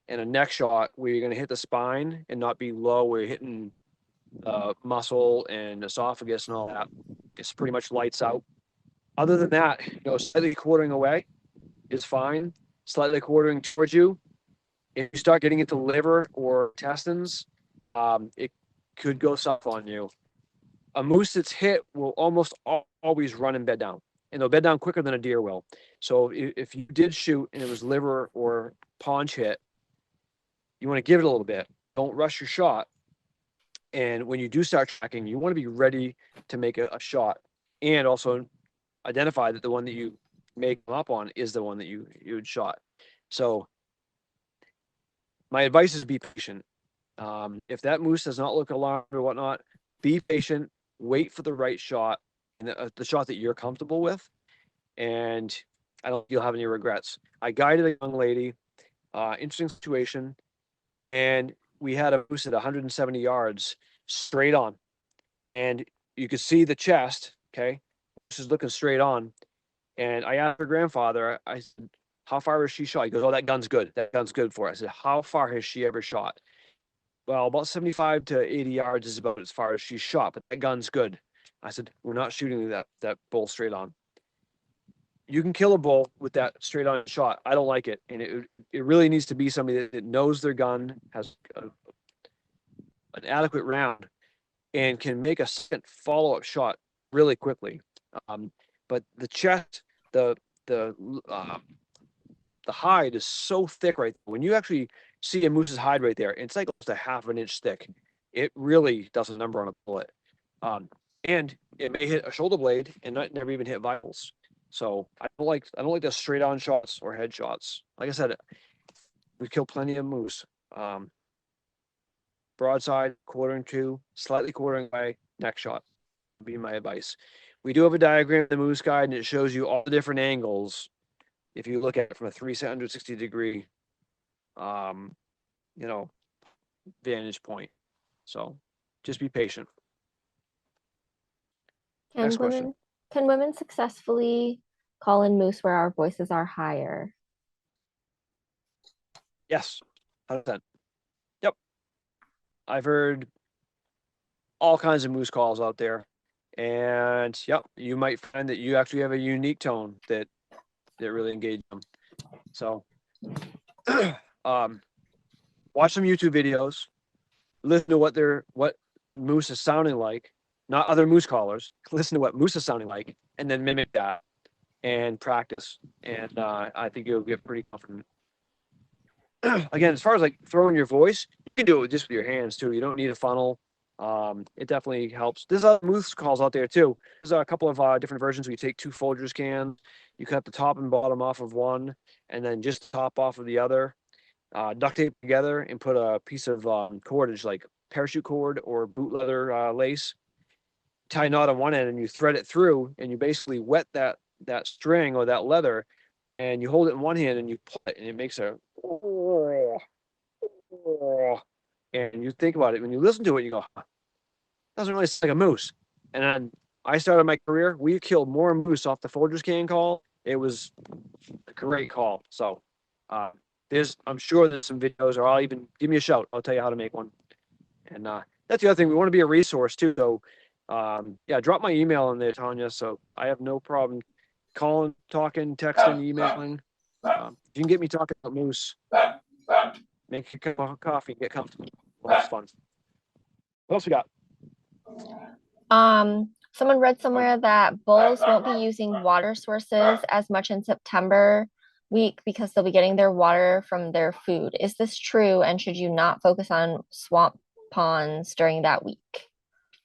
A: and a neck shot where you're going to hit the spine and not be low where you're hitting muscle and esophagus and all that. It's pretty much lights out. Other than that, slightly quartering away is fine. Slightly quartering towards you. If you start getting into liver or intestines, it could go south on you. A moose that's hit will almost always run and bed down, and they'll bed down quicker than a deer will. So if you did shoot and it was liver or paunch hit, you want to give it a little bit. Don't rush your shot. And when you do start tracking, you want to be ready to make a shot, and also identify that the one that you may come up on is the one that you had shot. So my advice is be patient. If that moose does not look alarmed or whatnot, be patient, wait for the right shot, and the shot that you're comfortable with, and I don't think you'll have any regrets. I guided a young lady, interesting situation, and we had a moose at 170 yards straight on, and you could see the chest. Okay, moose is looking straight on, and I asked her grandfather, I said, how far has she shot? He goes, oh, that gun's good. That gun's good for it. I said, how far has she ever shot? Well, about 75 to 80 yards is about as far as she's shot, but that gun's good. I said, we're not shooting that bull straight on. You can kill a bull with that straight on shot. I don't like it. And it really needs to be somebody that knows their gun, has an adequate round, and can make a second follow-up shot really quickly. But the chest, the hide is so thick right there. When you actually see a moose's hide right there, it's like almost a half an inch thick. It really does a number on a bullet. And it may hit a shoulder blade and never even hit vitals. So I don't like the straight on shots or head shots. Like I said, we've killed plenty of moose. Broadside, quartering to, slightly quartering away, neck shot would be my advice. We do have a diagram in the moose guide, and it shows you all the different angles. If you look at it from a 360 degree, vantage point. So just be patient. Next question.
B: Can women successfully call in moose where our voices are higher?
A: Yes, 100%. Yep, I've heard all kinds of moose calls out there, and yep, you might find that you actually have a unique tone that really engages them. So, watch some YouTube videos, listen to what moose is sounding like, not other moose callers. Listen to what moose is sounding like, and then mimic that and practice. And I think you'll get pretty confident. Again, as far as like throwing your voice, you can do it just with your hands too. You don't need a funnel. It definitely helps. There's other moose calls out there too. There's a couple of different versions. We take two Folgers cans, you cut the top and bottom off of one, and then just the top off of the other. Duct tape together and put a piece of cordage, like parachute cord or boot leather lace. Tie a knot on one end, and you thread it through, and you basically wet that string or that leather, and you hold it in one hand and you pull it, and it makes a. And you think about it when you listen to it, you go, doesn't really sound like a moose. And then I started my career. We killed more moose off the Folgers can call. It was a great call. So I'm sure there's some videos, or I'll even give me a shout. I'll tell you how to make one. And that's the other thing. We want to be a resource too. So yeah, drop my email in there, Tanya. So I have no problem calling, talking, texting, emailing. If you can get me talking about moose, make a cup of coffee, get comfortable. Well, that's fun. What else we got?
B: Someone read somewhere that bulls won't be using water sources as much in September week because they'll be getting their water from their food. Is this true? And should you not focus on swamp ponds during that week?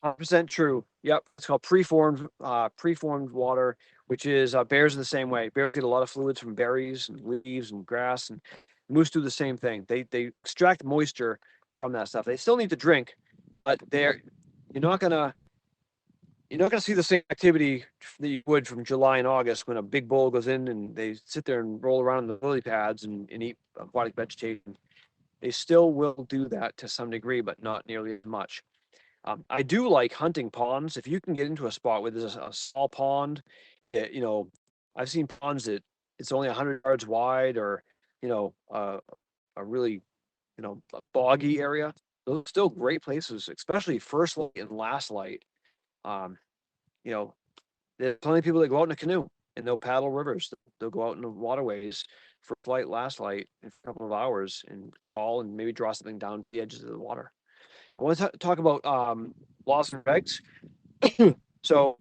A: 100% true. Yep, it's called preformed water, which is bears are the same way. Bears get a lot of fluids from berries and leaves and grass, and moose do the same thing. They extract moisture from that stuff. They still need to drink, but you're not gonna see the same activity that you would from July and August when a big bull goes in and they sit there and roll around in the lily pads and eat aquatic vegetation. They still will do that to some degree, but not nearly as much. I do like hunting ponds. If you can get into a spot where there's a small pond, I've seen ponds that it's only 100 yards wide, or a really a boggy area. Those are still great places, especially first light and last light. Um, there's plenty of people that go out in a canoe and they'll paddle rivers. They'll go out in the waterways for flight, last light in a couple of hours and call and maybe draw something down the edges of the water. I want to talk about laws and regs. So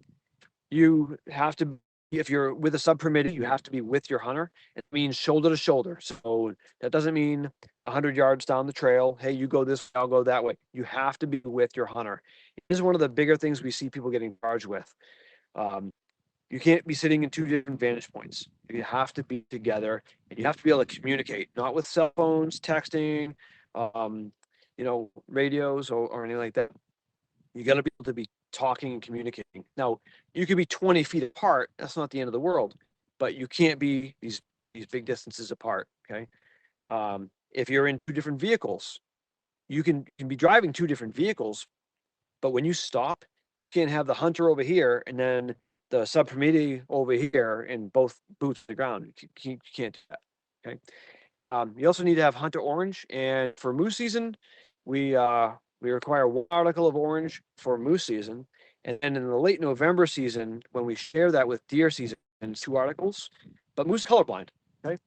A: you have to, if you're with a sub-permitted, you have to be with your hunter. It means shoulder to shoulder. So that doesn't mean 100 yards down the trail. Hey, you go this way, I'll go that way. You have to be with your hunter. This is one of the bigger things we see people getting charged with. You can't be sitting in two different vantage points. You have to be together, and you have to be able to communicate, not with cell phones, texting, radios or anything like that. You got to be able to be talking and communicating. Now, you could be 20 feet apart. That's not the end of the world, but you can't be these big distances apart. Okay. If you're in two different vehicles, you can be driving two different vehicles, but when you stop, you can't have the hunter over here and then the sub-permittee over here and both boots to the ground. You can't do that. Okay. You also need to have hunter orange, and for moose season, we require one article of orange for moose season, and then in the late November season, when we share that with deer season, it's 2 articles. But moose colorblind. Okay.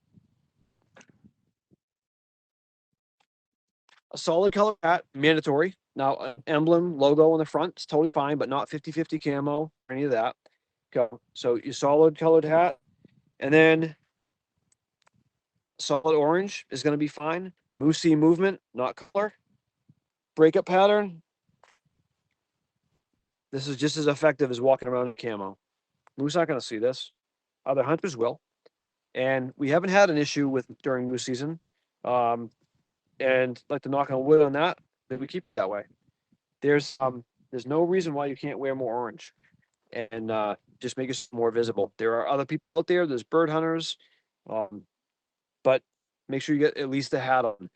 A: A solid color hat, mandatory. Now, an emblem logo on the front is totally fine, but not 50/50 camo or any of that. Okay. So your solid colored hat, and then solid orange is going to be fine. Moosey movement, not color. Breakup pattern. This is just as effective as walking around in camo. Moose not going to see this. Other hunters will. And we haven't had an issue with during moose season. And I'd like to knock on wood on that we keep it that way. There's no reason why you can't wear more orange and just make it more visible. There are other people out there. There's bird hunters, but make sure you get at least a hat on.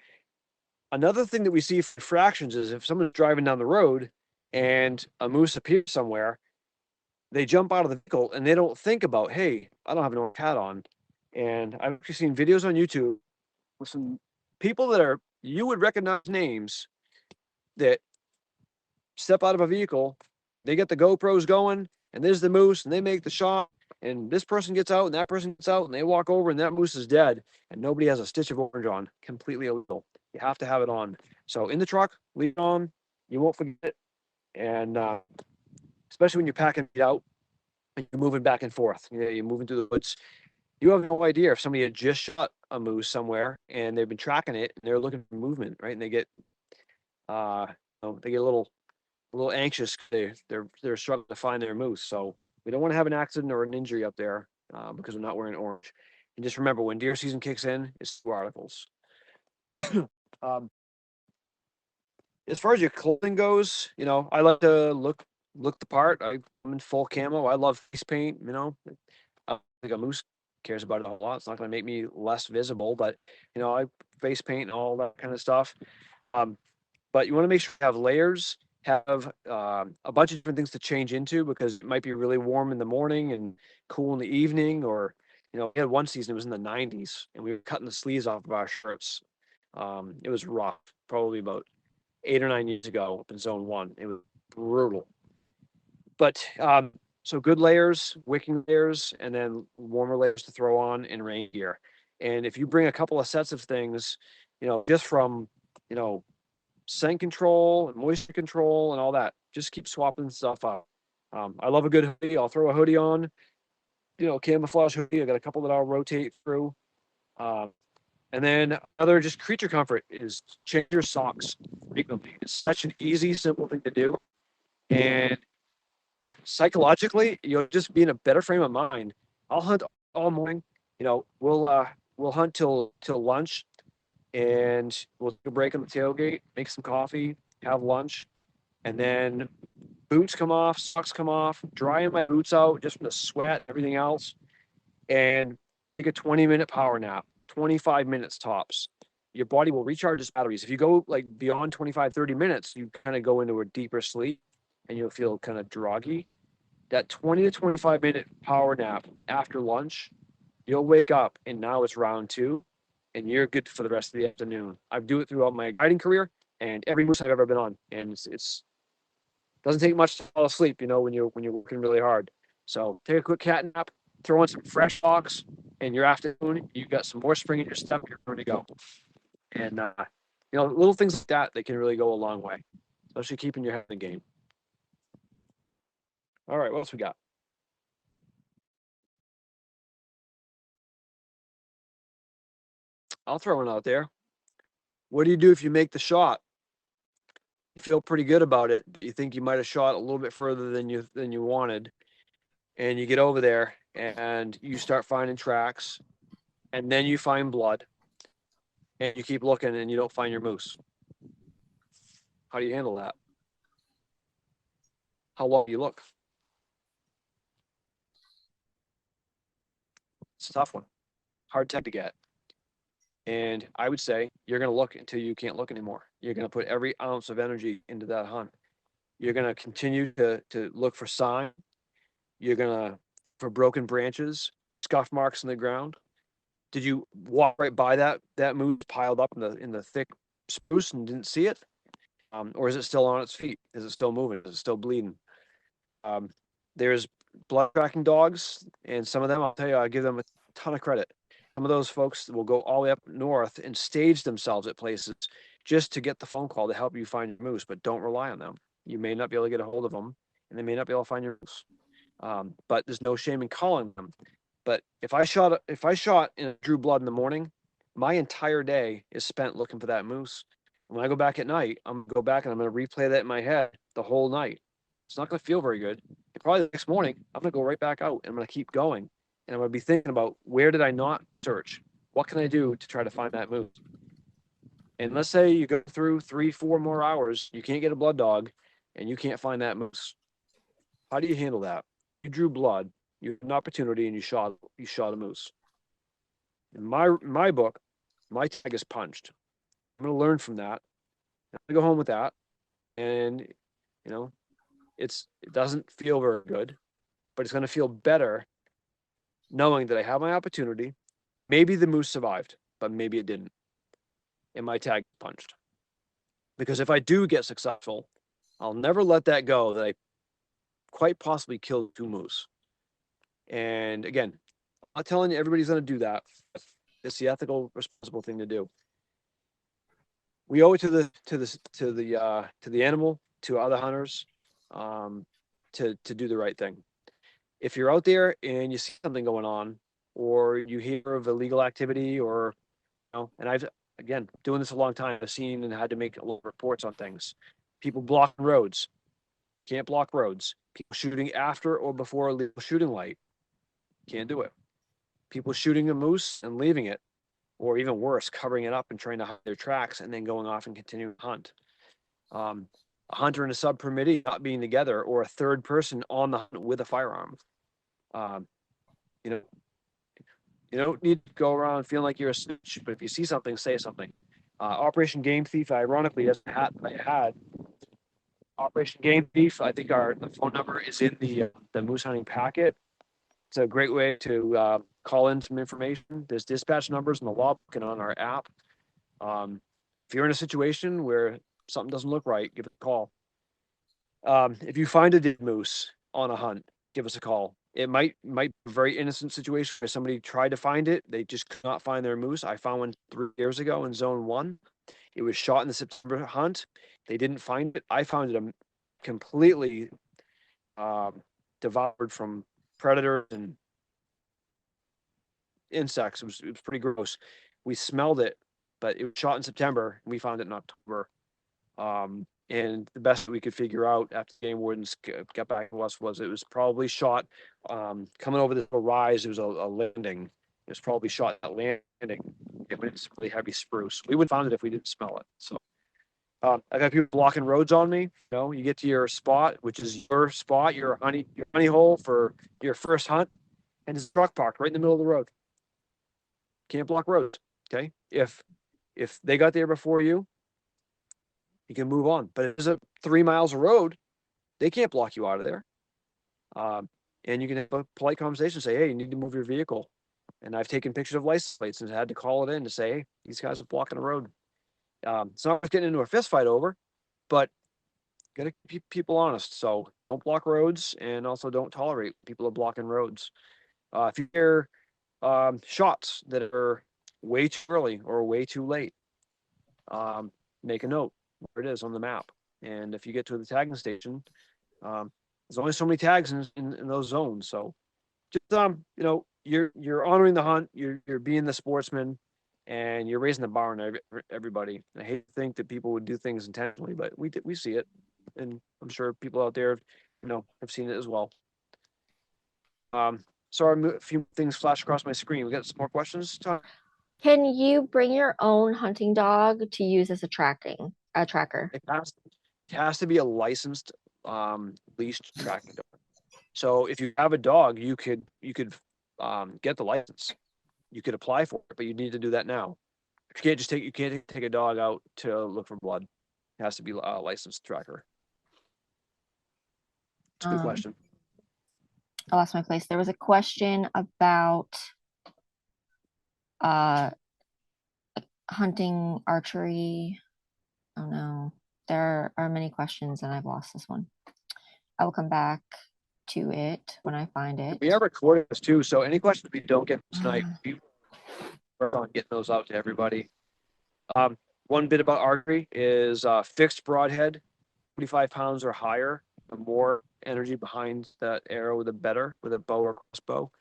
A: Another thing that we see for fractions is if someone's driving down the road and a moose appears somewhere, they jump out of the vehicle and they don't think about, hey, I don't have an orange hat on. And I've actually seen videos on YouTube with some people that you would recognize names that step out of a vehicle, they get the GoPros going, and there's the moose, and they make the shot, and this person gets out, and that person gets out, and they walk over, and that moose is dead, and nobody has a stitch of orange on. Completely illegal. You have to have it on. So in the truck, leave it on. You won't forget it. And especially when you're packing it out and you're moving back and forth, you're moving through the woods. You have no idea if somebody had just shot a moose somewhere and they've been tracking it and they're looking for movement, right? And they get, they get a little anxious. They're struggling to find their moose. So we don't want to have an accident or an injury up there because we're not wearing orange. And just remember, when deer season kicks in, it's 2 articles. um, as far as your clothing goes, I like to look the part. I'm in full camo. I love face paint. I don't think a moose cares about it a lot. It's not going to make me less visible, but I face paint and all that kind of stuff. But you want to make sure you have layers, have a bunch of different things to change into because it might be really warm in the morning and cool in the evening. Or, we had one season, it was in the 90s and we were cutting the sleeves off of our shirts. It was rough, probably about 8 or 9 years ago up in zone 1. It was brutal. But so good layers, wicking layers, and then warmer layers to throw on in rain gear. And if you bring a couple of sets of things, just from, scent control and moisture control and all that, just keep swapping stuff out. I love a good hoodie. I'll throw a hoodie on, camouflage hoodie. I got a couple that I'll rotate through. And then other just creature comfort is change your socks frequently. It's such an easy, simple thing to do. And psychologically, you'll just be in a better frame of mind. I'll hunt all morning. We'll hunt till lunch, and we'll take a break on the tailgate, make some coffee, have lunch, and then boots come off, socks come off, drying my boots out just from the sweat, everything else, and take a 20-minute power nap, 25 minutes tops. Your body will recharge its batteries. If you go like beyond 25, 30 minutes, you kind of go into a deeper sleep and you'll feel kind of groggy. That 20 to 25-minute power nap after lunch, you'll wake up and now it's round 2 and you're good for the rest of the afternoon. I do it throughout my guiding career and every moose I've ever been on. And it's doesn't take much to fall asleep, when you're working really hard. So take a quick cat nap, throw in some fresh socks, and your afternoon, you've got some more spring in your step, you're ready to go. And little things like that, they can really go a long way, especially keeping your head in the game. All right, what else we got? I'll throw one out there. What do you do if you make the shot? You feel pretty good about it. You think you might have shot a little bit further than you wanted, and you get over there and you start finding tracks, and then you find blood, and you keep looking and you don't find your moose. How do you handle that? How long do you look? It's a tough one. Hard tech to get. And I would say you're going to look until you can't look anymore. You're going to put every ounce of energy into that hunt. You're going to continue to look for sign. You're going to, for broken branches, scuff marks in the ground. Did you walk right by that moose piled up in the thick spruce and didn't see it? Or is it still on its feet? Is it still moving? Is it still bleeding? There's blood tracking dogs, and some of them, I'll tell you, I give them a ton of credit. Some of those folks will go all the way up north and stage themselves at places just to get the phone call to help you find your moose, but don't rely on them. You may not be able to get a hold of them, and they may not be able to find your moose. But there's no shame in calling them. But if I shot and drew blood in the morning, my entire day is spent looking for that moose. And when I go back at night, I'm going to go back and I'm going to replay that in my head the whole night. It's not going to feel very good. And probably the next morning, I'm going to go right back out and I'm going to keep going. And I'm going to be thinking about, where did I not search? What can I do to try to find that moose? And let's say you go through 3-4 more hours, you can't get a blood dog and you can't find that moose. How do you handle that? You drew blood, you had an opportunity, and you shot a moose. In my book, my tag is punched. I'm going to learn from that. I'm going to go home with that. And, it doesn't feel very good, but it's going to feel better knowing that I have my opportunity. Maybe the moose survived, but maybe it didn't. and my tag punched. Because if I do get successful, I'll never let that go that I quite possibly killed 2 moose. And again, I'm not telling you everybody's going to do that. It's the ethical, responsible thing to do. We owe it to the animal, to other hunters, to do the right thing. If you're out there and you see something going on, or you hear of illegal activity, or and I've again doing this a long time, I've seen and had to make little reports on things. People blocking roads, can't block roads. People shooting after or before a legal shooting light, can't do it. People shooting a moose and leaving it, or even worse, covering it up and trying to hide their tracks and then going off and continuing to hunt. A hunter and a sub permittee not being together, or a third person on the hunt with a firearm. You know, you don't need to go around feeling like you're a snitch, but if you see something, say something. Operation Game Thief, ironically, has a hat that I had. Operation Game Thief, I think the phone number is in the moose hunting packet. It's a great way to call in some information. There's dispatch numbers in the logbook and on our app. If you're in a situation where something doesn't look right, give us a call. If you find a dead moose on a hunt, give us a call. It might be a very innocent situation where somebody tried to find it. They just could not find their moose. I found one 3 years ago in zone 1. It was shot in the September hunt. They didn't find it. I found it completely devoured from predators and insects. It was pretty gross. We smelled it, but it was shot in September, and we found it in October. And the best we could figure out after the game wardens got back to us was it was probably shot coming over this rise. It was a landing. It was probably shot at landing. It's really heavy spruce. We would have found it if we didn't smell it. So I got people blocking roads on me. You get to your spot, which is your spot, your honey hole for your first hunt, and there's a truck parked right in the middle of the road. Can't block roads. Okay, if they got there before you can move on. But if there's 3 miles of road, they can't block you out of there. And you can have a polite conversation, say, hey, you need to move your vehicle. And I've taken pictures of license plates and had to call it in to say, hey, these guys are blocking the road. It's not getting into a fist fight over, but got to keep people honest. So don't block roads, and also don't tolerate people blocking roads. If you hear shots that are way too early or way too late, make a note where it is on the map. And if you get to the tagging station, there's only so many tags in those zones. So just you're honoring the hunt, you're being the sportsman, and you're raising the bar on everybody. And I hate to think that people would do things intentionally, but we see it, and I'm sure people out there have seen it as well. Sorry, a few things flash across my screen. We got some more questions, Tom?
B: Can you bring your own hunting dog to use as a tracker?
A: It has to be a licensed leashed tracking dog. So if you have a dog, you could get the license. You could apply for it, but you need to do that now. You can't take a dog out to look for blood. It has to be a licensed tracker. It's a good question.
B: I lost my place. There was a question about hunting, archery. Oh no, there are many questions and I've lost this one. I will come back to it when I find it.
A: We are recording this too, so any questions we don't get tonight, we work on getting those out to everybody. One bit about archery is fixed broadhead, 45 pounds or higher. The more energy behind that arrow, the better, with a bow or crossbow.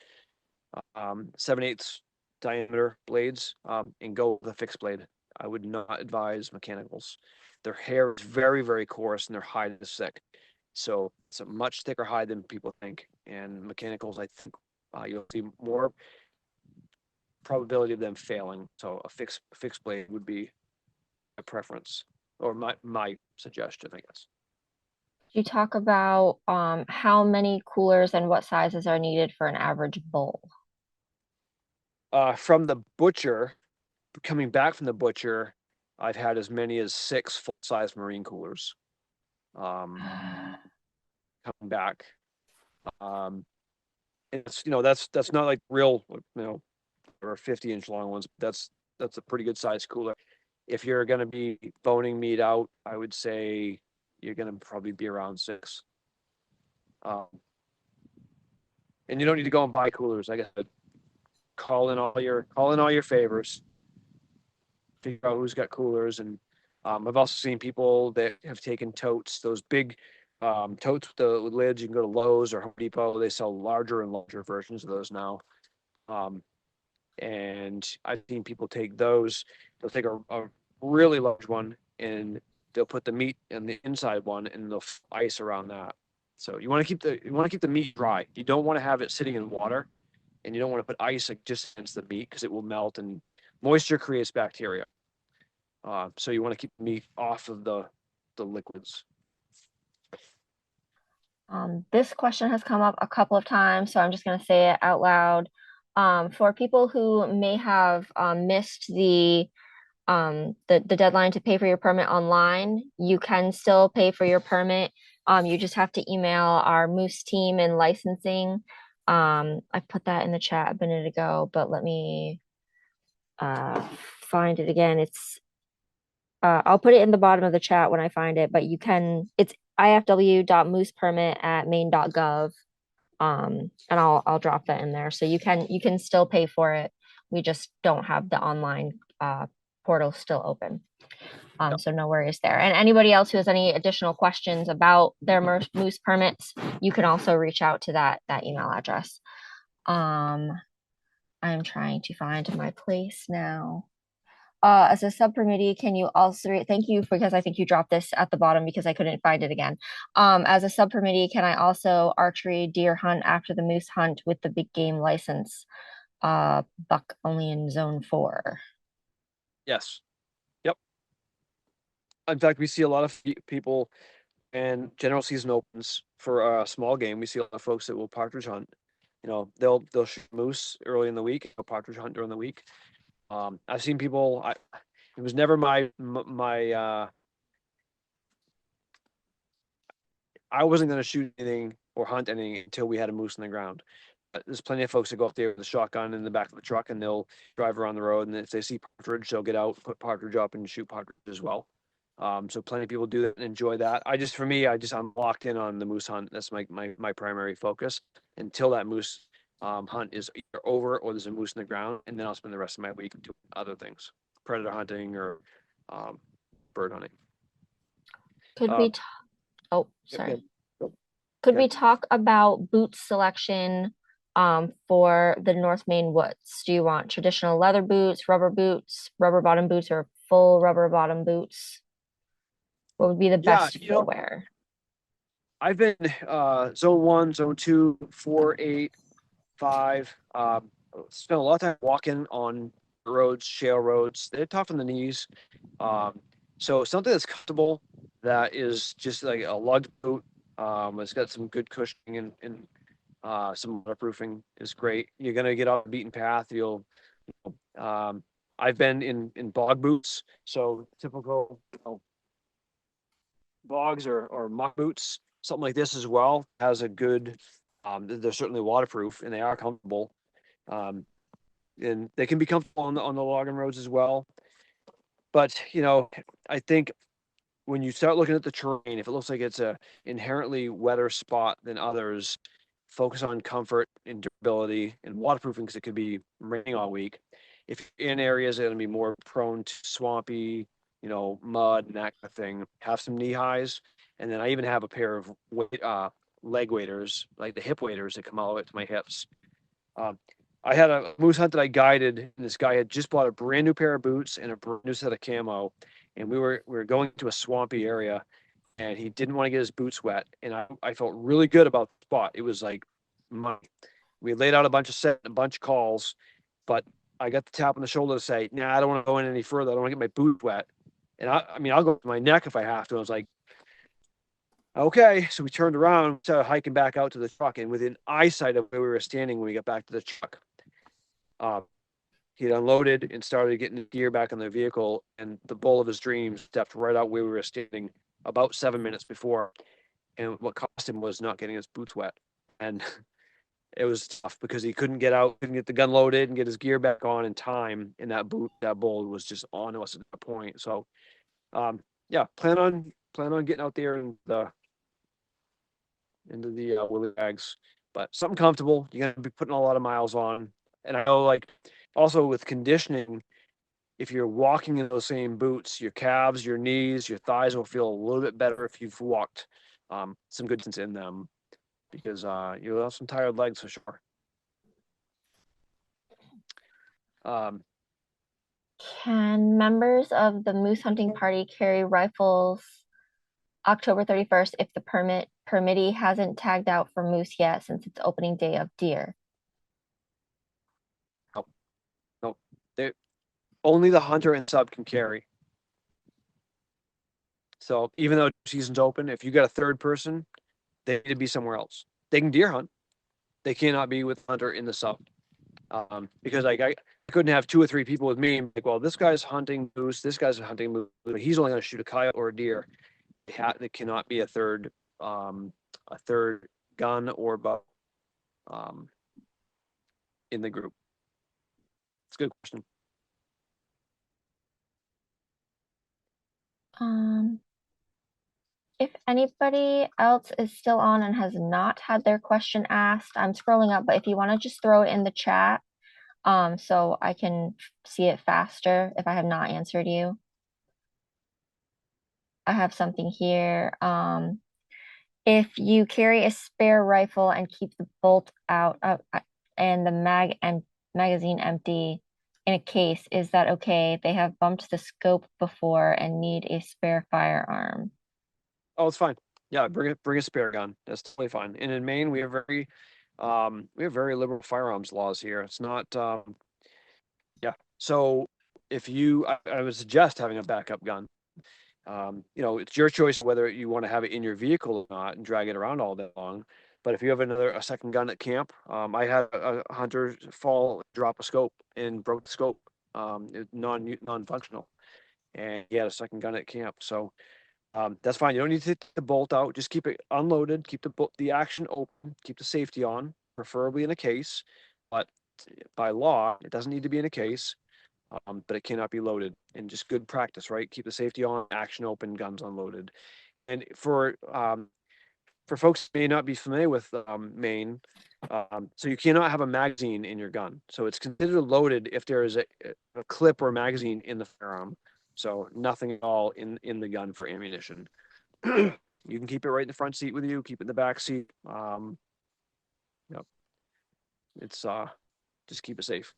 A: 7/8 diameter blades, and go with a fixed blade. I would not advise mechanicals. Their hair is very, very coarse and their hide is thick. So it's a much thicker hide than people think. And mechanicals, I think you'll see more probability of them failing. So a fixed blade would be a preference, or my suggestion, I guess.
B: You talk about how many coolers and what sizes are needed for an average bull.
A: From the butcher, coming back from the butcher, I've had as many as 6 full-size marine coolers. Coming back, it's that's not like real, or 50-inch long ones. That's a pretty good size cooler. If you're going to be boning meat out, I would say you're going to probably be around 6. And you don't need to go and buy coolers. I guess call in all your favors, figure out who's got coolers, and I've also seen people that have taken totes, those big totes with the lids. You can go to Lowe's or Home Depot. They sell larger and larger versions of those now. And I've seen people take those. They'll take a really large one and they'll put the meat in the inside one and they'll ice around that. So you want to keep the meat dry. You don't want to have it sitting in water, and you don't want to put ice like just against the meat because it will melt and moisture creates bacteria. So you want to keep the meat off of the liquids.
B: This question has come up a couple of times, so I'm just going to say it out loud. For people who may have missed the deadline to pay for your permit online, you can still pay for your permit. You just have to email our Moose team in licensing. I put that in the chat a minute ago, but let me find it again. I'll put it in the bottom of the chat when I find it, but it's ifw.moosepermit@maine.gov. And I'll drop that in there. So you can still pay for it. We just don't have the online portal still open. So no worries there. And anybody else who has any additional questions about their moose permits, you can also reach out to that email address. I'm trying to find my place now. As a subcommittee, can you also, thank you, because I think you dropped this at the bottom because I couldn't find it again. As a subcommittee, can I also archery deer hunt after the moose hunt with the big game license? Buck only in zone 4.
A: Yes. Yep. In fact, we see a lot of people, and general season opens for small game. We see a lot of folks that will partridge hunt. You know, they'll shoot moose early in the week, they'll partridge hunt during the week. I've seen people. It was never my. I wasn't going to shoot anything or hunt anything until we had a moose in the ground. But there's plenty of folks that go up there with a shotgun in the back of the truck and they'll drive around the road. And if they see partridge, they'll get out, put partridge up, and shoot partridge as well. So plenty of people do that and enjoy that. I'm locked in on the moose hunt. That's my primary focus until that moose hunt is either over or there's a moose in the ground, and then I'll spend the rest of my week doing other things, predator hunting or bird hunting.
B: Sorry. Could we talk about boot selection for the North Maine woods? Do you want traditional leather boots, rubber bottom boots, or full rubber bottom boots? What would be the best footwear?
A: I've been zone 1, zone 2, 4, 8, 5. Spent a lot of time walking on roads, shale roads. They're tough on the knees. So something that's comfortable, that is just like a lugged boot. It's got some good cushioning and some waterproofing is great. You're gonna get off the beaten path. I've been in bog boots, so typical bogs or muck boots. Something like this as well has a good. They're certainly waterproof and they are comfortable. And they can be comfortable on the logging roads as well. But I think when you start looking at the terrain, if it looks like it's a inherently wetter spot than others, focus on comfort and durability and waterproofing because it could be raining all week. If you're in areas that are going to be more prone to swampy, mud and that kind of thing, have some knee highs. And then I even have a pair of leg waders, like the hip waders that come all the way up to my hips. I had a moose hunt that I guided, and this guy had just bought a brand new pair of boots and a brand new set of camo. And we were going to a swampy area, and he didn't want to get his boots wet. And I felt really good about the spot. It was like money. We laid out a bunch of calls, but I got the tap on the shoulder to say, "Nah, I don't want to go in any further. I don't want to get my boot wet." And I'll go to my neck if I have to. I was like, okay. So we turned around, started hiking back out to the truck, and within eyesight of where we were standing when we got back to the truck, he'd unloaded and started getting his gear back in the vehicle, and the bull of his dreams stepped right out where we were standing about 7 minutes before. And what cost him was not getting his boots wet. And it was tough because he couldn't get out, couldn't get the gun loaded and get his gear back on in time. And that bull was just on us at that point. So, yeah, plan on getting out there and into the willy bags, but something comfortable. You're gonna be putting a lot of miles on, and I know like also with conditioning, if you're walking in those same boots, your calves, your knees, your thighs will feel a little bit better if you've walked some good distance in them, because you'll have some tired legs for sure.
B: Can members of the moose hunting party carry rifles October 31st if the permittee hasn't tagged out for moose yet since it's opening day of deer?
A: No, only the hunter and sub can carry. So even though season's open, if you got a third person, they need to be somewhere else. They can deer hunt. They cannot be with hunter in the sub. Because like I couldn't have 2 or 3 people with me. Like, well, this guy's hunting moose, this guy's hunting moose. He's only going to shoot a coyote or a deer. There cannot be a third gun or bow in the group. It's a good question.
B: If anybody else is still on and has not had their question asked, I'm scrolling up, but if you want to just throw it in the chat, so I can see it faster if I have not answered you. I have something here. If you carry a spare rifle and keep the bolt out and the magazine empty in a case, is that okay? They have bumped the scope before and need a spare firearm.
A: Oh, it's fine. Yeah, bring a spare gun. That's totally fine. And in Maine, we have very liberal firearms laws here. It's not yeah. So if I would suggest having a backup gun. It's your choice whether you want to have it in your vehicle or not and drag it around all day long. But if you have a second gun at camp, I had a hunter drop a scope and broke the scope, non-functional, and he had a second gun at camp. So that's fine. You don't need to take the bolt out. Just keep it unloaded. Keep the action open. Keep the safety on, preferably in a case. But by law, it doesn't need to be in a case. But it cannot be loaded. And just good practice, right? Keep the safety on, action open, guns unloaded. And for folks who may not be familiar with Maine, so you cannot have a magazine in your gun. So it's considered loaded if there is a clip or magazine in the firearm. So nothing at all in the gun for ammunition. You can keep it right in the front seat with you, keep it in the back seat. It's just keep it safe.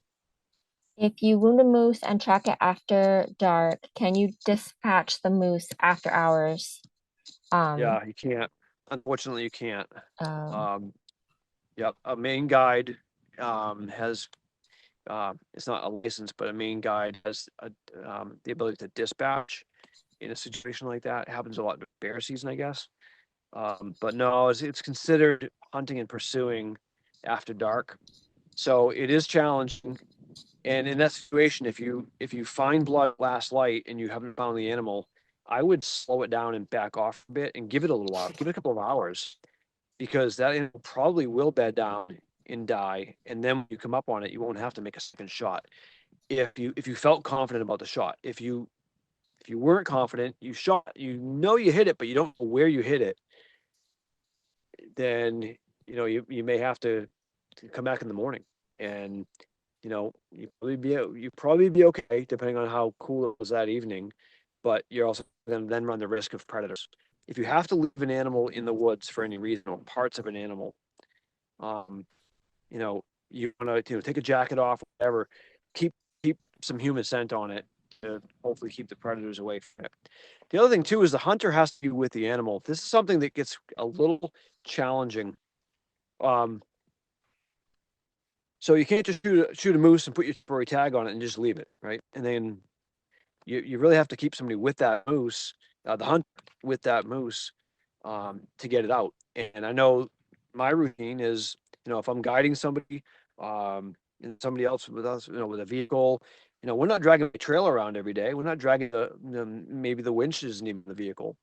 B: If you wound a moose and track it after dark, can you dispatch the moose after hours?
A: Yeah, you can't. Unfortunately, you can't. Yep, a Maine guide has it's not a license, but a Maine guide has the ability to dispatch in a situation like that. It happens a lot in bear season, I guess. But no, it's considered hunting and pursuing after dark. So it is challenging. And in that situation, if you find blood at last light and you haven't found the animal, I would slow it down and back off a bit and give it a little while, give it a couple of hours, because that animal probably will bed down and die. And then when you come up on it, you won't have to make a second shot. If you felt confident about the shot, if you weren't confident, you shot, you hit it, but you don't know where you hit it, then you may have to come back in the morning, and you probably be okay depending on how cool it was that evening, but you're also going to then run the risk of predators. If you have to leave an animal in the woods for any reason, or parts of an animal, you want to take a jacket off, whatever, keep some human scent on it to hopefully keep the predators away from it. The other thing too is the hunter has to be with the animal. This is something that gets a little challenging. So you can't just shoot a moose and put your temporary tag on it and just leave it, right? And then you really have to keep somebody with that moose, the hunt with that moose, to get it out. And I know my routine is, if I'm guiding somebody, and somebody else with us, with a vehicle, we're not dragging a trailer around every day. We're not dragging maybe the winch isn't even the vehicle.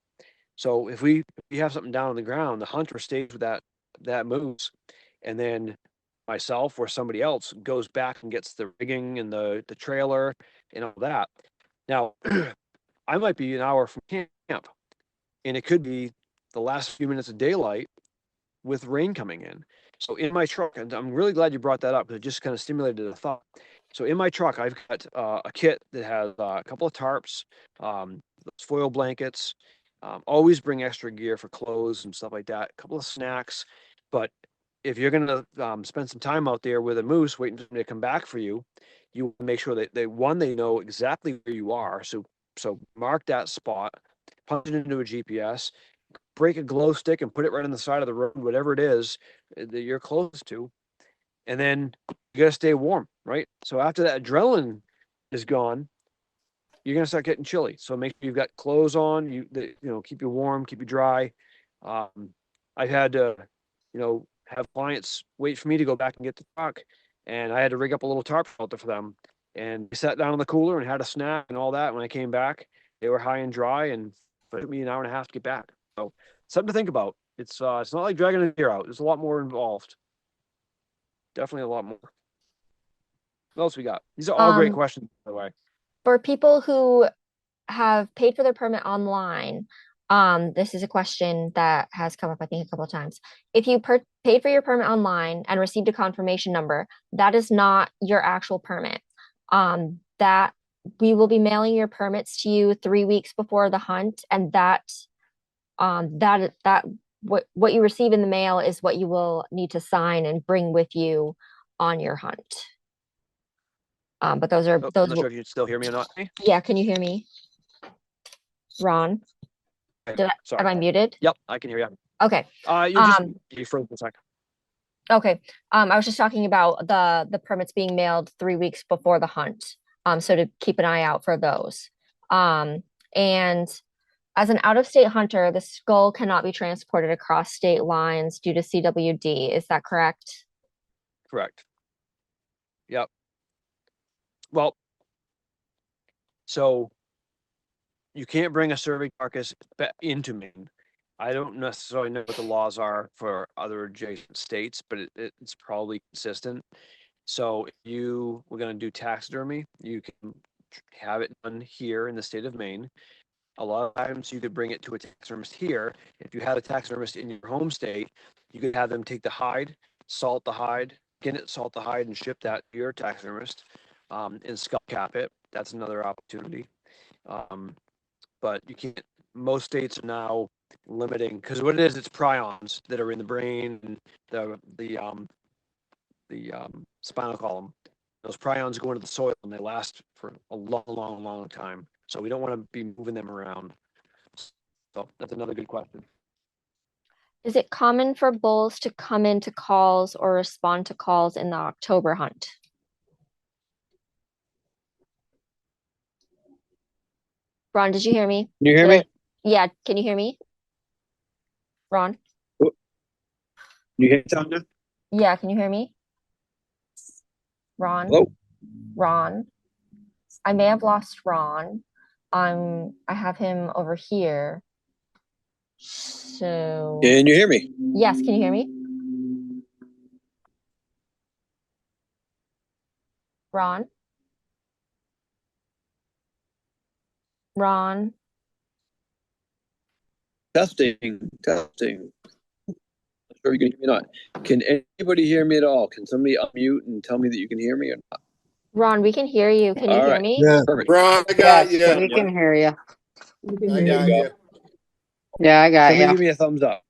A: So if we have something down on the ground, the hunter stays with that moose, and then myself or somebody else goes back and gets the rigging and the trailer and all that. Now, I might be an hour from camp, and it could be the last few minutes of daylight with rain coming in. So in my truck, and I'm really glad you brought that up because it just kind of stimulated a thought. So in my truck, I've got a kit that has a couple of tarps, those foil blankets. Always bring extra gear for clothes and stuff like that. A couple of snacks, but if you're going to spend some time out there with a moose waiting for them to come back for you, you make sure that they know exactly where you are. So mark that spot, punch it into a GPS, break a glow stick and put it right on the side of the road, whatever it is that you're close to, and then you got to stay warm, right? So after that adrenaline is gone, you're gonna start getting chilly. So make sure you've got clothes on. Keep you warm, keep you dry. I've had to, have clients wait for me to go back and get the truck, and I had to rig up a little tarp shelter for them. And we sat down in the cooler and had a snack and all that. When I came back, they were high and dry, and it took me an hour and a half to get back. So something to think about. It's not like dragging a deer out. There's a lot more involved. Definitely a lot more. What else we got? These are all great questions, by the way.
B: For people who have paid for their permit online, this is a question that has come up, I think, a couple of times. If you paid for your permit online and received a confirmation number, that is not your actual permit. That we will be mailing your permits to you 3 weeks before the hunt, and what you receive in the mail is what you will need to sign and bring with you on your hunt. But those are
A: I'm
B: those.
A: not sure if you can still hear me or not.
B: Yeah, can you hear me, Ron? Am
A: Sorry.
B: I muted?
A: Yep, I can hear you.
B: Okay.
A: You froze for a second.
B: Okay. I was just talking about the permits being mailed 3 weeks before the hunt. So to keep an eye out for those. And as an out-of-state hunter, the skull cannot be transported across state lines due to CWD. Is that correct?
A: Correct. Yep. Well, so you can't bring a cervic carcass into Maine. I don't necessarily know what the laws are for other adjacent states, but it's probably consistent. So if you were going to do taxidermy, you can have it done here in the state of Maine. A lot of times you could bring it to a taxidermist here. If you had a taxidermist in your home state, you could have them take the hide, salt the hide, skin it, salt the hide, and ship that to your taxidermist, and skull cap it. That's another opportunity. But you can't. Most states are now limiting, because what it is, it's prions that are in the brain and the spinal column. Those prions go into the soil and they last for a long, long, long time. So we don't want to be moving them around. So that's another good question.
B: Is it common for bulls to come into calls or respond to calls in the October hunt? Ron, did you hear me?
A: Can you hear me?
B: Yeah, can you hear me? Ron?
A: You hear Tanya?
B: Yeah, can you hear me? Ron?
A: Hello?
B: Ron? I may have lost Ron. I have him over here. So
A: Can you hear me?
B: yes, can you hear me? Ron? Ron?
D: Testing. Not sure you can hear me or not. Can anybody hear me at all? Can somebody unmute and tell me that you can hear me or not?
B: Ron, we can hear you. Can you hear me?
E: Yeah.
D: Perfect.
E: Ron, I got
F: Yes,
E: you.
F: we can hear you.
E: I got you.
F: Yeah, I got
D: Somebody
F: you.
D: give me a thumbs up.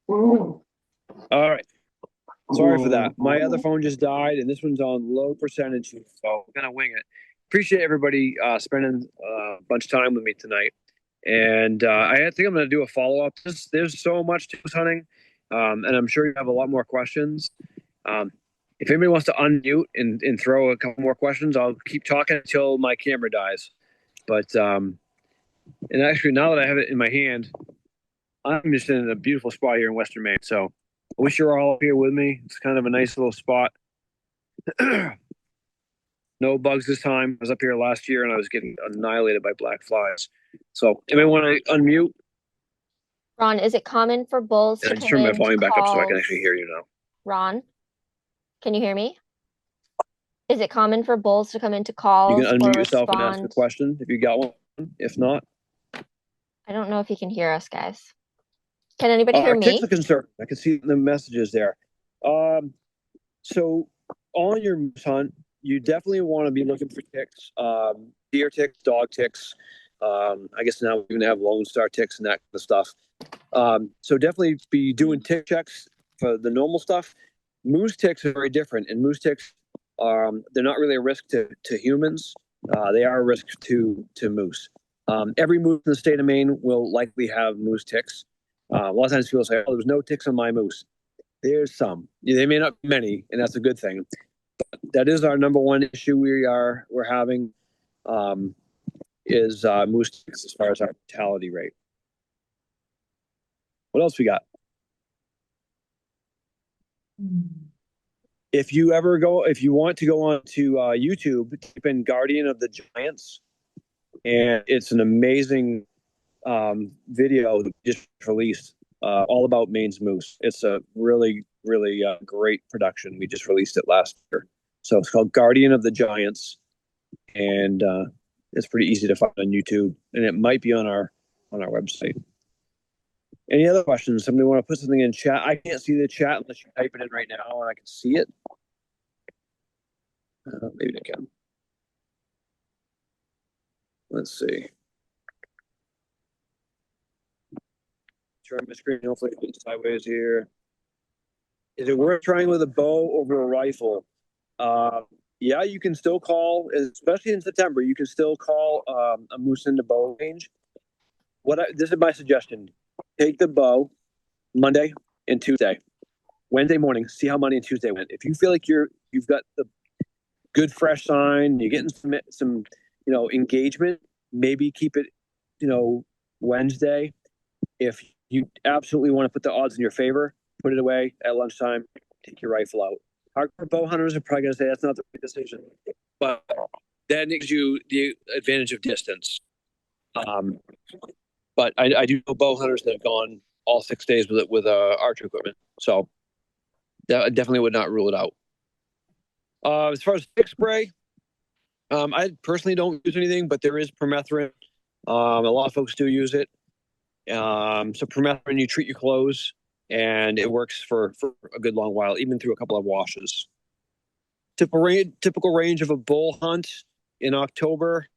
D: All right. Sorry for that. My other phone just died, and this one's on low percentage, so I'm gonna wing it. Appreciate everybody spending a bunch of time with me tonight, and I think I'm gonna do a follow up. There's so much to hunting, and I'm sure you have a lot more questions. If anybody wants to unmute and throw a couple more questions, I'll keep talking until my camera dies. But and actually, now that I have it in my hand, I'm just in a beautiful spot here in Western Maine. So I wish you were all up here with me. It's kind of a nice little spot. No bugs this time. I was up here last year and I was getting annihilated by black flies. So anybody want to unmute?
B: Ron, is it common for bulls
D: And
B: to
D: I just
B: come
D: turn my
B: in to
D: volume back up so I can
B: calls?
D: actually hear you now.
B: Ron? Can you hear me? Is it common for bulls to come into
D: You
B: calls
D: can
B: or
D: unmute yourself and ask a
B: respond?
D: question if you got one. If not,
B: I don't know if you can hear us, guys. Can anybody hear
D: our ticks
B: me?
D: are concerned. I can see the messages there. So on your moose hunt, you definitely want to be looking for ticks, deer ticks, dog ticks. I guess now we're gonna have Lone Star ticks and that kind of stuff. So definitely be doing tick checks for the normal stuff. Moose ticks are very different, and moose ticks, they're not really a risk to humans. They are a risk to moose. Every moose in the state of Maine will likely have moose ticks. A lot of times people say, "Oh, there's no ticks on my moose." There's some. They may not be many, and that's a good thing. But that is our number one issue we're having, is moose ticks as far as our mortality rate. What else we got? If you want to go on to YouTube, type in Guardian of the Giants, and it's an amazing video that we just released, all about Maine's moose. It's a really, really great production. We just released it last year. So it's called Guardian of the Giants, and it's pretty easy to find on YouTube, and it might be on our website. Any other questions? Somebody want to put something in chat? I can't see the chat unless you type it in right now, and I can see it. Maybe I can. Let's see. Try my screen. Hopefully, it's sideways here. Is it worth trying with a bow over a rifle? Yeah, you can still call, especially in September. You can still call a moose into bow range. This is my suggestion: take the bow Monday and Tuesday, Wednesday morning. See how Monday and Tuesday went. If you feel like you've got the good fresh sign, you're getting some engagement, maybe keep it Wednesday. If you absolutely want to put the odds in your favor, put it away at lunchtime, take your rifle out. Hardcore bow hunters are probably going to say that's not the right decision, but that gives you the advantage of distance. But I do know bow hunters that have gone all 6 days with archery equipment, so I definitely would not rule it out. As far as tick spray, I personally don't use anything, but there is permethrin. A lot of folks do use it. So permethrin, you treat your clothes, and it works for a good long while, even through a couple of washes. Typical range of a bull hunt in October.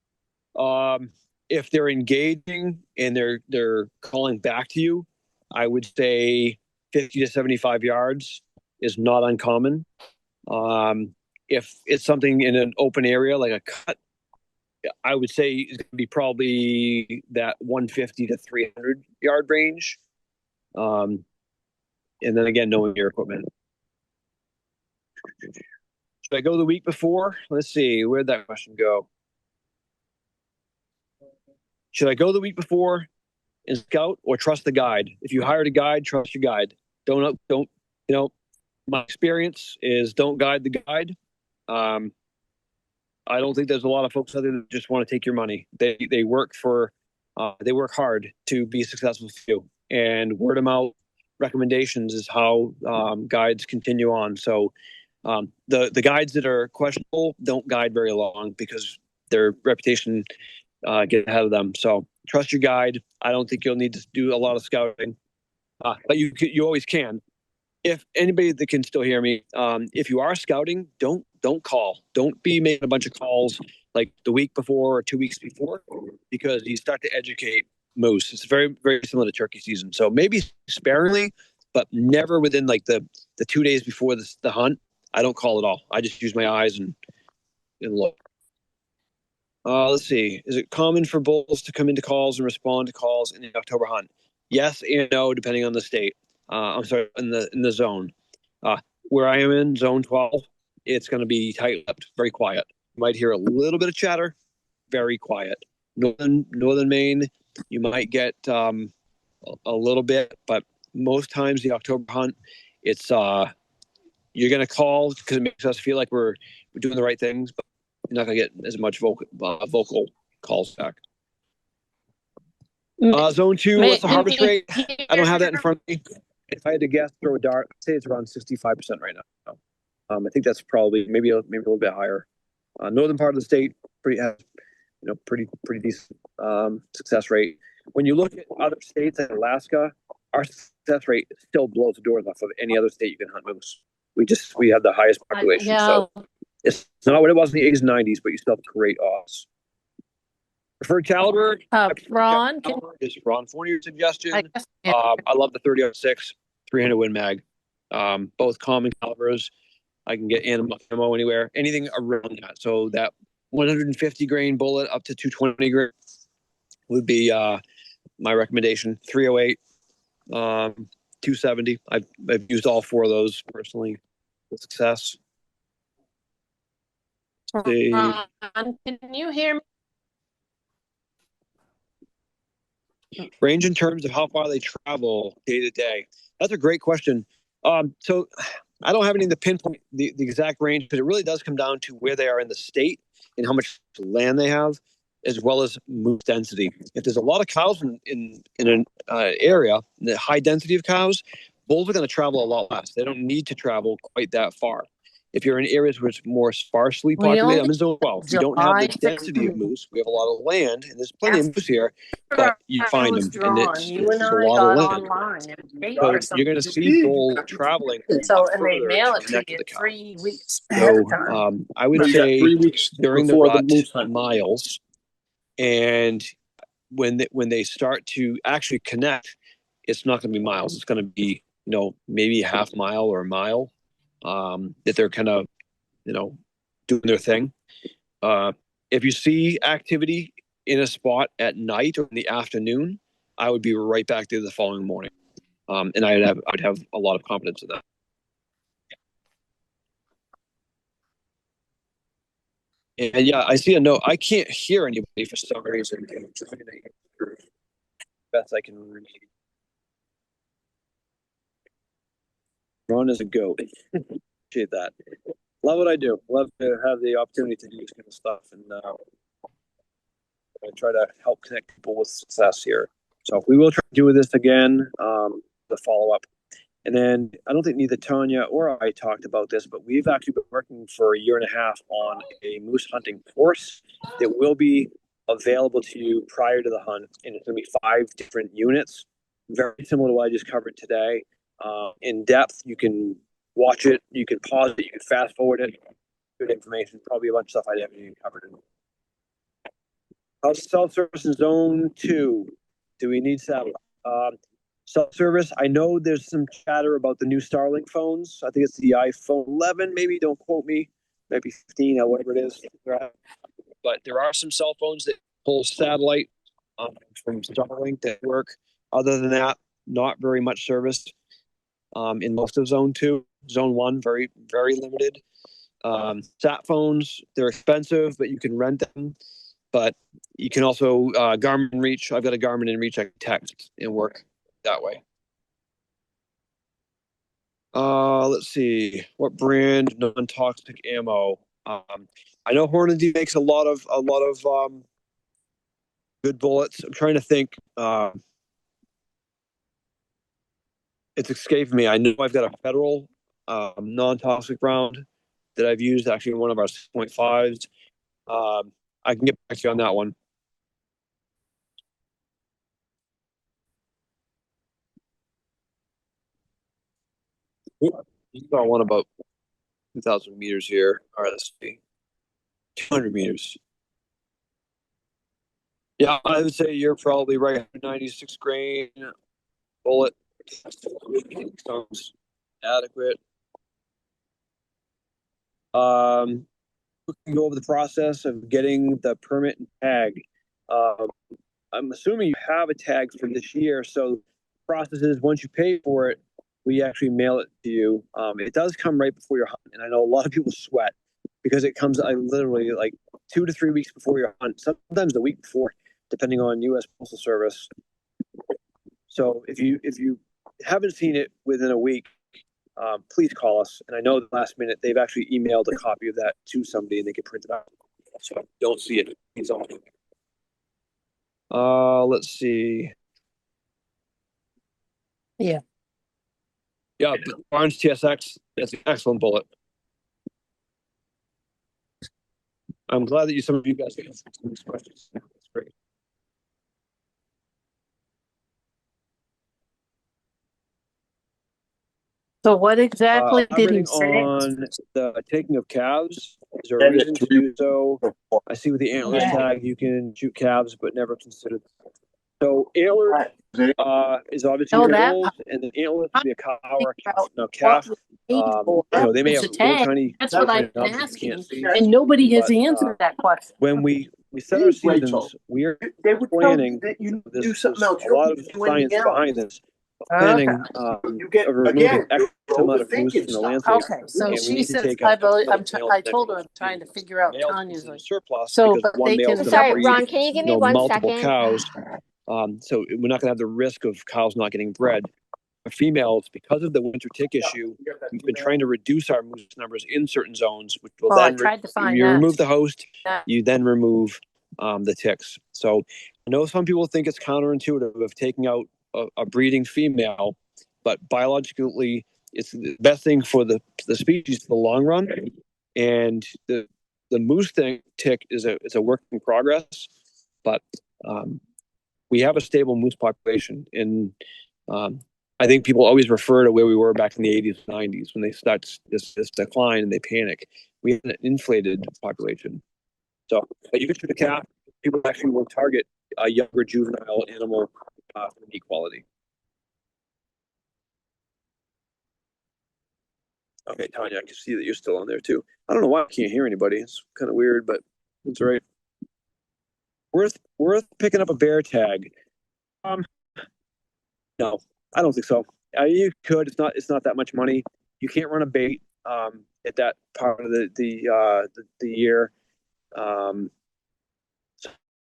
D: If they're engaging and they're calling back to you, I would say 50 to 75 yards is not uncommon. If it's something in an open area like a cut, I would say it's going to be probably that 150 to 300 yard range. And then again, knowing your equipment. Should I go the week before? Let's see, where'd that question go? Should I go the week before and scout, or trust the guide? If you hired a guide, trust your guide. Don't my experience is don't guide the guide. I don't think there's a lot of folks out there that just want to take your money. They work hard to be successful for you, and word of mouth recommendations is how guides continue on. So the guides that are questionable don't guide very long because their reputation get ahead of them. So trust your guide. I don't think you'll need to do a lot of scouting, but you always can. If anybody that can still hear me, if you are scouting, don't call. Don't be making a bunch of calls like the week before or 2 weeks before, because you start to educate moose. It's very, very similar to turkey season. So maybe sparingly, but never within like the 2 days before the hunt. I don't call at all. I just use my eyes and look. Let's see. Is it common for bulls to come into calls and respond to calls in the October hunt? Yes and no, depending on the state. I'm sorry, in the zone. Where I am in zone 12, it's going to be tight-lipped, very quiet. You might hear a little bit of chatter, very quiet. Northern Maine, you might get a little bit, but most times the October hunt, it's you're going to call because it makes us feel like we're doing the right things, but you're not going to get as much vocal calls back. Zone 2, what's the harvest rate? I don't have that in front of me. If I had to guess, throw a dart, I'd say it's around 65% right now. I think that's probably maybe a little bit higher. Northern part of the state pretty decent success rate. When you look at other states like Alaska, our success rate still blows the doors off of any other state you can hunt moose. We have the highest population,
C: Yeah.
D: so it's not what it was in the 80s and 90s, but you still have great odds. Preferred caliber,
C: Ron,
D: is Ron Fournier's suggestion.
C: I guess,
D: I love the 30-06 300 Win Mag. Both common calibers. I can get ammo anywhere, anything around that. So that 150 grain bullet up to 220 grain would be my recommendation. 308, 270. I've used all four of those personally with success.
C: Ron, can you hear me?
D: Range in terms of how far they travel day to day. That's a great question. So I don't have anything to pinpoint the exact range, because it really does come down to where they are in the state and how much land they have, as well as moose density. If there's a lot of cows in an area, the high density of cows, bulls are going to travel a lot less. They don't need to travel quite that far. If you're in areas where it's more sparsely populated, I'm in zone 12. You don't have the density of moose. We have a lot of land, and there's plenty of moose here, but you find them, and it's a lot of land. So you're going to see bull traveling
C: So, and they
D: further
C: mail
D: to
C: it to
D: connect
C: you
D: the cow.
C: 3 weeks ahead
D: So
C: of time.
D: I would
E: You got
D: say
E: 3 weeks
D: during the
E: before the
D: rut
E: moose hunt.
D: miles, and when they start to actually connect, it's not going to be miles. It's going to be maybe a half mile or a mile, that they're kind of doing their thing. If you see activity in a spot at night or in the afternoon, I would be right back there the following morning, and I'd have a lot of confidence in that. And yeah, I see a note. I can't hear anybody for some reason. I'm trying to hear best I can read. Ron is a goat. Appreciate that. Love what I do. Love to have the opportunity to do this kind of stuff, and I try to help connect people with success here. So we will try to do this again, the follow up. And then I don't think neither Tanya or I talked about this, but we've actually been working for a year and a half on a moose hunting course that will be available to you prior to the hunt. And it's going to be 5 different units, very similar to what I just covered today. In depth, you can watch it, you can pause it, you can fast forward it. Good information, probably a bunch of stuff I haven't even covered. How's self-service in zone 2? Do we need satellite? Self-service, I know there's some chatter about the new Starlink phones. I think it's the iPhone 11, maybe, don't quote me. Maybe 15 or whatever it is. But there are some cell phones that pull satellite from Starlink that work. Other than that, not very much service in most of zone 2. Zone 1, very, very limited. Sat phones, they're expensive, but you can rent them. But you can also Garmin Reach. I've got a Garmin in Reach. I can text and work that way. Let's see. What brand non-toxic ammo? I know Hornady makes a lot of good bullets. I'm trying to think. It's escaping me. I know I've got a Federal non-toxic round that I've used, actually in one of our 6.5s. I can get back to you on that one. You got one about 2,000 meters here. All right, let's see. 200 meters. Yeah, I would say you're probably right. 96 grain bullet sounds adequate. We can go over the process of getting the permit and tag. I'm assuming you have a tag for this year, so the process is once you pay for it, we actually mail it to you. It does come right before your hunt, and I know a lot of people sweat because it comes literally like 2 to 3 weeks before your hunt, sometimes the week before, depending on U.S. Postal Service. So if you haven't seen it within a week, please call us. And I know the last minute they've actually emailed a copy of that to somebody and they can print it out. So don't see it. It's on. Let's see.
C: Yeah.
D: Yeah, Barnes TSX. That's an excellent bullet. I'm glad that some of you guys answered some of these questions. That's great.
C: So what exactly did he
D: Operating
C: say?
D: on the taking of calves, is there a reason to do so? I see with the antlers
C: Yeah.
D: tag, you can shoot calves, but never considered. So antler is obviously
C: No,
D: years
C: that
D: old, and the antler can be a cow or a calf. Now,
C: What
D: calf,
C: was paid for?
D: they may
C: It's
D: have
C: a
D: little
C: tag.
D: tiny.
C: That's what I've
D: nubs
C: been
D: that you
C: asking,
D: can't see.
C: and nobody has
D: But,
C: answered that question.
D: When we set our seasons, we are
E: They would tell
D: planning.
E: you that you
D: There's
E: do something else.
D: a lot of science behind this. Planning
E: You get
D: of removing
E: again.
D: X
E: You're
D: amount of moose
E: overthinking
D: from the
E: stuff.
D: landscape.
C: Okay, so
D: And we
C: she
D: need to
C: says,
D: take
C: I
D: out
C: believe,
D: X amount of
C: I
D: males
C: told her I'm
D: next
C: trying to
D: year.
C: figure out
D: Males
C: Tanya's.
D: considered surplus
C: So,
D: because
C: but
D: one
C: they
D: male
C: can
B: I'm
D: is
B: sorry,
D: going to breed,
B: Ron, can you give me one
D: multiple
B: second?
D: cows. So we're not going to have the risk of cows not getting bred. For females, because of the winter tick issue, we've been trying to reduce our moose numbers in certain zones, which will
C: Well, I
D: then
C: tried to find
D: you
C: that.
D: remove the host,
C: Yeah.
D: you then remove the ticks. So I know some people think it's counterintuitive of taking out a breeding female, but biologically, it's the best thing for the species in the long run. And the moose tick is a work in progress, but we have a stable moose population, and I think people always refer to where we were back in the 80s, 90s when they start this decline and they panic. We had an inflated population. So, but you can shoot a calf. People actually will target a younger juvenile animal for meat quality. Okay, Tanya, I can see that you're still on there too. I don't know why I can't hear anybody. It's kind of weird, but it's all right. Worth picking up a bear tag. No, I don't think so. You could. It's not that much money. You can't run a bait at that part of the year. So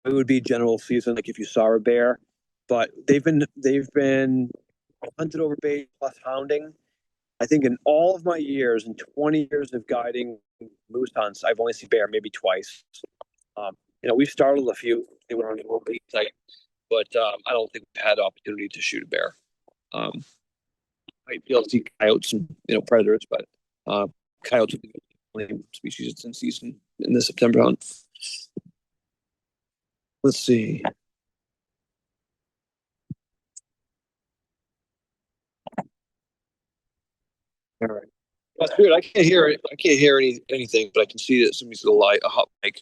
D: it would be general season, like if you saw a bear. But they've been hunted over bait plus hounding. I think in all of my years, in 20 years of guiding moose hunts, I've only seen bear maybe twice. We've startled a few. They were on the bait site, but I don't think we've had opportunity to shoot a bear. Might be able to see coyotes and predators, but coyotes are the only species that's in season in the September hunt. Let's see. All right. That's weird. I can't hear it. I can't hear anything, but I can see that somebody's got a hot mic.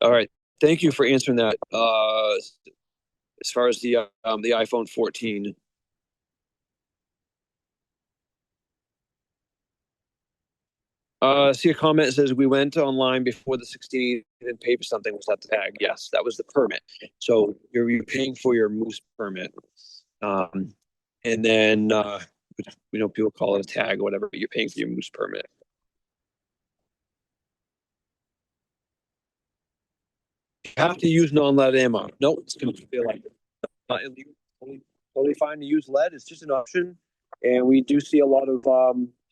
D: All right. Thank you for answering that. As far as the iPhone 14. See a comment that says we went online before the 16th and paid for something. Was that the tag? Yes, that was the permit. So you're paying for your moose permit. And then people call it a tag or whatever, but you're paying for your moose permit. You have to use non-lead ammo. No, it's going to feel like not illegal. Totally fine to use lead. It's just an option, and we do see a lot of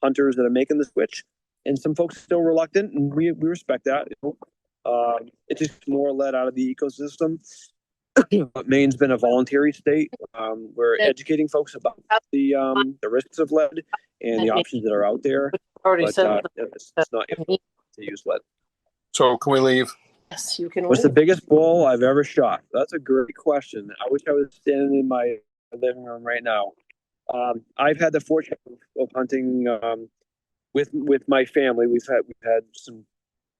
D: hunters that are making the switch, and some folks are still reluctant, and we respect that. It's just more lead out of the ecosystem. But Maine's been a voluntary state. We're educating folks about the risks of lead and the options that are out there.
C: Already
D: But
C: said.
D: it's not illegal to use lead.
G: So can we leave?
C: Yes, you can.
D: What's the
C: leave.
D: biggest bull I've ever shot? That's a great question. I wish I was standing in my living room right now. I've had the fortune of hunting with my family. We've had some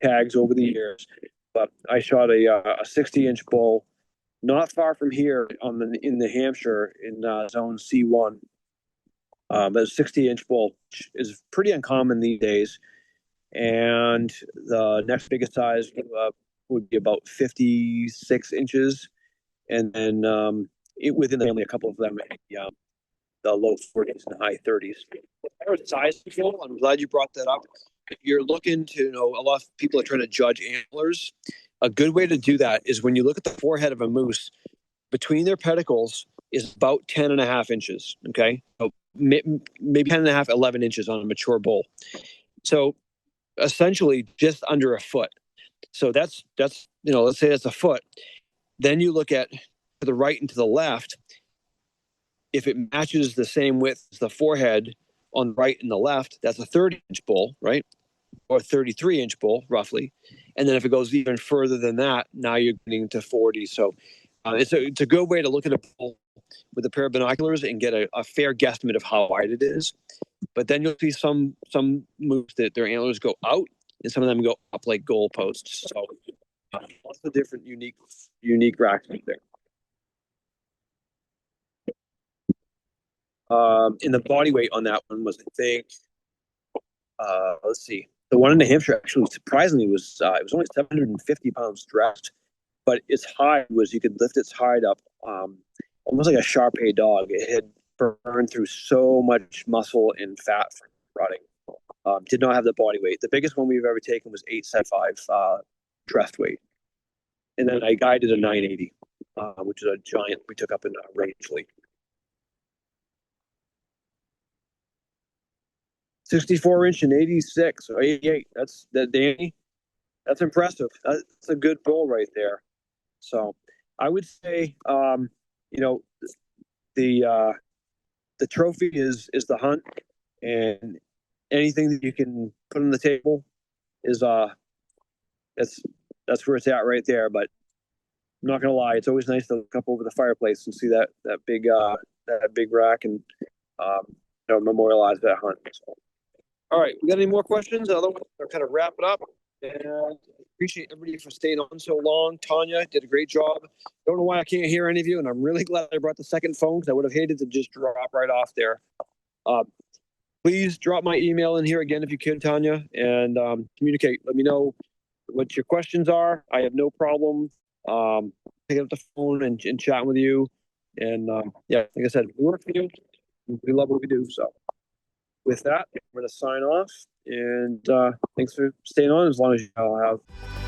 D: tags over the years, but I shot a 60-inch bull not far from here in New Hampshire in zone C1. A 60-inch bull, which is pretty uncommon these days. And the next biggest size would be about 56 inches. And then within the family, a couple of them the low 40s and high 30s. Size control, I'm glad you brought that up. If you're looking to a lot of people are trying to judge antlers. A good way to do that is when you look at the forehead of a moose, between their pedicles is about 10 and a half inches. Okay. So maybe 10 and a half, 11 inches on a mature bull. So essentially just under a foot. So that's let's say that's a foot. Then you look at to the right and to the left. If it matches the same width as the forehead on the right and the left, that's a 30-inch bull, right? or 33-inch bull, roughly. And then if it goes even further than that, now you're getting to 40. So it's a good way to look at a bull with a pair of binoculars and get a fair guesstimate of how wide it is. But then you'll see some moves that their antlers go out, and some of them go up like goalposts. So lots of different unique racks there. And the body weight on that one was, I think, let's see, the one in New Hampshire actually surprisingly was it was only 750 pounds dressed, but its hide was, you could lift its hide up almost like a Shar-Pei dog. It had burned through so much muscle and fat from rotting. Did not have the body weight. The biggest one we've ever taken was 875 dressed weight, and then I guided a 980, which is a giant we took up in Rangeley. 64-inch and 86 or 88. That's that, Danny. That's impressive. That's a good bull right there. So I would say, the trophy is the hunt, and anything that you can put on the table is that's where it's at right there. But I'm not gonna lie, it's always nice to look up over the fireplace and see that big rack and memorialize that hunt. So. All right, we got any more questions? Otherwise, I'll kind of wrap it up. And appreciate everybody for staying on so long. Tanya did a great job. Don't know why I can't hear any of you, and I'm really glad I brought the second phone because I would have hated to just drop right off there. Please drop my email in here again if you can, Tanya, and communicate. Let me know what your questions are. I have no problem picking up the phone and chatting with you. And like I said, we work for you. We love what we do. So with that, I'm going to sign off. And thanks for staying on as long as you all have.